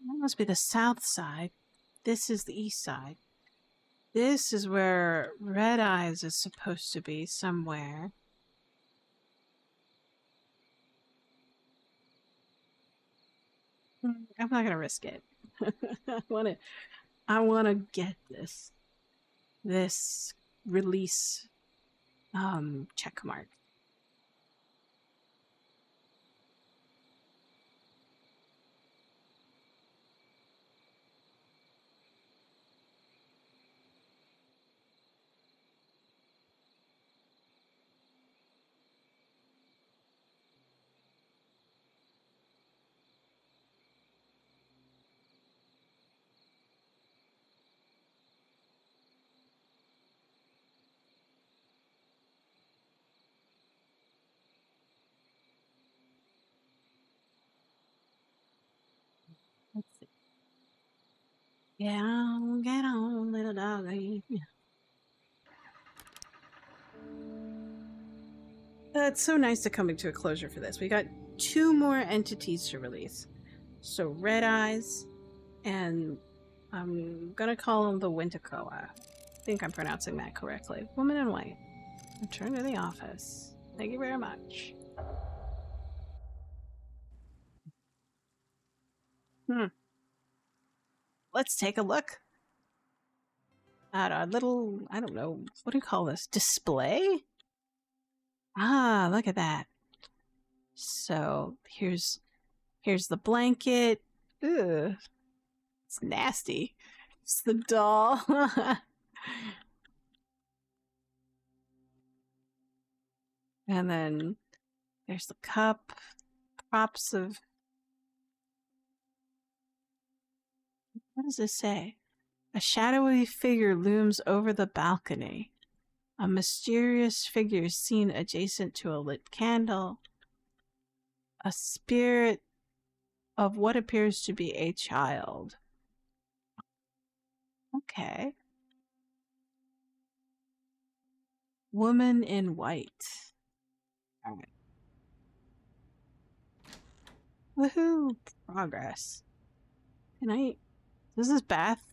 That must be the south side. This is the east side. This is where Red Eyes is supposed to be somewhere. I'm not gonna risk it. I wanna get this release check mark. Let's see. Get on, little doggy. It's so nice to coming to a closure for this. We got 2 more entities to release. So Red Eyes, and I'm gonna call them the Winterkoa. I think I'm pronouncing that correctly. Woman in White. Return to the office. Thank you very much. Let's take a look at our little, I don't know, what do you call this? Display? Ah, look at that. So here's the blanket. Ugh, it's nasty. It's the doll. And then there's the cup. Props of, what does this say? A shadowy figure looms over the balcony. A mysterious figure is seen adjacent to a lit candle. A spirit of what appears to be a child. Okay. Woman in white. All right. Woohoo! Progress. Can I? This is Beth.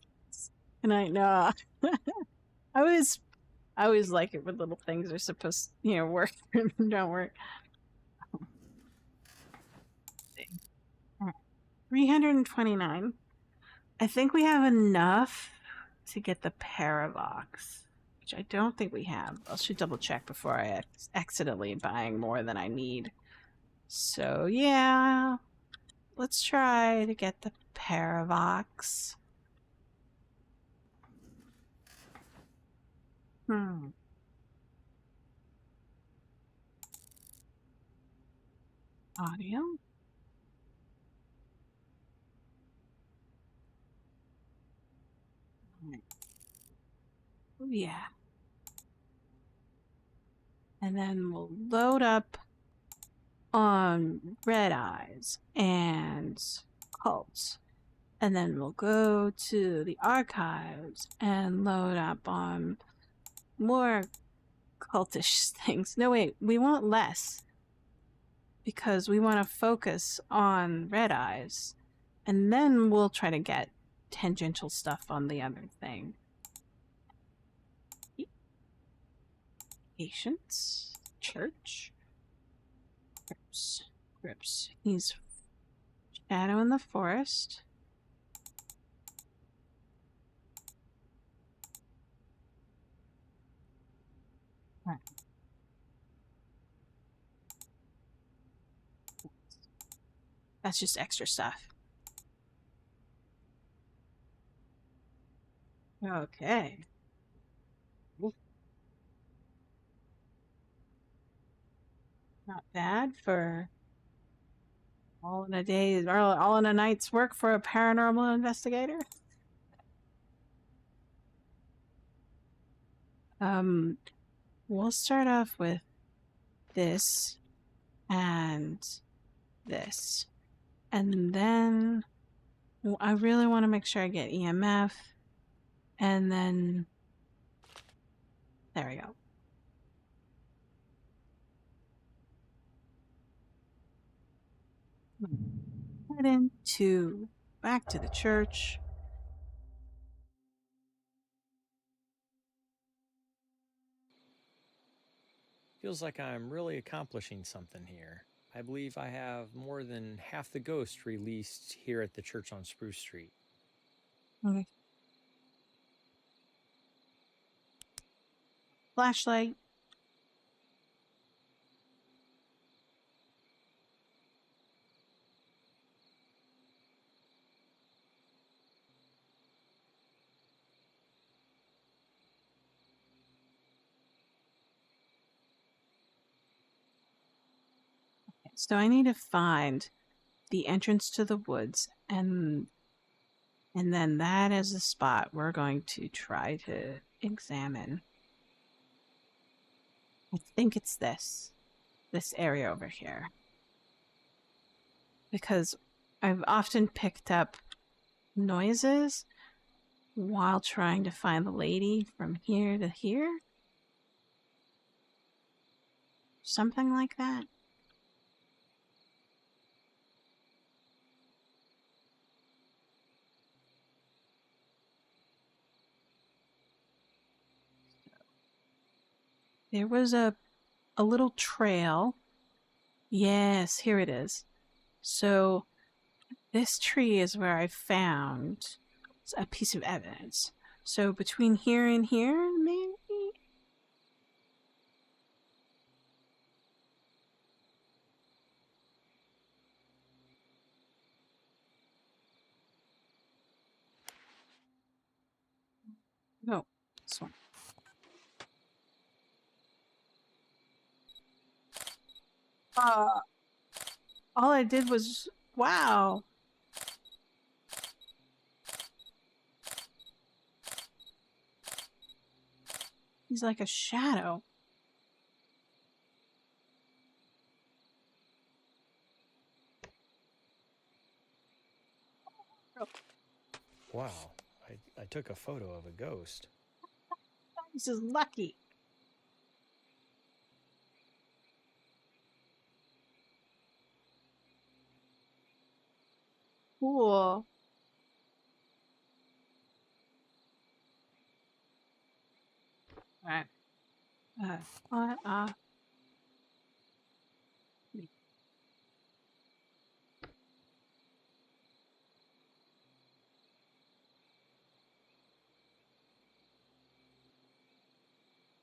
Can I? No. I always like it when little things are supposed, work and don't work. 329. I think we have enough to get the Paravox, which I don't think we have. I should double check before I accidentally buying more than I need. So yeah, let's try to get the Paravox. Audio. Oh, yeah. And then we'll load up on Red Eyes and Cults. And then we'll go to the archives and load up on more cultish things. No, wait, we want less. Because we want to focus on Red Eyes. And then we'll try to get tangential stuff on the other thing. Patience. Church. Grips. He's Shadow in the Forest. Right. That's just extra stuff. Okay. Not bad for all in a day, or all in a night's work for a paranormal investigator. We'll start off with this and this. And then I really want to make sure I get EMF. And then there we go. Head into back to the church. Feels like I'm really accomplishing something here. I believe I have more than half the ghosts released here at the church on Spruce Street. Okay. Flashlight. So I need to find the entrance to the woods, and then that is the spot we're going to try to examine. I think it's this area over here. Because I've often picked up noises while trying to find the lady from here to here. Something like that. There was a little trail. Yes, here it is. So this tree is where I found a piece of evidence. So between here and here, maybe? No, this one. All I did was, wow. He's like a shadow. Wow, I took a photo of a ghost. This is lucky. Cool. Alright. What?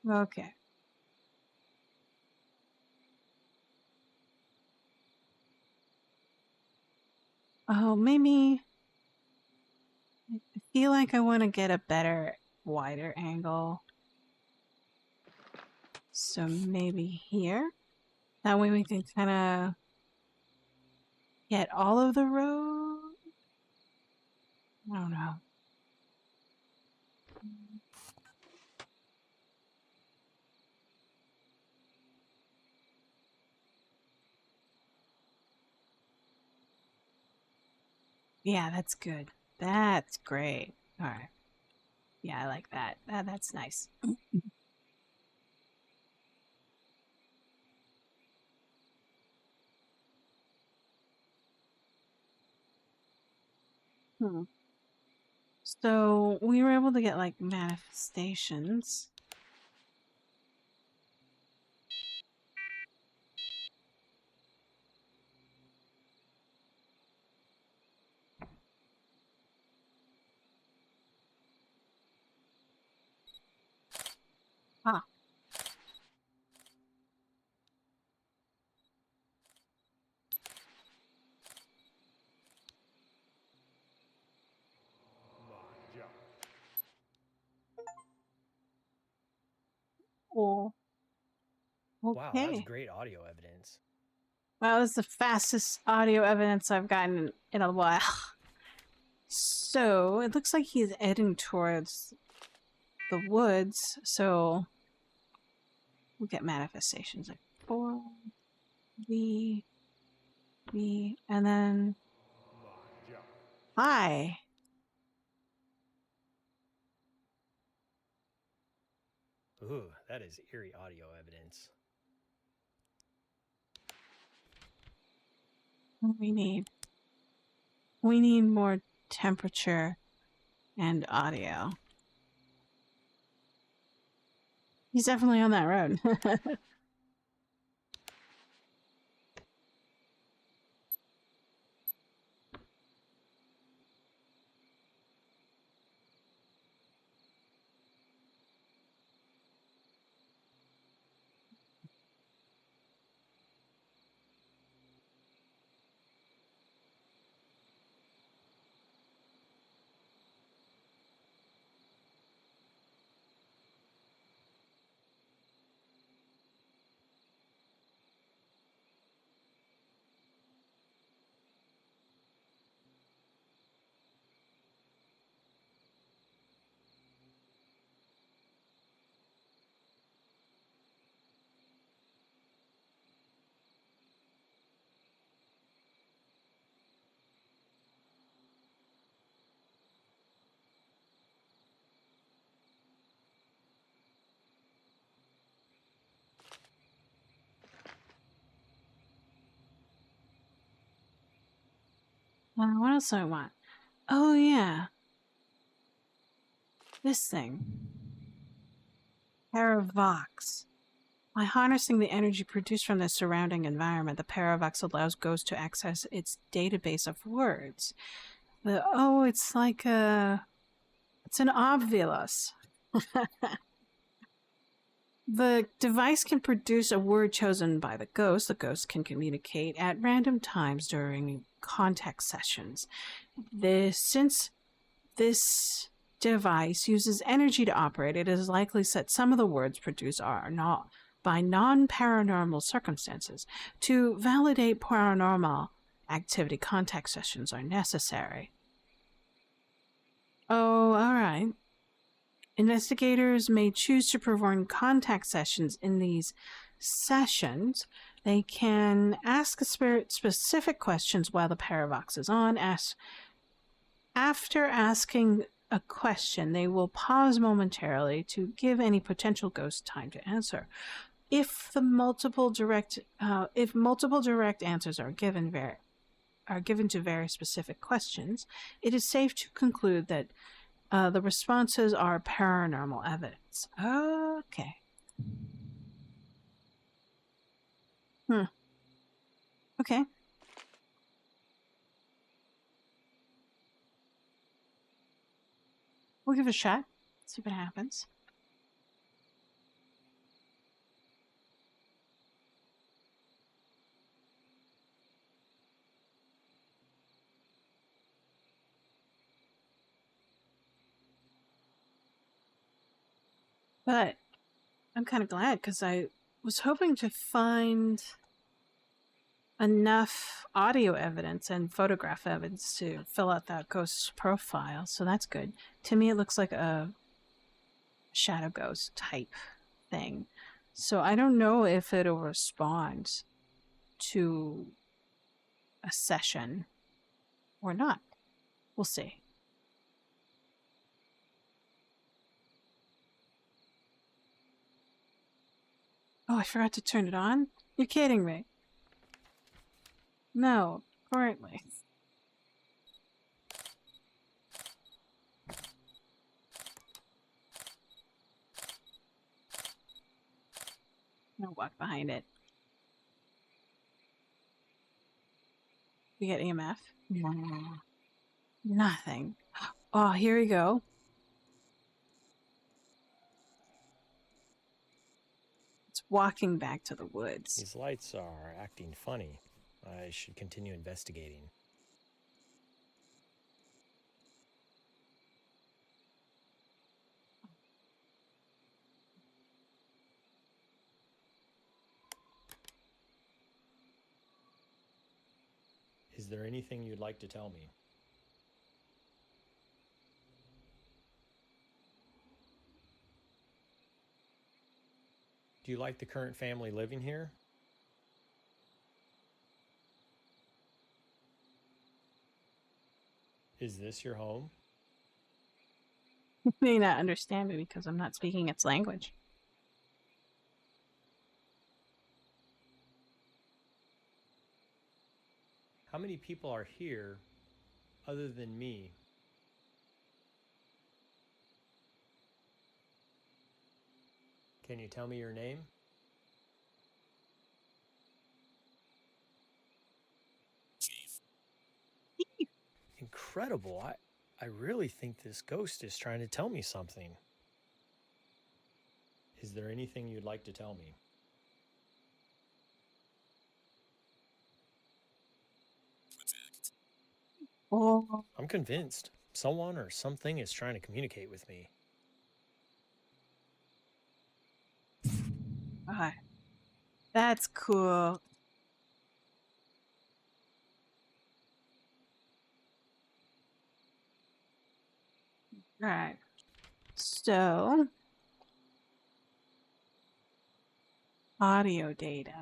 Okay. Oh, maybe I feel like I want to get a better, wider angle. So maybe here. That way we can kind of get all of the road. I don't know. Yeah, that's good. That's great. All right. Yeah, I like that. That's nice. Hmm. So we were able to get like manifestations. Ah. Cool. Wow, that's Okay. great audio evidence. Well, this is the fastest audio evidence I've gotten in a while. So it looks like he's heading towards the woods. So we'll get manifestations like 4 V, and then I. Ooh, that is eerie audio evidence. We need more temperature and audio. He's definitely on that road. What else do I want? Oh, yeah. This thing. Paravox. By harnessing the energy produced from the surrounding environment, the Paravox allows ghosts to access its database of words. It's like it's an obvious. The device can produce a word chosen by the ghost. The ghost can communicate at random times during contact sessions. Since this device uses energy to operate, it is likely that some of the words produced are not by non-paranormal circumstances. To validate paranormal activity, contact sessions are necessary. Oh, all right. Investigators may choose to perform contact sessions. In these sessions, they can ask a spirit specific questions while the Paravox is on. After asking a question, they will pause momentarily to give any potential ghost time to answer. If multiple direct answers are given, are given to very specific questions, it is safe to conclude that the responses are paranormal evidence. Okay. Okay. We'll give it a shot. See what happens. But I'm kind of glad because I was hoping to find enough audio evidence and photograph evidence to fill out that ghost's profile, so that's good. To me, it looks like a shadow ghost type thing. So I don't know if it'll respond to a session or not. We'll see. Oh, I forgot to turn it on? You're kidding me. No, currently. I'm gonna walk behind it. We get EMF? Nothing. Oh, here we go. It's walking back to the woods. These lights are acting funny. I should continue investigating. Is there anything you'd like to tell me? Do you like the current family living here? Is this your home? You may not understand me because I'm not speaking its language. How many people are here other than me? Can you tell me your name? Incredible. I really think this ghost is trying to tell me something. Is there anything you'd like to tell me? Oh, I'm convinced someone or something is trying to communicate with me. God. That's cool. Right. So, audio data.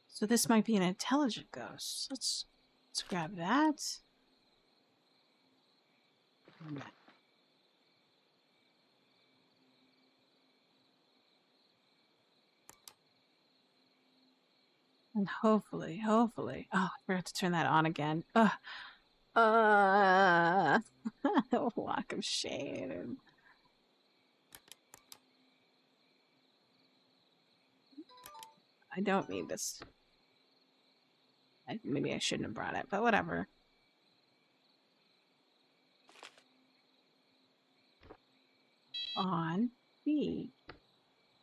So this might be an intelligent ghost. Let's grab that. And hopefully, oh, I forgot to turn that on again. Walk of shame. I don't need this. Maybe I shouldn't have brought it, but whatever. On B.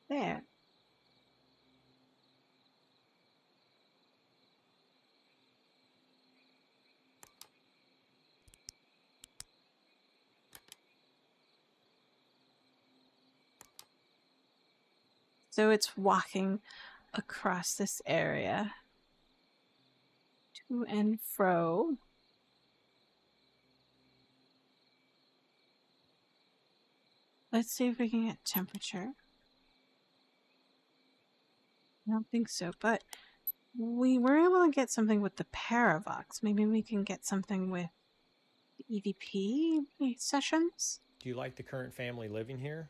There. So it's walking across this area. To and fro. Let's see if we can get temperature. I don't think so, but we were able to get something with the Paravox. Maybe we can get something with the EVP sessions? Do you like the current family living here?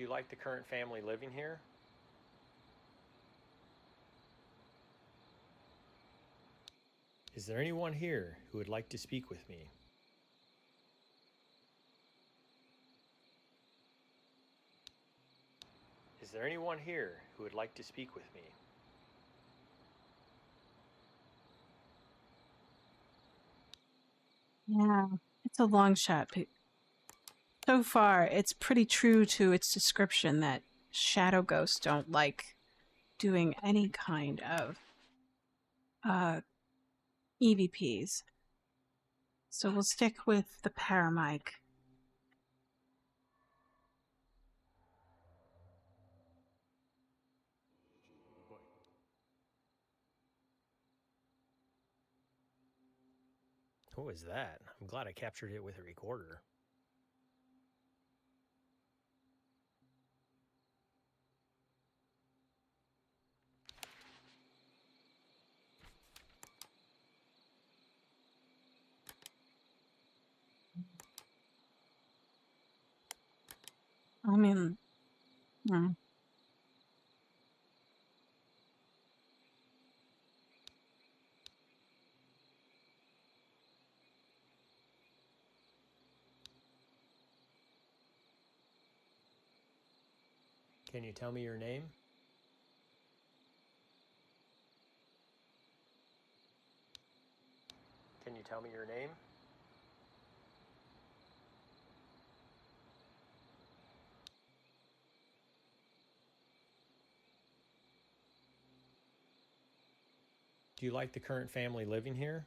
Do you like the current family living here? Is there anyone here who would like to speak with me? Is there anyone here who would like to speak with me? Yeah, it's a long shot. But so far, it's pretty true to its description that shadow ghosts don't like doing any kind of EVPs. So we'll stick with the paramic. What was that? I'm glad I captured it with a recorder. I mean, Can you tell me your name? Can you tell me your name? Do you like the current family living here?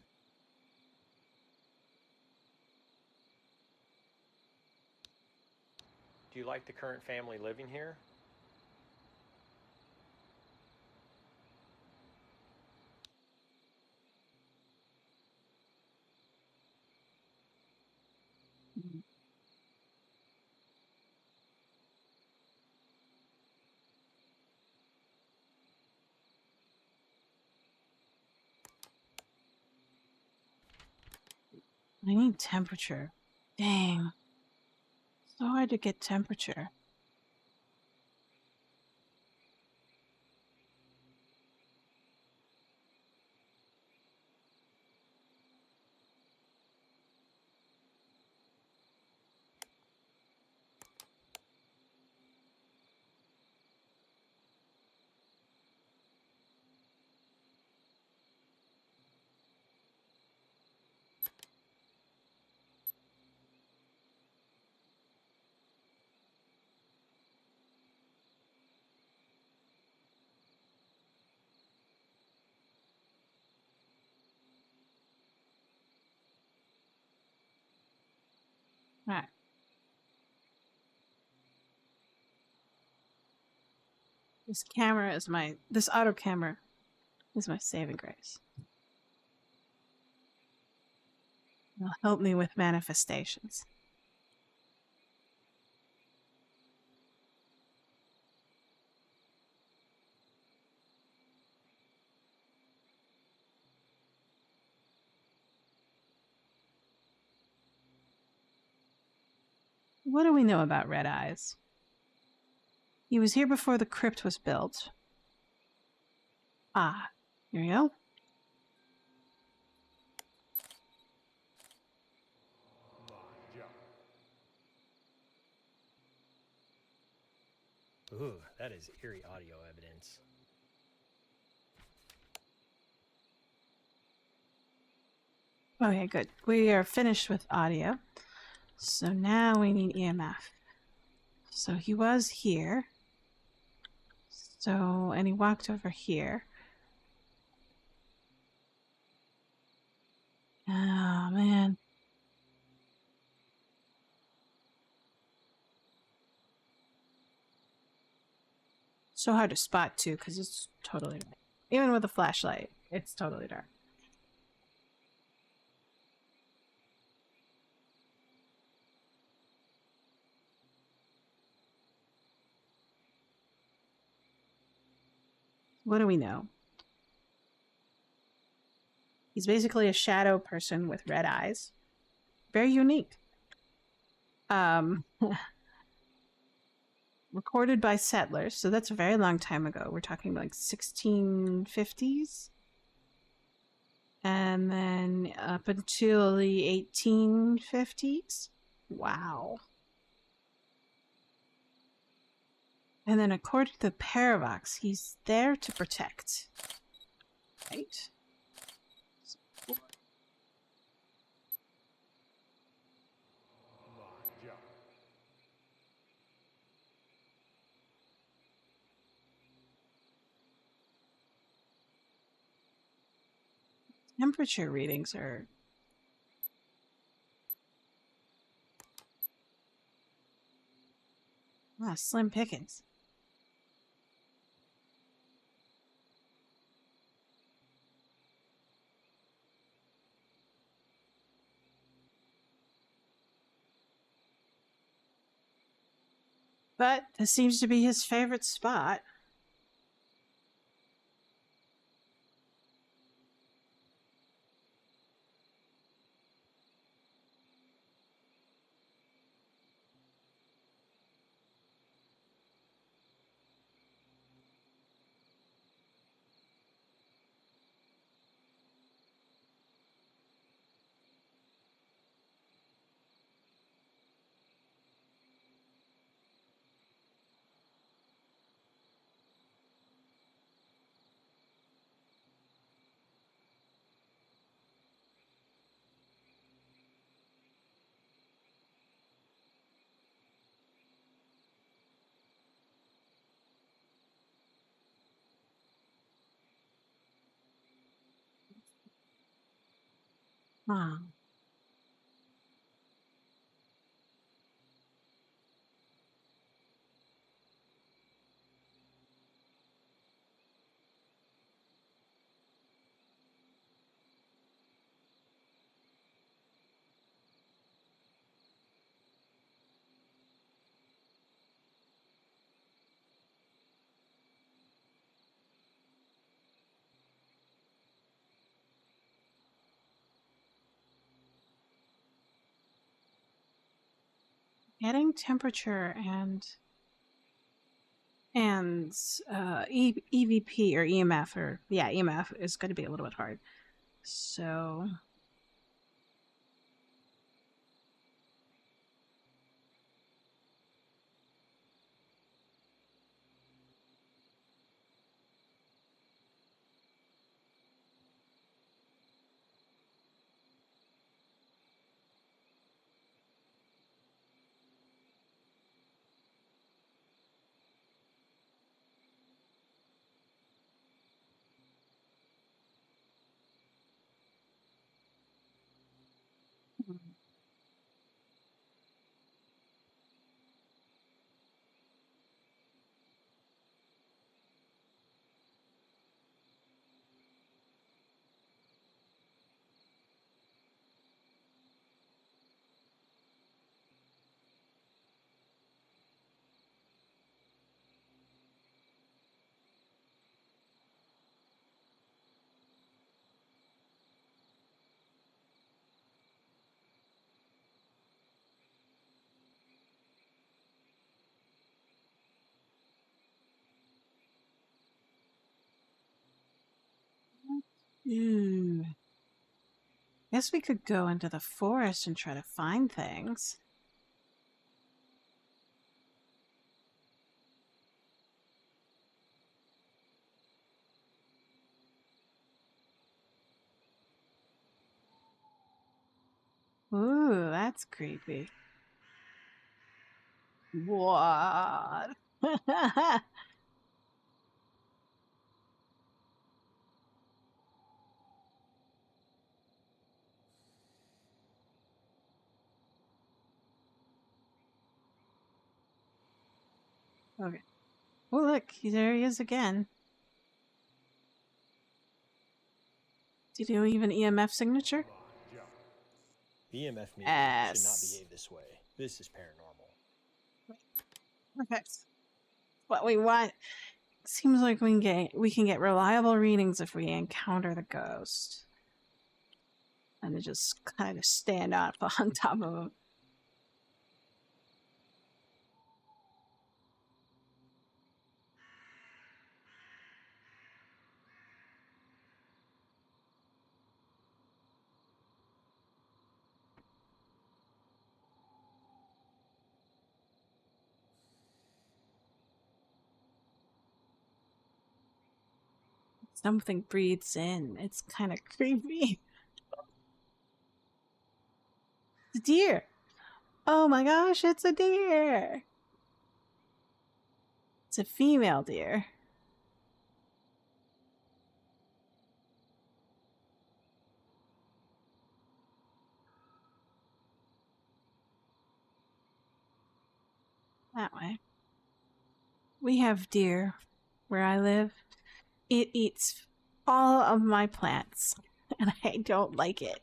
Do you like the current family living here? I need temperature. Dang. So hard to get temperature. All right. This auto camera is my saving grace. It'll help me with manifestations. What do we know about Red Eyes? He was here before the crypt was built. Ah, here we go. Ooh, that is eerie audio evidence. Okay, good. We are finished with audio. So now we need EMF. So he was here. So, and he walked over here. Oh, man. So hard to spot, too, because it's totally dark. Even with a flashlight, it's totally dark. What do we know? He's basically a shadow person with red eyes. Very unique. recorded by settlers, so that's a very long time ago. We're talking like 1650s. And then up until the 1850s. Wow. And then according to the Paradox, he's there to protect. Right? Temperature readings are... Wow, slim pickings. But this seems to be his favorite spot. Wow. Getting temperature and EVP or EMF, or yeah, EMF is going to be a little bit hard. So guess we could go into the forest and try to find things. Ooh, that's creepy. What? Okay. Oh, look, there he is again. Did you leave an EMF signature? EMF meters should not Yes. behave this way. This is paranormal. Perfect. What we want. Seems like we can get reliable readings if we encounter the ghost. And to just kind of stand up on top of him. Something breathes in. It's kind of creepy. It's a deer. Oh my gosh, it's a deer. It's a female deer. That way. We have deer where I live. It eats all of my plants, and I don't like it.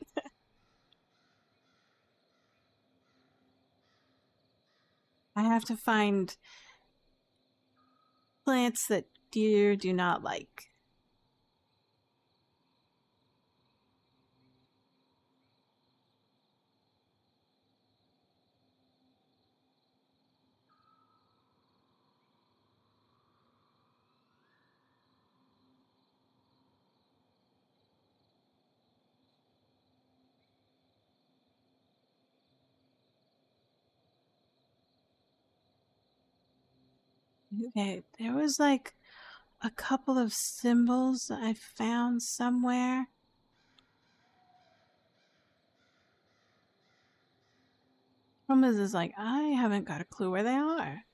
I have to find plants that deer do not like. Okay, there was like a couple of symbols I found somewhere. Problem is like, I haven't got a clue where they are.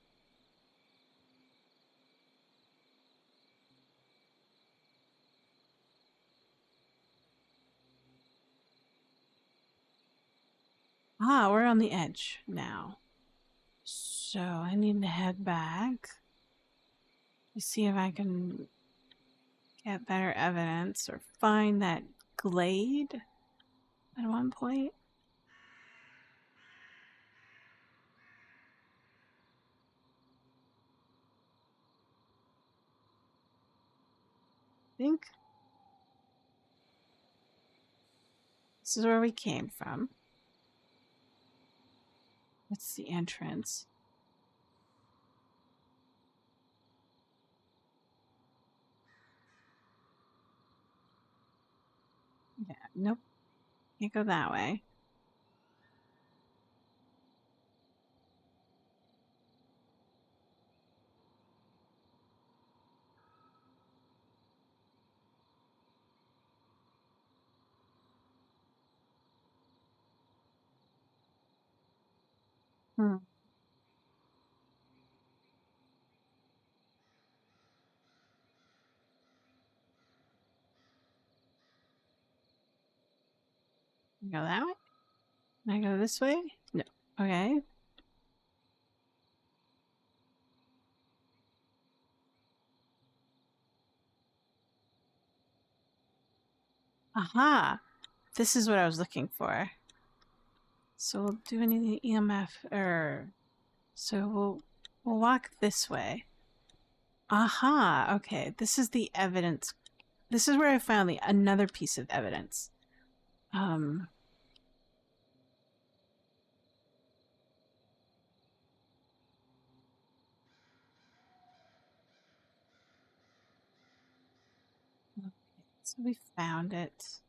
Ah, we're on the edge now. So I need to head back to see if I can get better evidence or find that glade at one point. I think this is where we came from. That's the entrance. Yeah, nope. Can't go that way. Hmm. Go that way? Can I go this way? No. Okay. Aha! This is what I was looking for. So we'll do any EMF so we'll walk this way. Aha! Okay, this is the evidence. This is where I found another piece of evidence. So we found it.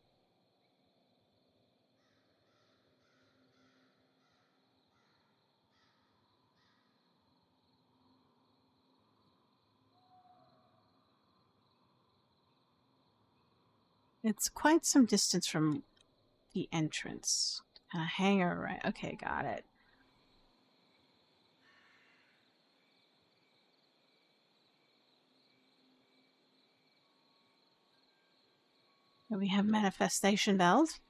It's quite some distance from the entrance. Hangar, right? Okay, got it. And we have manifestation bells.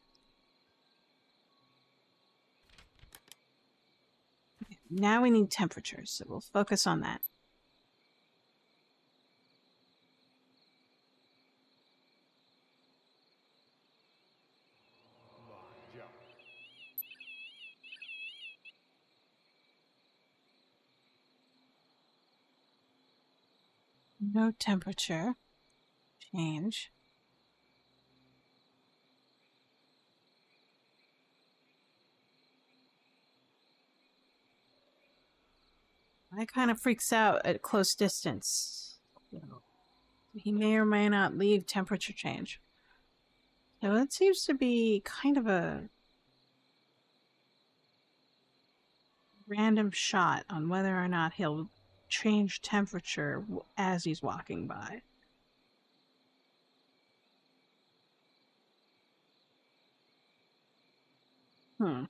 Okay, now we need temperatures, so we'll focus on that. No temperature change. That kind of freaks out at close distance. He may or may not leave temperature change. So it seems to be kind of a random shot on whether or not he'll change temperature as he's walking by. Hmm.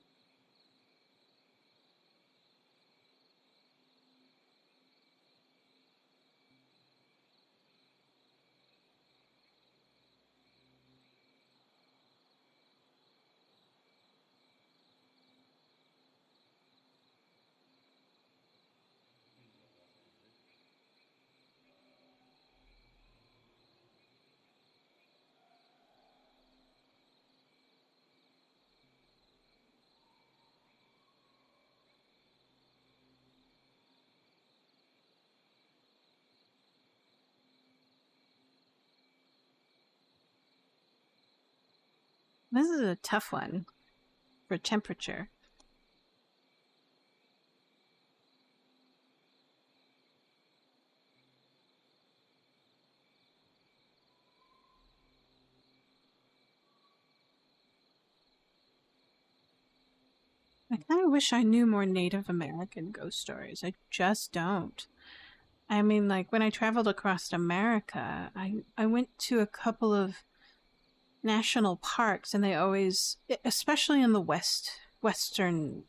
This is a tough one for temperature. I kind of wish I knew more Native American ghost stories. I just don't. I mean, like when I traveled across America, I went to a couple of national parks, and they always, especially in the western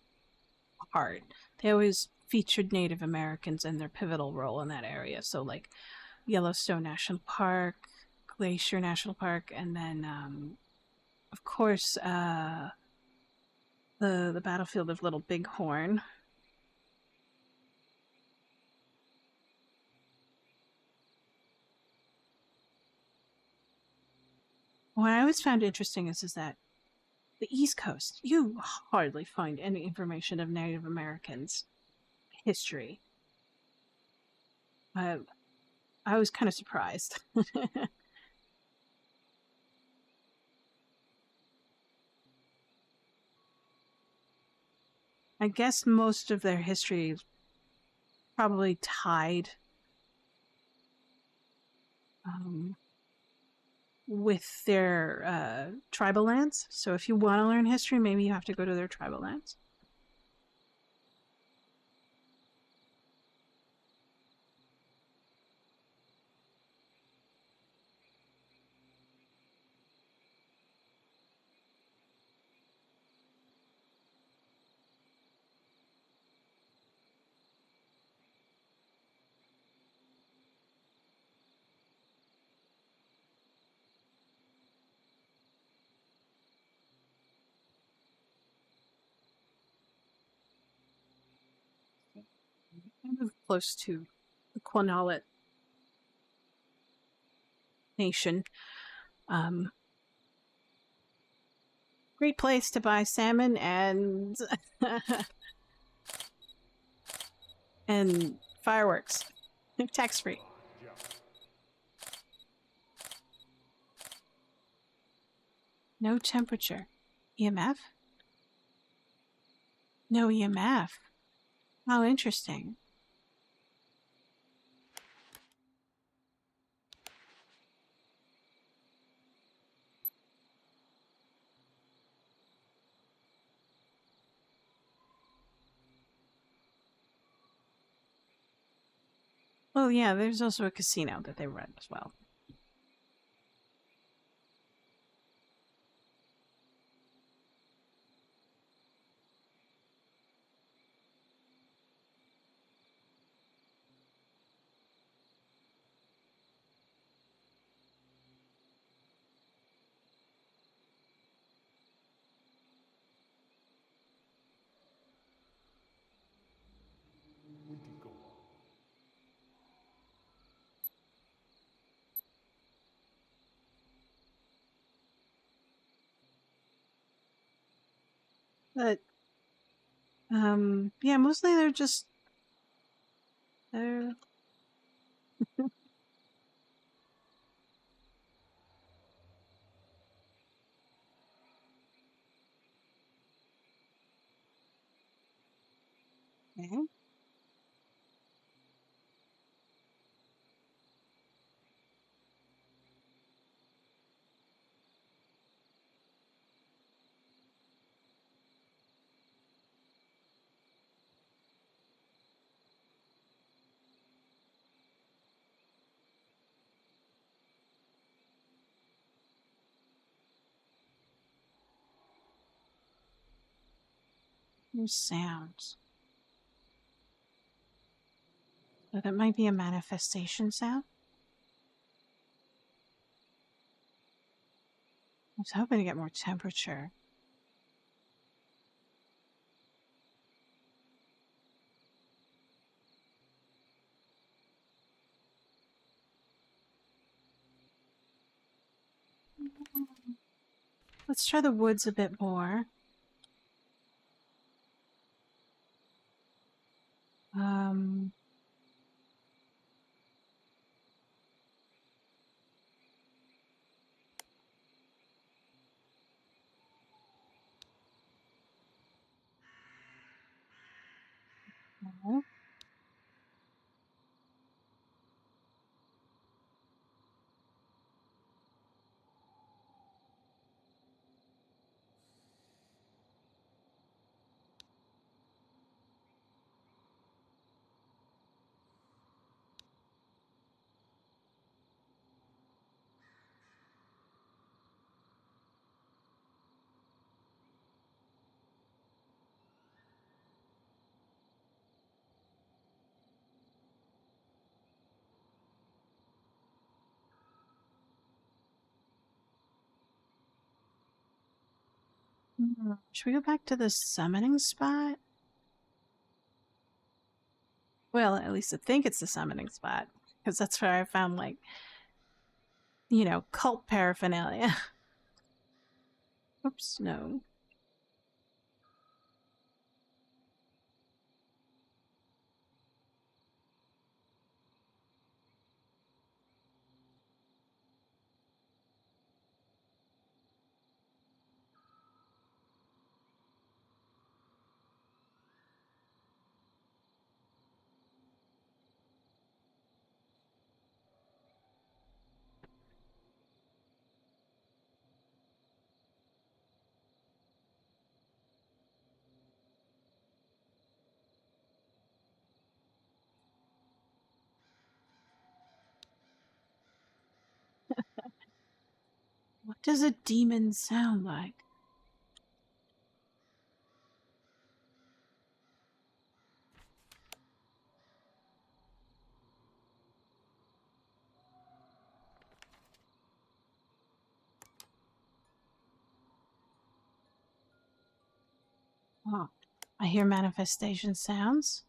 part, they always featured Native Americans and their pivotal role in that area. So like Yellowstone National Park, Glacier National Park, and then of course the battlefield of Little Bighorn. What I always found interesting is that the East Coast, you hardly find any information of Native Americans history. I I was kind of surprised. I guess most of their history is probably tied um, with their tribal lands. So if you want to learn history, maybe you have to go to their tribal lands. I live close to the Quinault Nation. Um, Great place to buy salmon and and fireworks, tax free. No temperature. EMF? No EMF. How interesting. Oh yeah, there's also a casino that they run as well. But yeah, mostly they're just they're okay. Here's sounds. So that might be a manifestation sound. I was hoping to get more temperature. Let's try the woods a bit more. Okay. Should we go back to the summoning spot? Well, at least I think it's the summoning spot, because that's where I found, like, you know, cult paraphernalia. Oops, no. What does a demon sound like? Oh, I hear manifestation sounds.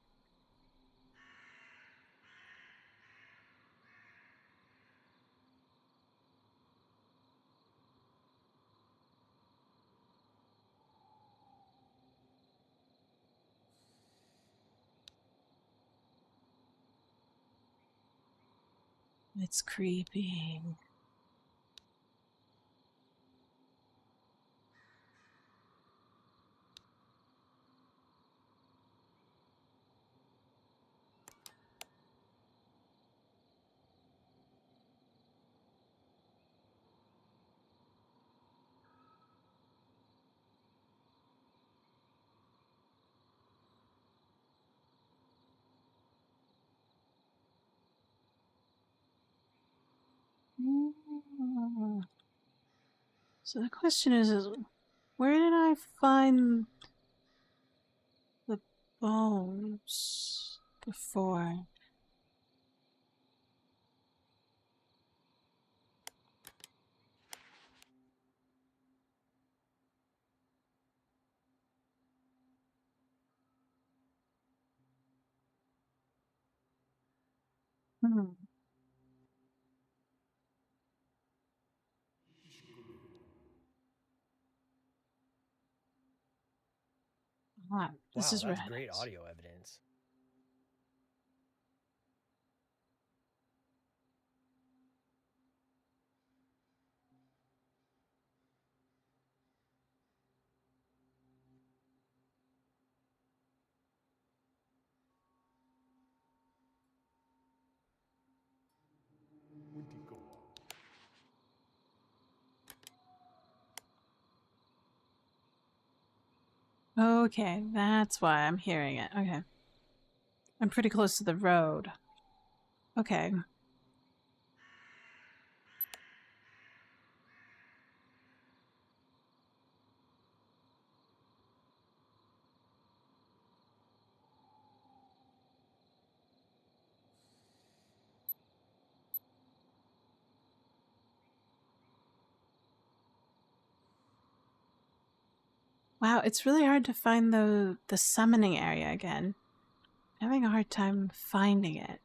It's creeping. So the question is where did I find the bones before? Hmm. Ah, this Wow, is that's great Reddit. audio evidence. Okay, that's why I'm hearing it. Okay. I'm pretty close to the road. Okay. Wow, it's really hard to find the summoning area again. I'm having a hard time finding it.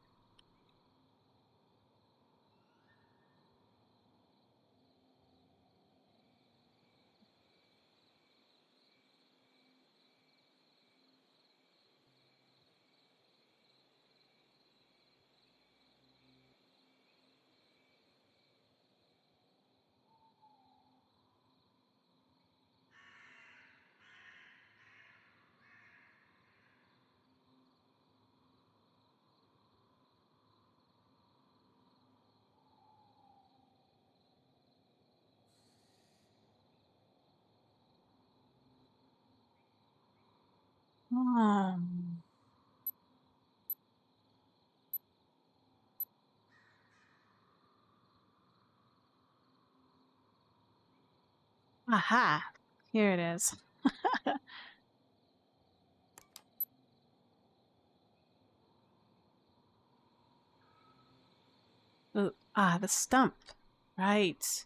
Um, aha! Here it is. The stump. Right.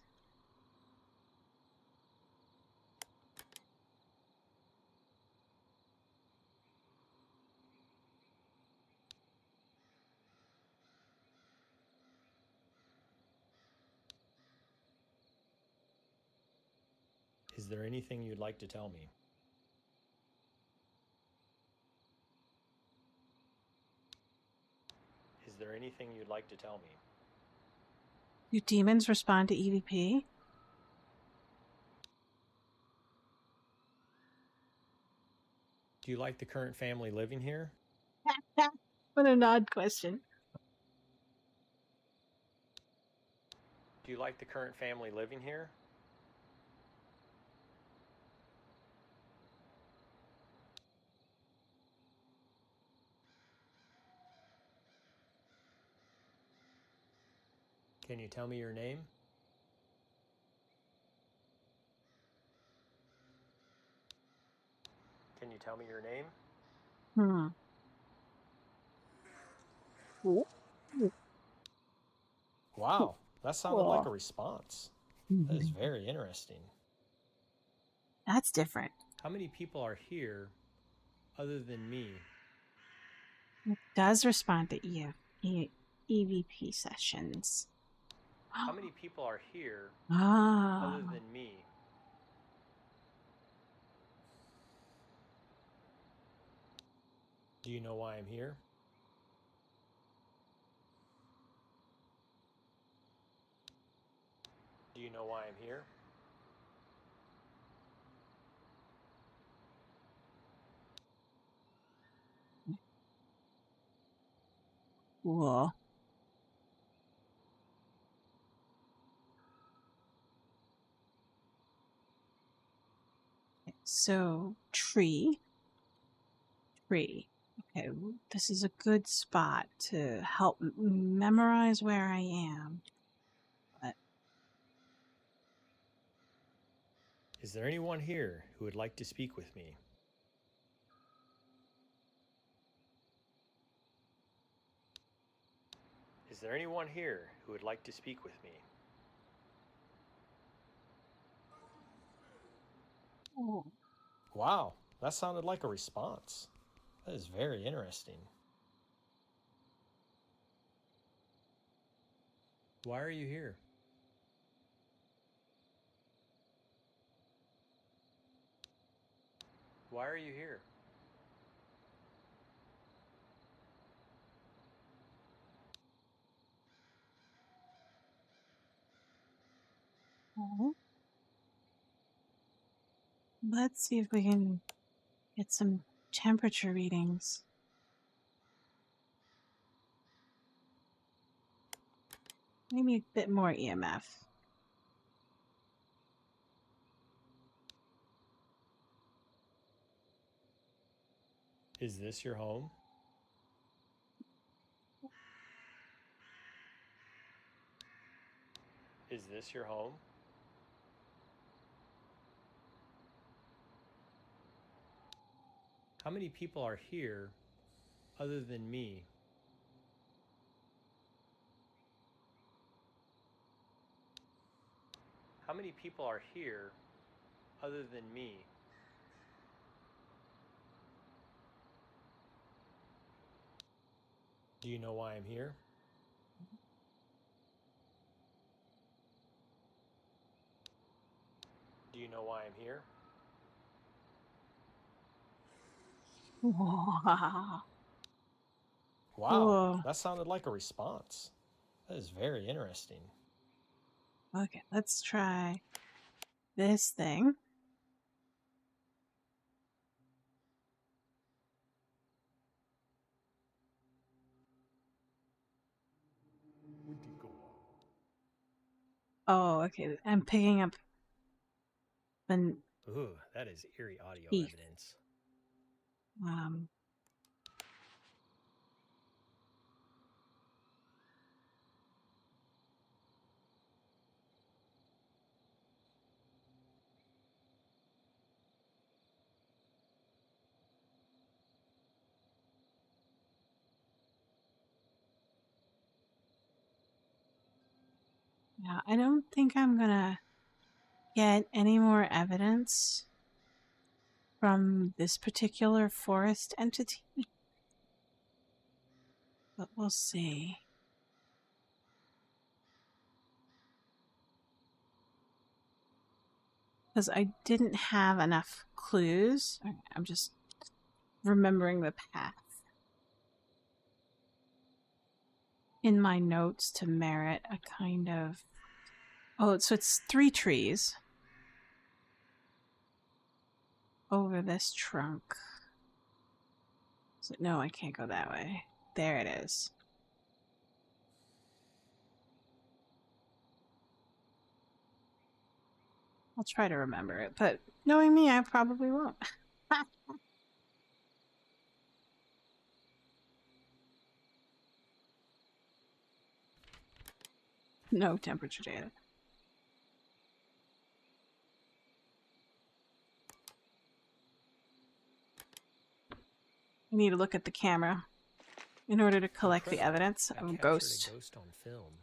Is there anything you'd like to tell me? Is there anything you'd like to tell me? Do demons respond to EVP? Do you like the current family living here? What an odd question. Do you like the current family living here? Can you tell me your name? Can you tell me your name? Hmm. Wow, that sounded like a response. That is very interesting. That's different. How many people are here other than me? It does respond to EVP sessions. How many people are here Ah. other than me? Do you know why I'm here? Do you know why I'm here? Cool. So, tree. Okay, this is a good spot to help memorize where I am. But Is there anyone here who would like to speak with me? Is there anyone here who would like to speak with me? Wow, that sounded like a response. That is very interesting. Why are you here? Why are you here? let's see if we can get some temperature readings. Maybe a bit more EMF. Is this your home? Is this your home? How many people are here other than me? How many people are here other than me? Do you know why I'm here? Do you know why I'm here? Wow. Wow, Whoa. that sounded like a response. That is very interesting. Okay, let's try this thing. Oh, okay. I'm picking up the Ooh, that is eerie audio teeth. evidence. Yeah, I don't think I'm gonna get any more evidence from this particular forest entity. But we'll see. Because I didn't have enough clues. I'm just remembering the path in my notes to merit a kind of... Oh, so it's 3 trees over this trunk. So, no, I can't go that way. There it is. I'll try to remember it, but knowing me, I probably won't. No temperature data. I need to look at the camera in order to collect the Incredible. evidence I of a captured ghost. a ghost on film.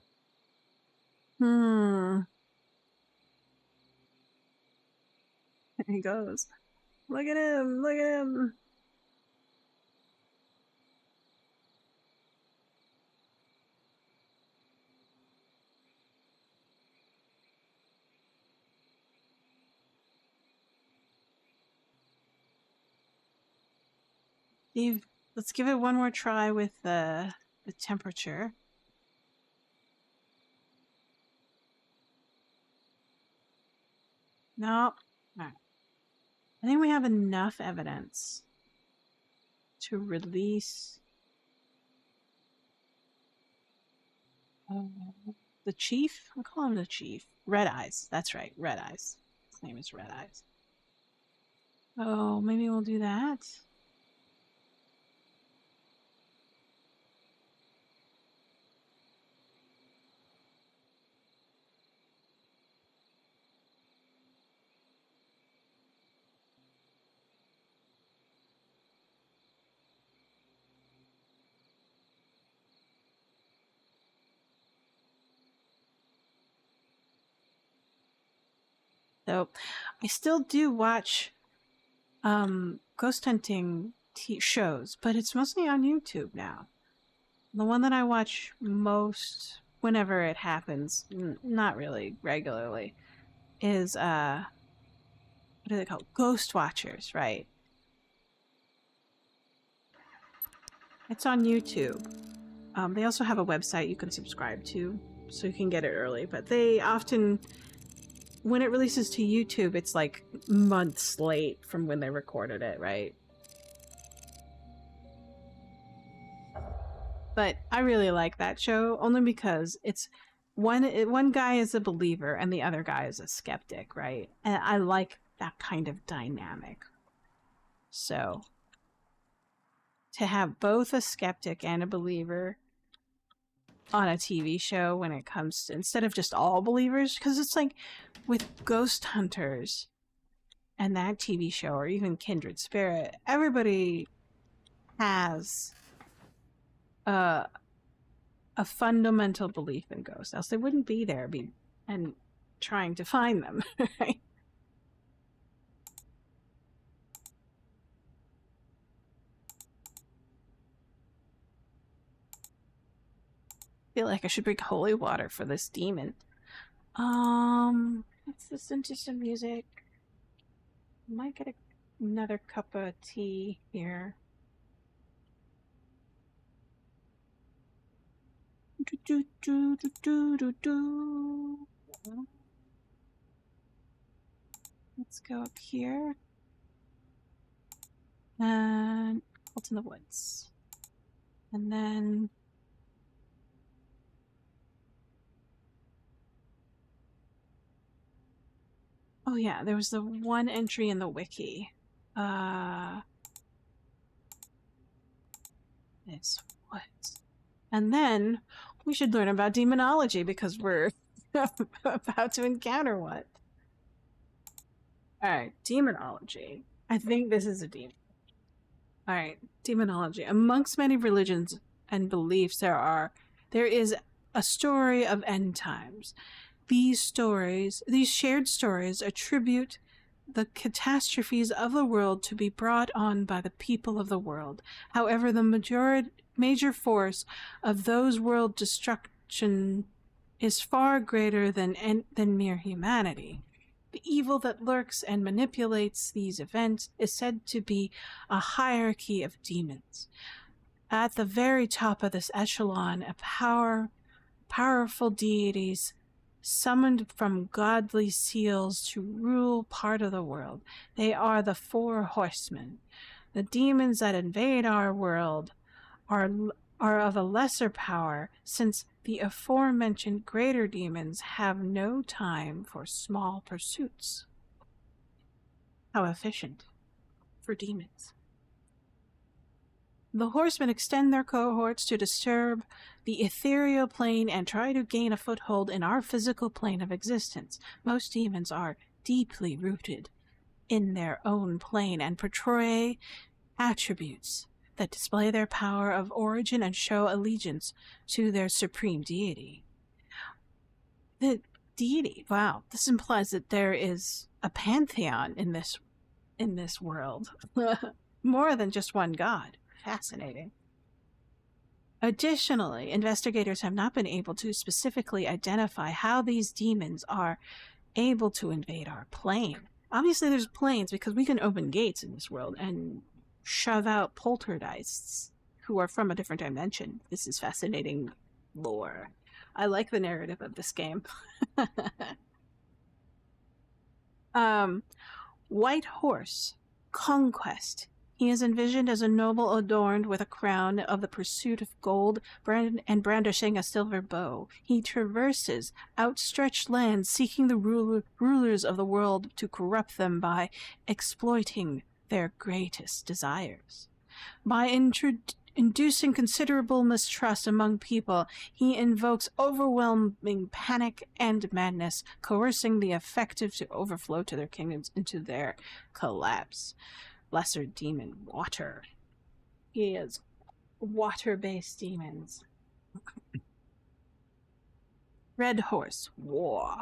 There he goes. Look at him! Look at him! Steve, let's give it one more try with the temperature. No. Alright. I think we have enough evidence to release the chief. I'll call him the chief. Red Eyes. That's right. Red Eyes. His name is Red Eyes. Oh, maybe we'll do that. So I still do watch ghost hunting shows, but it's mostly on YouTube now. The one that I watch most whenever it happens, not really regularly, is what are they called? Ghost Watchers, right? It's on YouTube. They also have a website you can subscribe to, so you can get it early. But they often, when it releases to YouTube, it's like months late from when they recorded it, right? But I really like that show only because it's one guy is a believer and the other guy is a skeptic, right? And I like that kind of dynamic. So to have both a skeptic and a believer on a TV show when it comes to, instead of just all believers, because it's like with Ghost Hunters and that TV show, or even Kindred Spirit, everybody has a fundamental belief in ghosts, else they wouldn't be there and trying to find them, right? feel like I should bring holy water for this demon. Let's listen to some music. Might get another cup of tea here. Let's go up here. And Cult in the Woods. And then oh yeah, there was the one entry in the wiki. This what? And then we should learn about demonology because we're about to encounter what? Alright, demonology. I think this is a demon. Alright, demonology. Amongst many religions and beliefs there is a story of end times. These shared stories attribute the catastrophes of the world to be brought on by the people of the world. However, the major force of those world destruction is far greater than mere humanity. The evil that lurks and manipulates these events is said to be a hierarchy of demons. At the very top of this echelon, powerful deities summoned from godly seals to rule part of the world. They are the four horsemen. The demons that invade our world are of a lesser power, since the aforementioned greater demons have no time for small pursuits. How efficient for demons. The horsemen extend their cohorts to disturb the ethereal plane and try to gain a foothold in our physical plane of existence. Most demons are deeply rooted in their own plane and portray attributes that display their power of origin and show allegiance to their supreme deity. The deity, wow, this implies that there is a pantheon in this world. More than just one god. Fascinating. Additionally, investigators have not been able to specifically identify how these demons are able to invade our plane. Obviously, there's planes because we can open gates in this world and shove out poltergeists who are from a different dimension. This is fascinating lore. I like the narrative of this game. White Horse, Conquest. He is envisioned as a noble adorned with a crown of the pursuit of gold and brandishing a silver bow. He traverses outstretched lands, seeking the rulers of the world to corrupt them by exploiting their greatest desires. By inducing considerable mistrust among people, he invokes overwhelming panic and madness, coercing the affected to overflow to their kingdoms into their collapse. Lesser demon, water. He is water-based demons. Red Horse, war.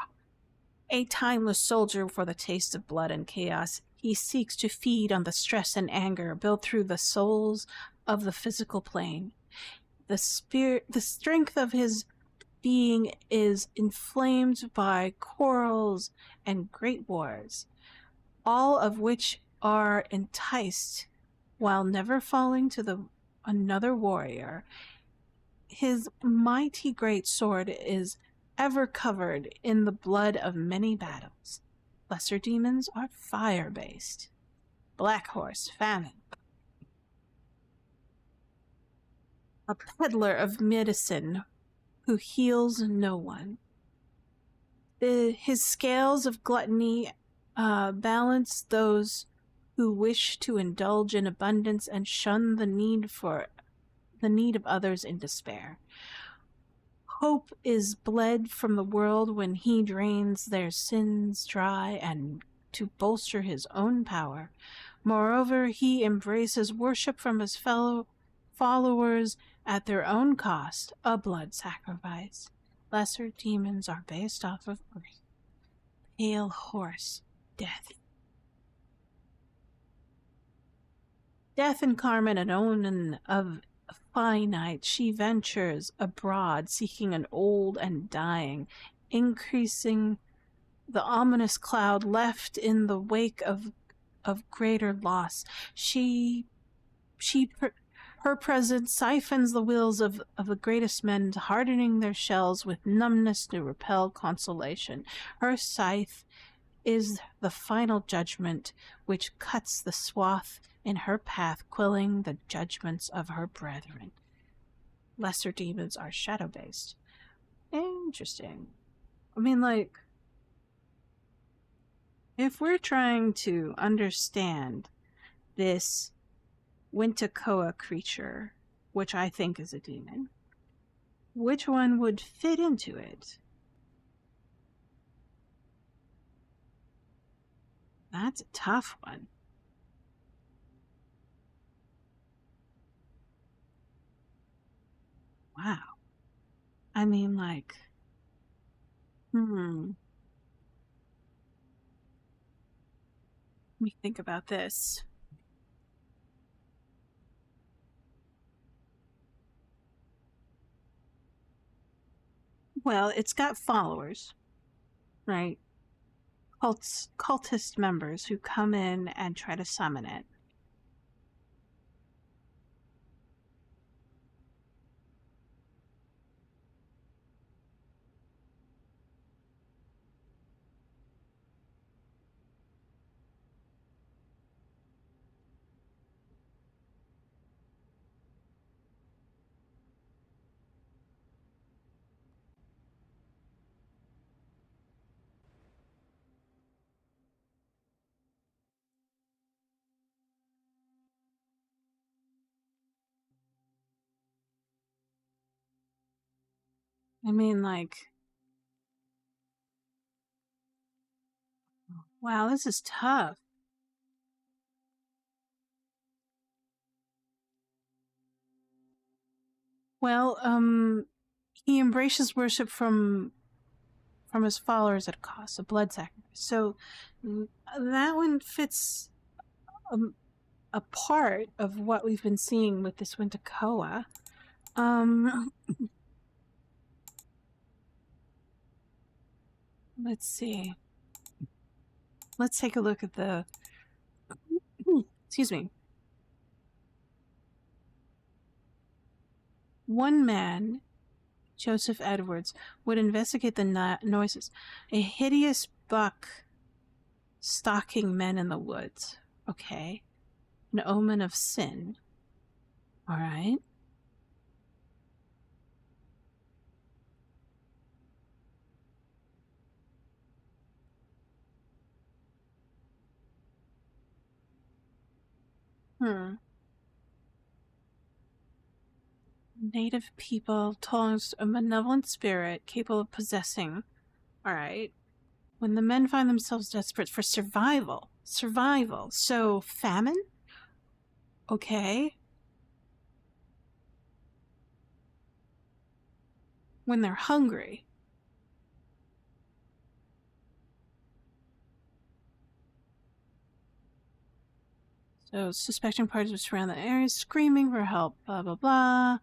A timeless soldier for the taste of blood and chaos, he seeks to feed on the stress and anger built through the souls of the physical plane. The strength of his being is inflamed by quarrels and great wars, all of which are enticed while never falling to another warrior. His mighty great sword is ever covered in the blood of many battles. Lesser demons are fire-based. Black Horse, famine. A peddler of medicine who heals no one. His scales of gluttony balance those who wish to indulge in abundance and shun the need of others in despair. Hope is bled from the world when he drains their sins dry and to bolster his own power. Moreover, he embraces worship from his fellow followers at their own cost, a blood sacrifice. Lesser demons are based off of earth. Pale Horse, death. Death incarnate, an omen of finite, she ventures abroad, seeking an old and dying, increasing the ominous cloud left in the wake of greater loss. Her presence siphons the wills of the greatest men, hardening their shells with numbness to repel consolation. Her scythe is the final judgment which cuts the swath in her path, quelling the judgments of her brethren. Lesser demons are shadow-based. Interesting. I mean, like, if we're trying to understand this Wintekoa creature, which I think is a demon, which one would fit into it? That's a tough one. Wow. I mean, like, let me think about this. Well, it's got followers, right? Cultist members who come in and try to summon it. I mean, like, wow, this is tough. Well, he embraces worship from his followers at a cost, a blood sacrifice. So that one fits a part of what we've been seeing with this Wintekoa. Let's see. Let's take a look at the. Excuse me. One man, Joseph Edwards, would investigate the noises. A hideous buck stalking men in the woods. Okay. An omen of sin. All right. Native people told a malevolent spirit capable of possessing. All right. When the men find themselves desperate for survival. So famine? Okay. When they're hungry. So suspecting parties would surround the area, screaming for help, blah, blah, blah.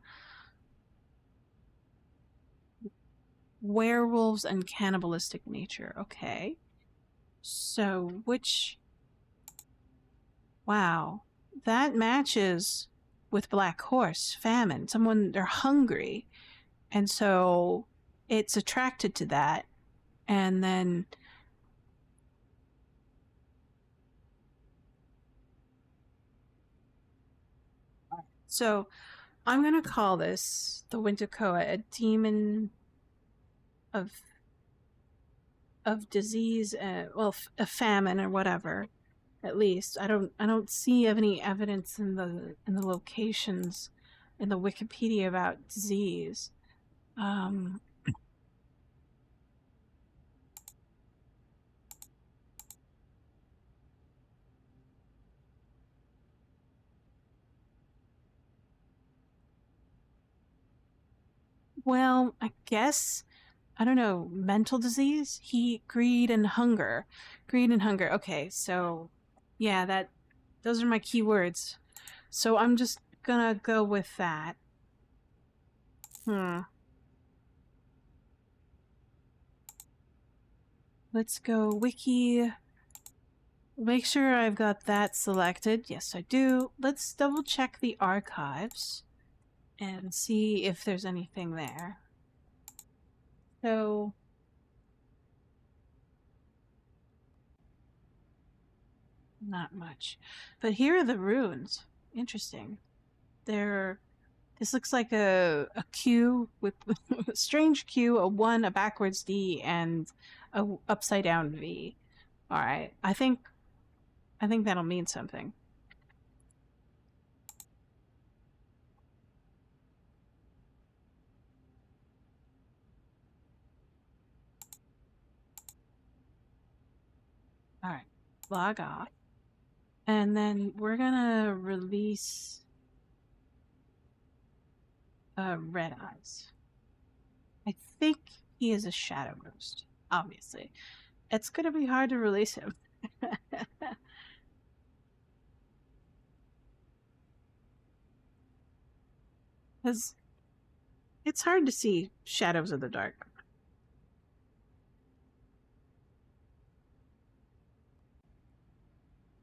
Werewolves and cannibalistic nature. Okay. So which... Wow. That matches with Black Horse, famine. Someone, they're hungry. And so it's attracted to that. And then... So I'm going to call this, the Wintekoa, a demon of disease, well, a famine or whatever. At least I don't see any evidence in the locations in the Wikipedia about disease. Well, I guess, I don't know, mental disease? Greed and hunger. Greed and hunger. Okay, so yeah, those are my keywords. So I'm just gonna go with that. Let's go wiki. Make sure I've got that selected. Yes, I do. Let's double check the archives and see if there's anything there. So, not much. But here are the runes. Interesting. This looks like a Q with a strange Q, a 1, a backwards D, and a upside down V. All right. I think that'll mean something. All right. Log off. And then we're gonna release Red Eyes. I think he is a Shadow Ghost, obviously. It's gonna be hard to release him. Because it's hard to see shadows in the dark.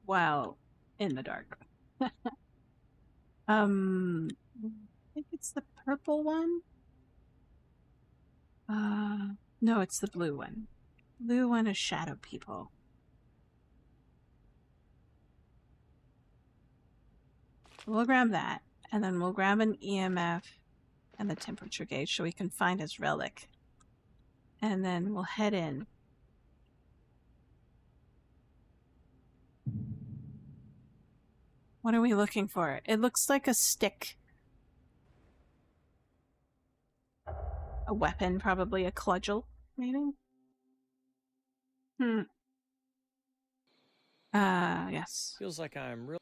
While in the dark. I think it's the purple one. No, it's the blue one. Blue one is shadow people. We'll grab that, and then we'll grab an EMF and the temperature gauge so we can find his relic. And then we'll head in. What are we looking for? It looks like a stick. A weapon, probably a cudgel, maybe? Yes. Feels like I'm really...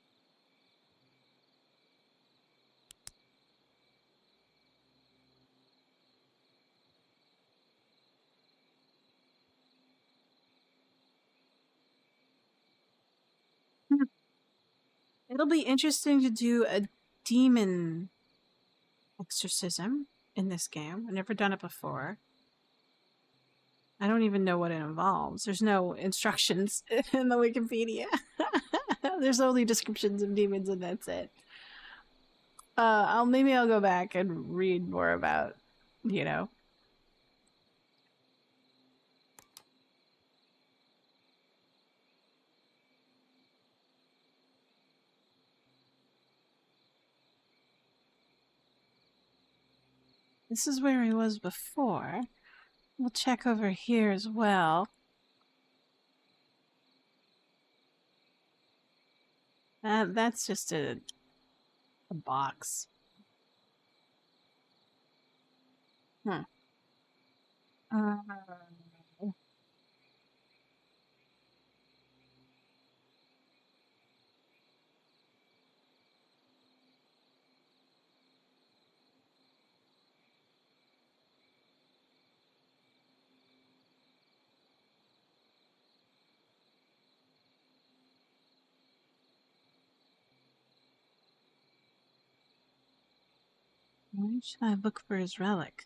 It'll be interesting to do a demon exorcism in this game. I've never done it before. I don't even know what it involves. There's no instructions in the Wikipedia. There's only descriptions of demons and that's it. Maybe I'll go back and read more about, you know. This is where he was before. We'll check over here as well. That's just a box. Hmm. Where should I look for his relic?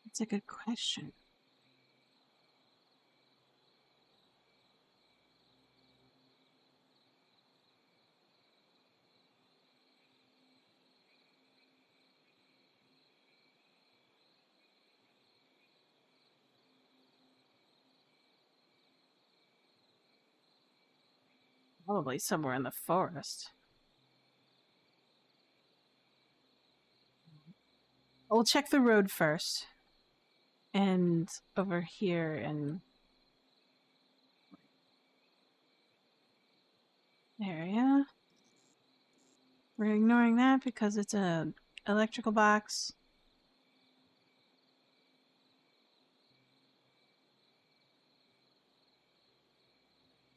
That's a good question. Probably somewhere in the forest. We'll check the road first. And over here in area. We're ignoring that because it's a electrical box.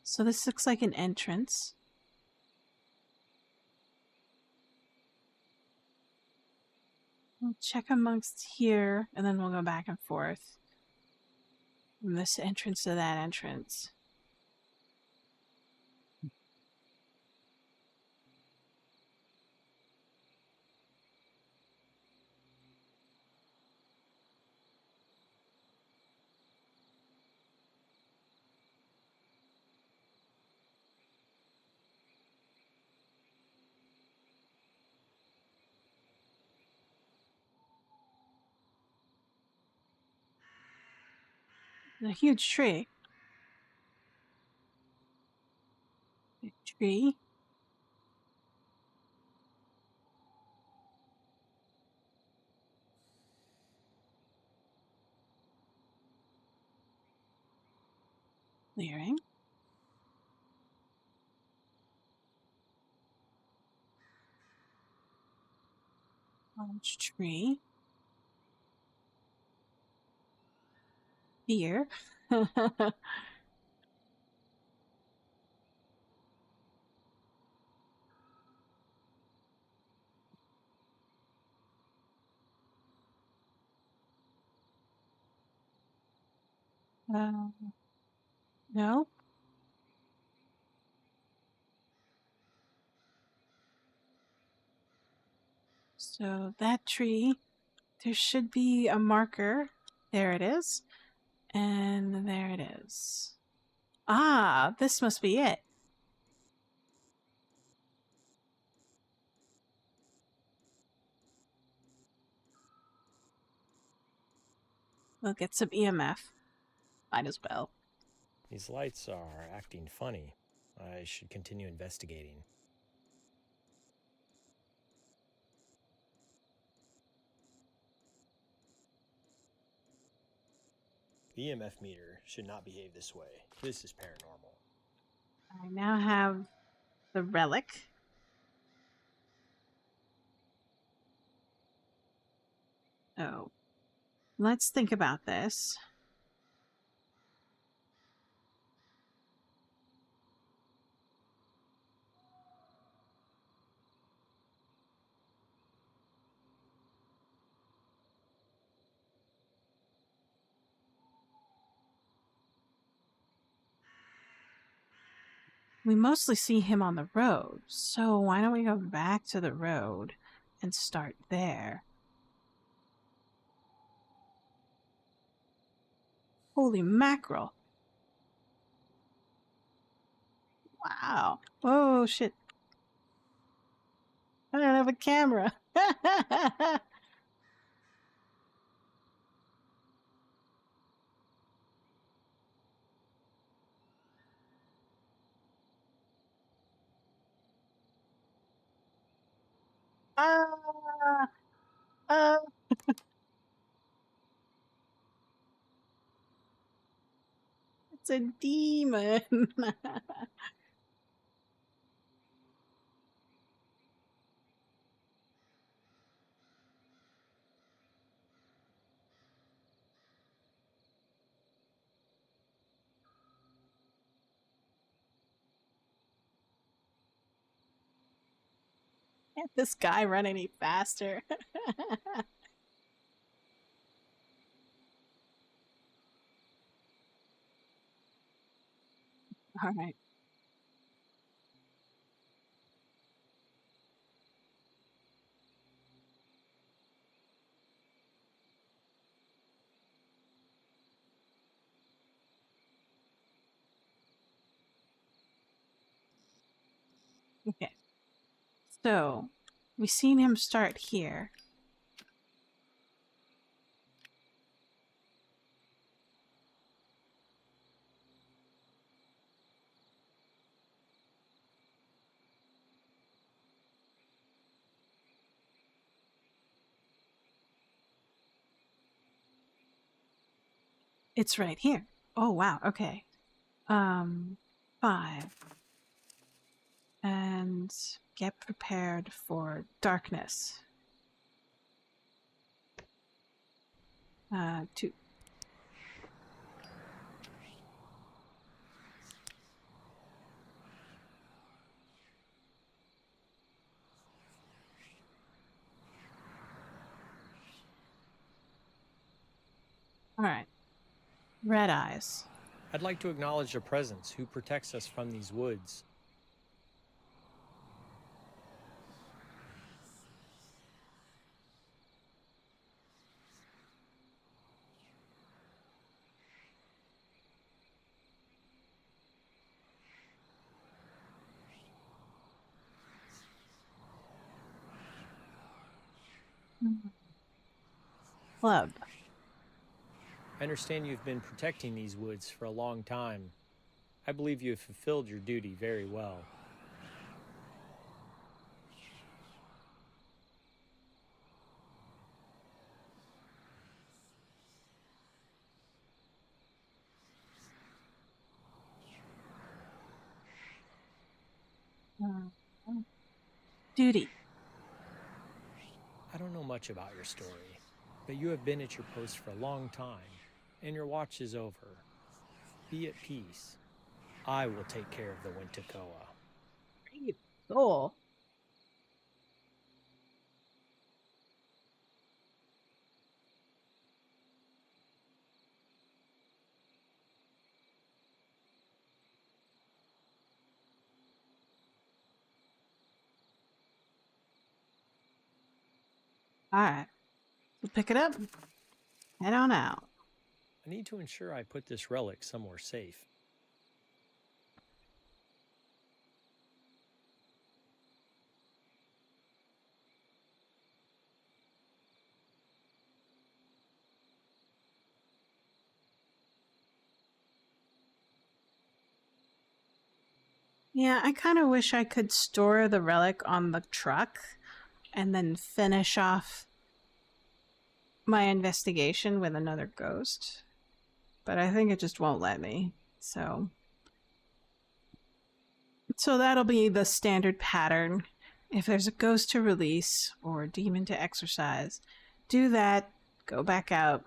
So this looks like an entrance. We'll check amongst here, and then we'll go back and forth from this entrance to that entrance. A huge tree. Big tree. Clearing. Large tree. Deer. No. So that tree, there should be a marker. There it is. And there it is. Ah, this must be it. We'll get some EMF. Might as well. These lights are acting funny. I should continue investigating. The EMF meter should not behave this way. This is paranormal. I now have the relic. Oh. Let's think about this. We mostly see him on the road, so why don't we go back to the road and start there? Holy mackerel. Wow. Oh, shit. I don't have a camera. Ah, ah. It's a demon. Can't this guy run any faster? All right. Okay. So, we've seen him start here. It's right here. Oh, wow. Okay. 5. And get prepared for darkness. 2. Red eyes. I'd like to acknowledge a presence who protects us from these woods. Club. I understand you've been protecting these woods for a long time. I believe you have fulfilled your duty very well. Duty. I don't know much about your story, but you have been at your post for a long time, and your watch is over. Be at peace. I will take care of the Wintekoa. Great soul. All right. We'll pick it up. Head on out. I need to ensure I put this relic somewhere safe. Yeah, I kind of wish I could store the relic on the truck and then finish off my investigation with another ghost. But I think it just won't let me. So that'll be the standard pattern. If there's a ghost to release or a demon to exorcise, do that, go back out,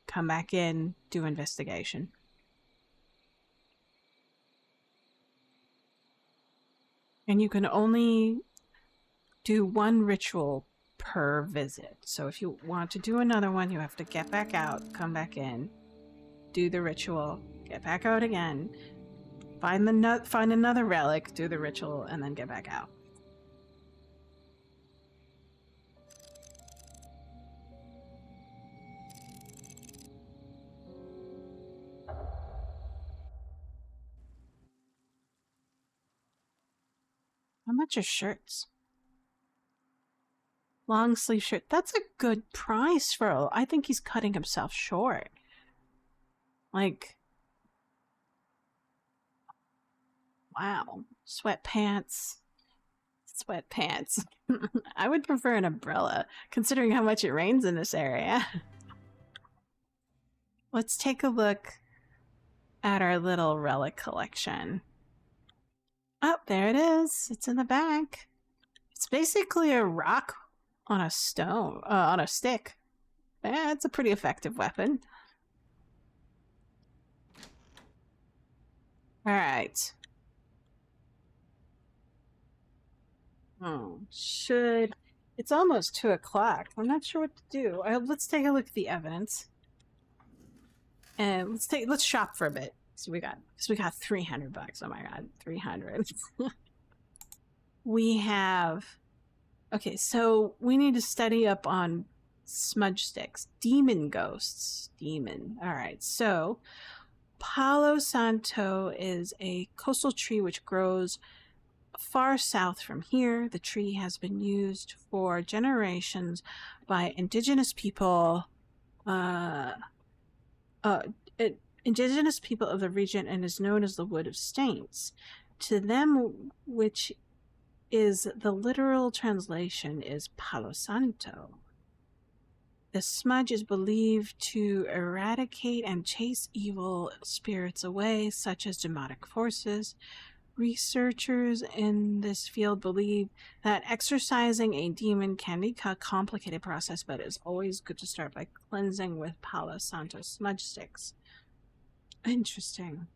come back in, do investigation. And you can only do one ritual per visit. So if you want to do another one, you have to get back out, come back in, do the ritual, get back out again, find another relic, do the ritual, and then get back out. How much are shirts? Long sleeve shirt. That's a good price for. I think he's cutting himself short. Like, wow. Sweatpants. I would prefer an umbrella, considering how much it rains in this area. Let's take a look at our little relic collection. Oh, there it is. It's in the back. It's basically a rock on a stone, on a stick. Yeah, it's a pretty effective weapon. All right. It's almost 2 o'clock. I'm not sure what to do. Let's take a look at the evidence. And let's shop for a bit. So we got $300. Oh my god, 300. We have. Okay, so we need to study up on smudge sticks, demon ghosts, demon. All right, so Palo Santo is a coastal tree which grows far south from here. The tree has been used for generations by indigenous people. Indigenous people of the region, and is known as the Wood of Saints. To them, which is the literal translation, is Palo Santo. The smudge is believed to eradicate and chase evil spirits away, such as demonic forces. Researchers in this field believe that exorcising a demon can be a complicated process, but it's always good to start by cleansing with Palo Santo smudge sticks. Interesting.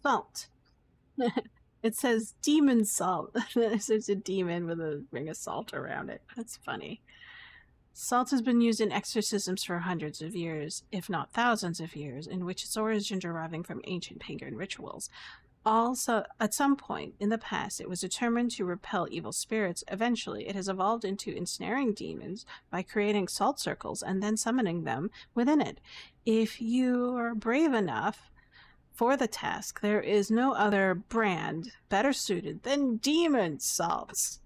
Salt. It says demon salt. There's a demon with a ring of salt around it. That's funny. Salt has been used in exorcisms for hundreds of years, if not thousands of years, in which its origin deriving from ancient pagan rituals. Also, at some point in the past, it was determined to repel evil spirits. Eventually, it has evolved into ensnaring demons by creating salt circles and then summoning them within it. If you are brave enough for the task, there is no other brand better suited than demon salts.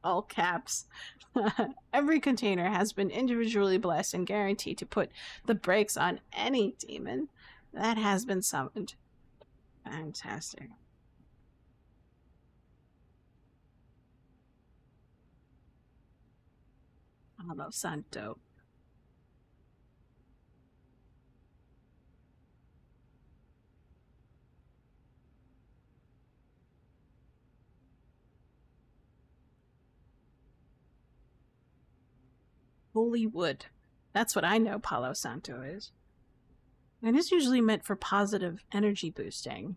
All caps. Every container has been individually blessed and guaranteed to put the brakes on any demon that has been summoned. Fantastic. Palo Santo. Holy wood. That's what I know Palo Santo is. And it's usually meant for positive energy boosting.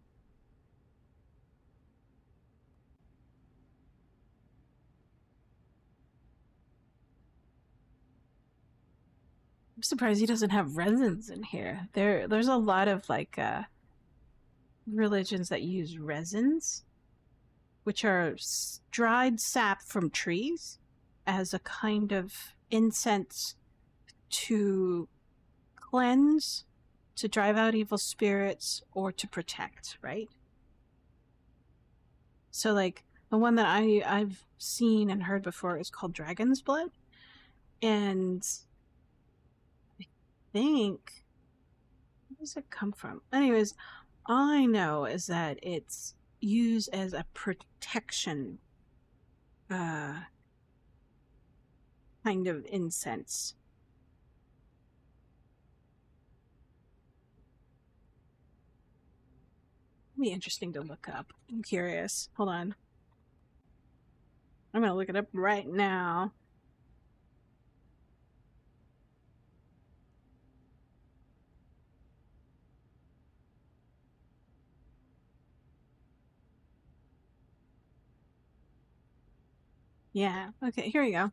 I'm surprised he doesn't have resins in here. There's a lot of like religions that use resins, which are dried sap from trees as a kind of incense to cleanse, to drive out evil spirits, or to protect, right? So like the one that I've seen and heard before is called Dragon's Blood. And I think, where does it come from? Anyways, all I know is that it's used as a protection kind of incense. It'd be interesting to look up. I'm curious. Hold on. I'm gonna look it up right now. Yeah, okay, here we go.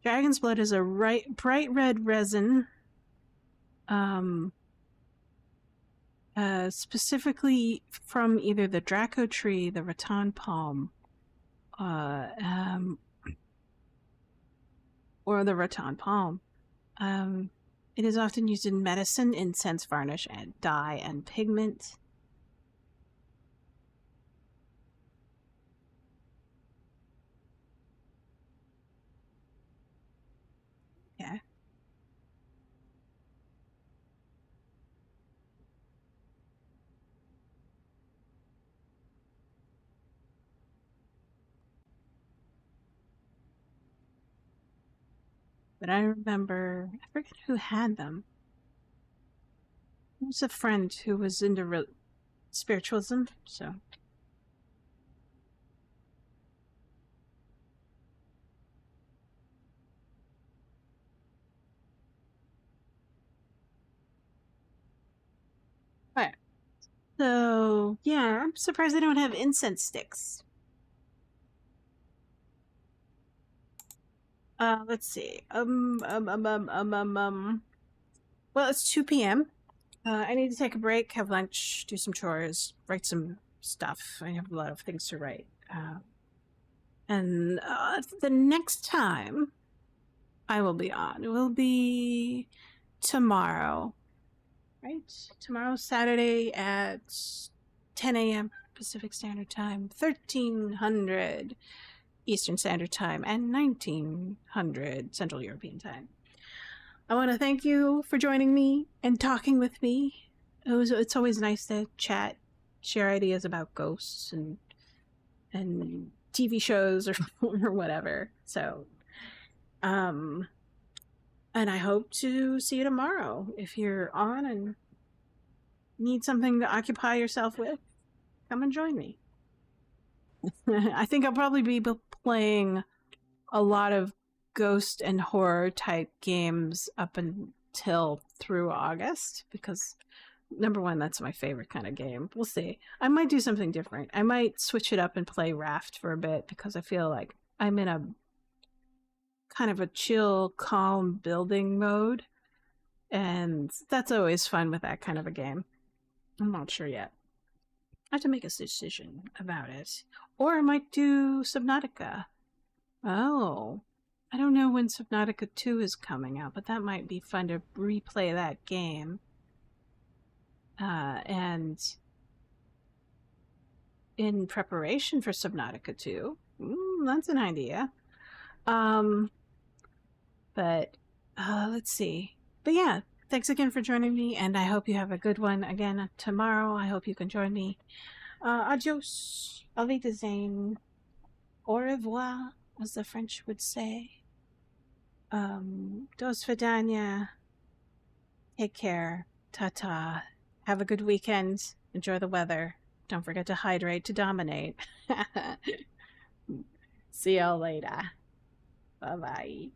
Dragon's Blood is a bright red resin. Specifically from either the Draco tree, the rattan palm, or the rattan palm. It is often used in medicine, incense, varnish, and dye and pigment. Yeah. But I remember, I forget who had them. It was a friend who was into spiritualism, so. Alright. So, yeah, I'm surprised they don't have incense sticks. Let's see. Well, it's 2 p.m. I need to take a break, have lunch, do some chores, write some stuff. I have a lot of things to write. And the next time I will be on, it will be tomorrow. Right? Tomorrow, Saturday at 10 a.m. Pacific Standard Time, 1300 Eastern Standard Time, and 1900 Central European Time. I want to thank you for joining me and talking with me. It's always nice to chat, share ideas about ghosts and TV shows or whatever. So, and I hope to see you tomorrow. If you're on and need something to occupy yourself with, come and join me. I think I'll probably be playing a lot of ghost and horror type games up until through August, because Number one, that's my favorite kind of game. We'll see. I might do something different. I might switch it up and play Raft for a bit because I feel like I'm in a kind of a chill, calm building mode. And that's always fun with that kind of a game. I'm not sure yet. I have to make a decision about it. Or I might do Subnautica. Oh. I don't know when Subnautica 2 is coming out, but that might be fun to replay that game. And in preparation for Subnautica 2, that's an idea. But let's see. But yeah, thanks again for joining me, and I hope you have a good one again tomorrow. I hope you can join me. Adios, auf Wiedersehen, au revoir, as the French would say. Do svidania. Take care. Ta-ta. Have a good weekend. Enjoy the weather. Don't forget to hydrate to dominate. See y'all later. Bye-bye.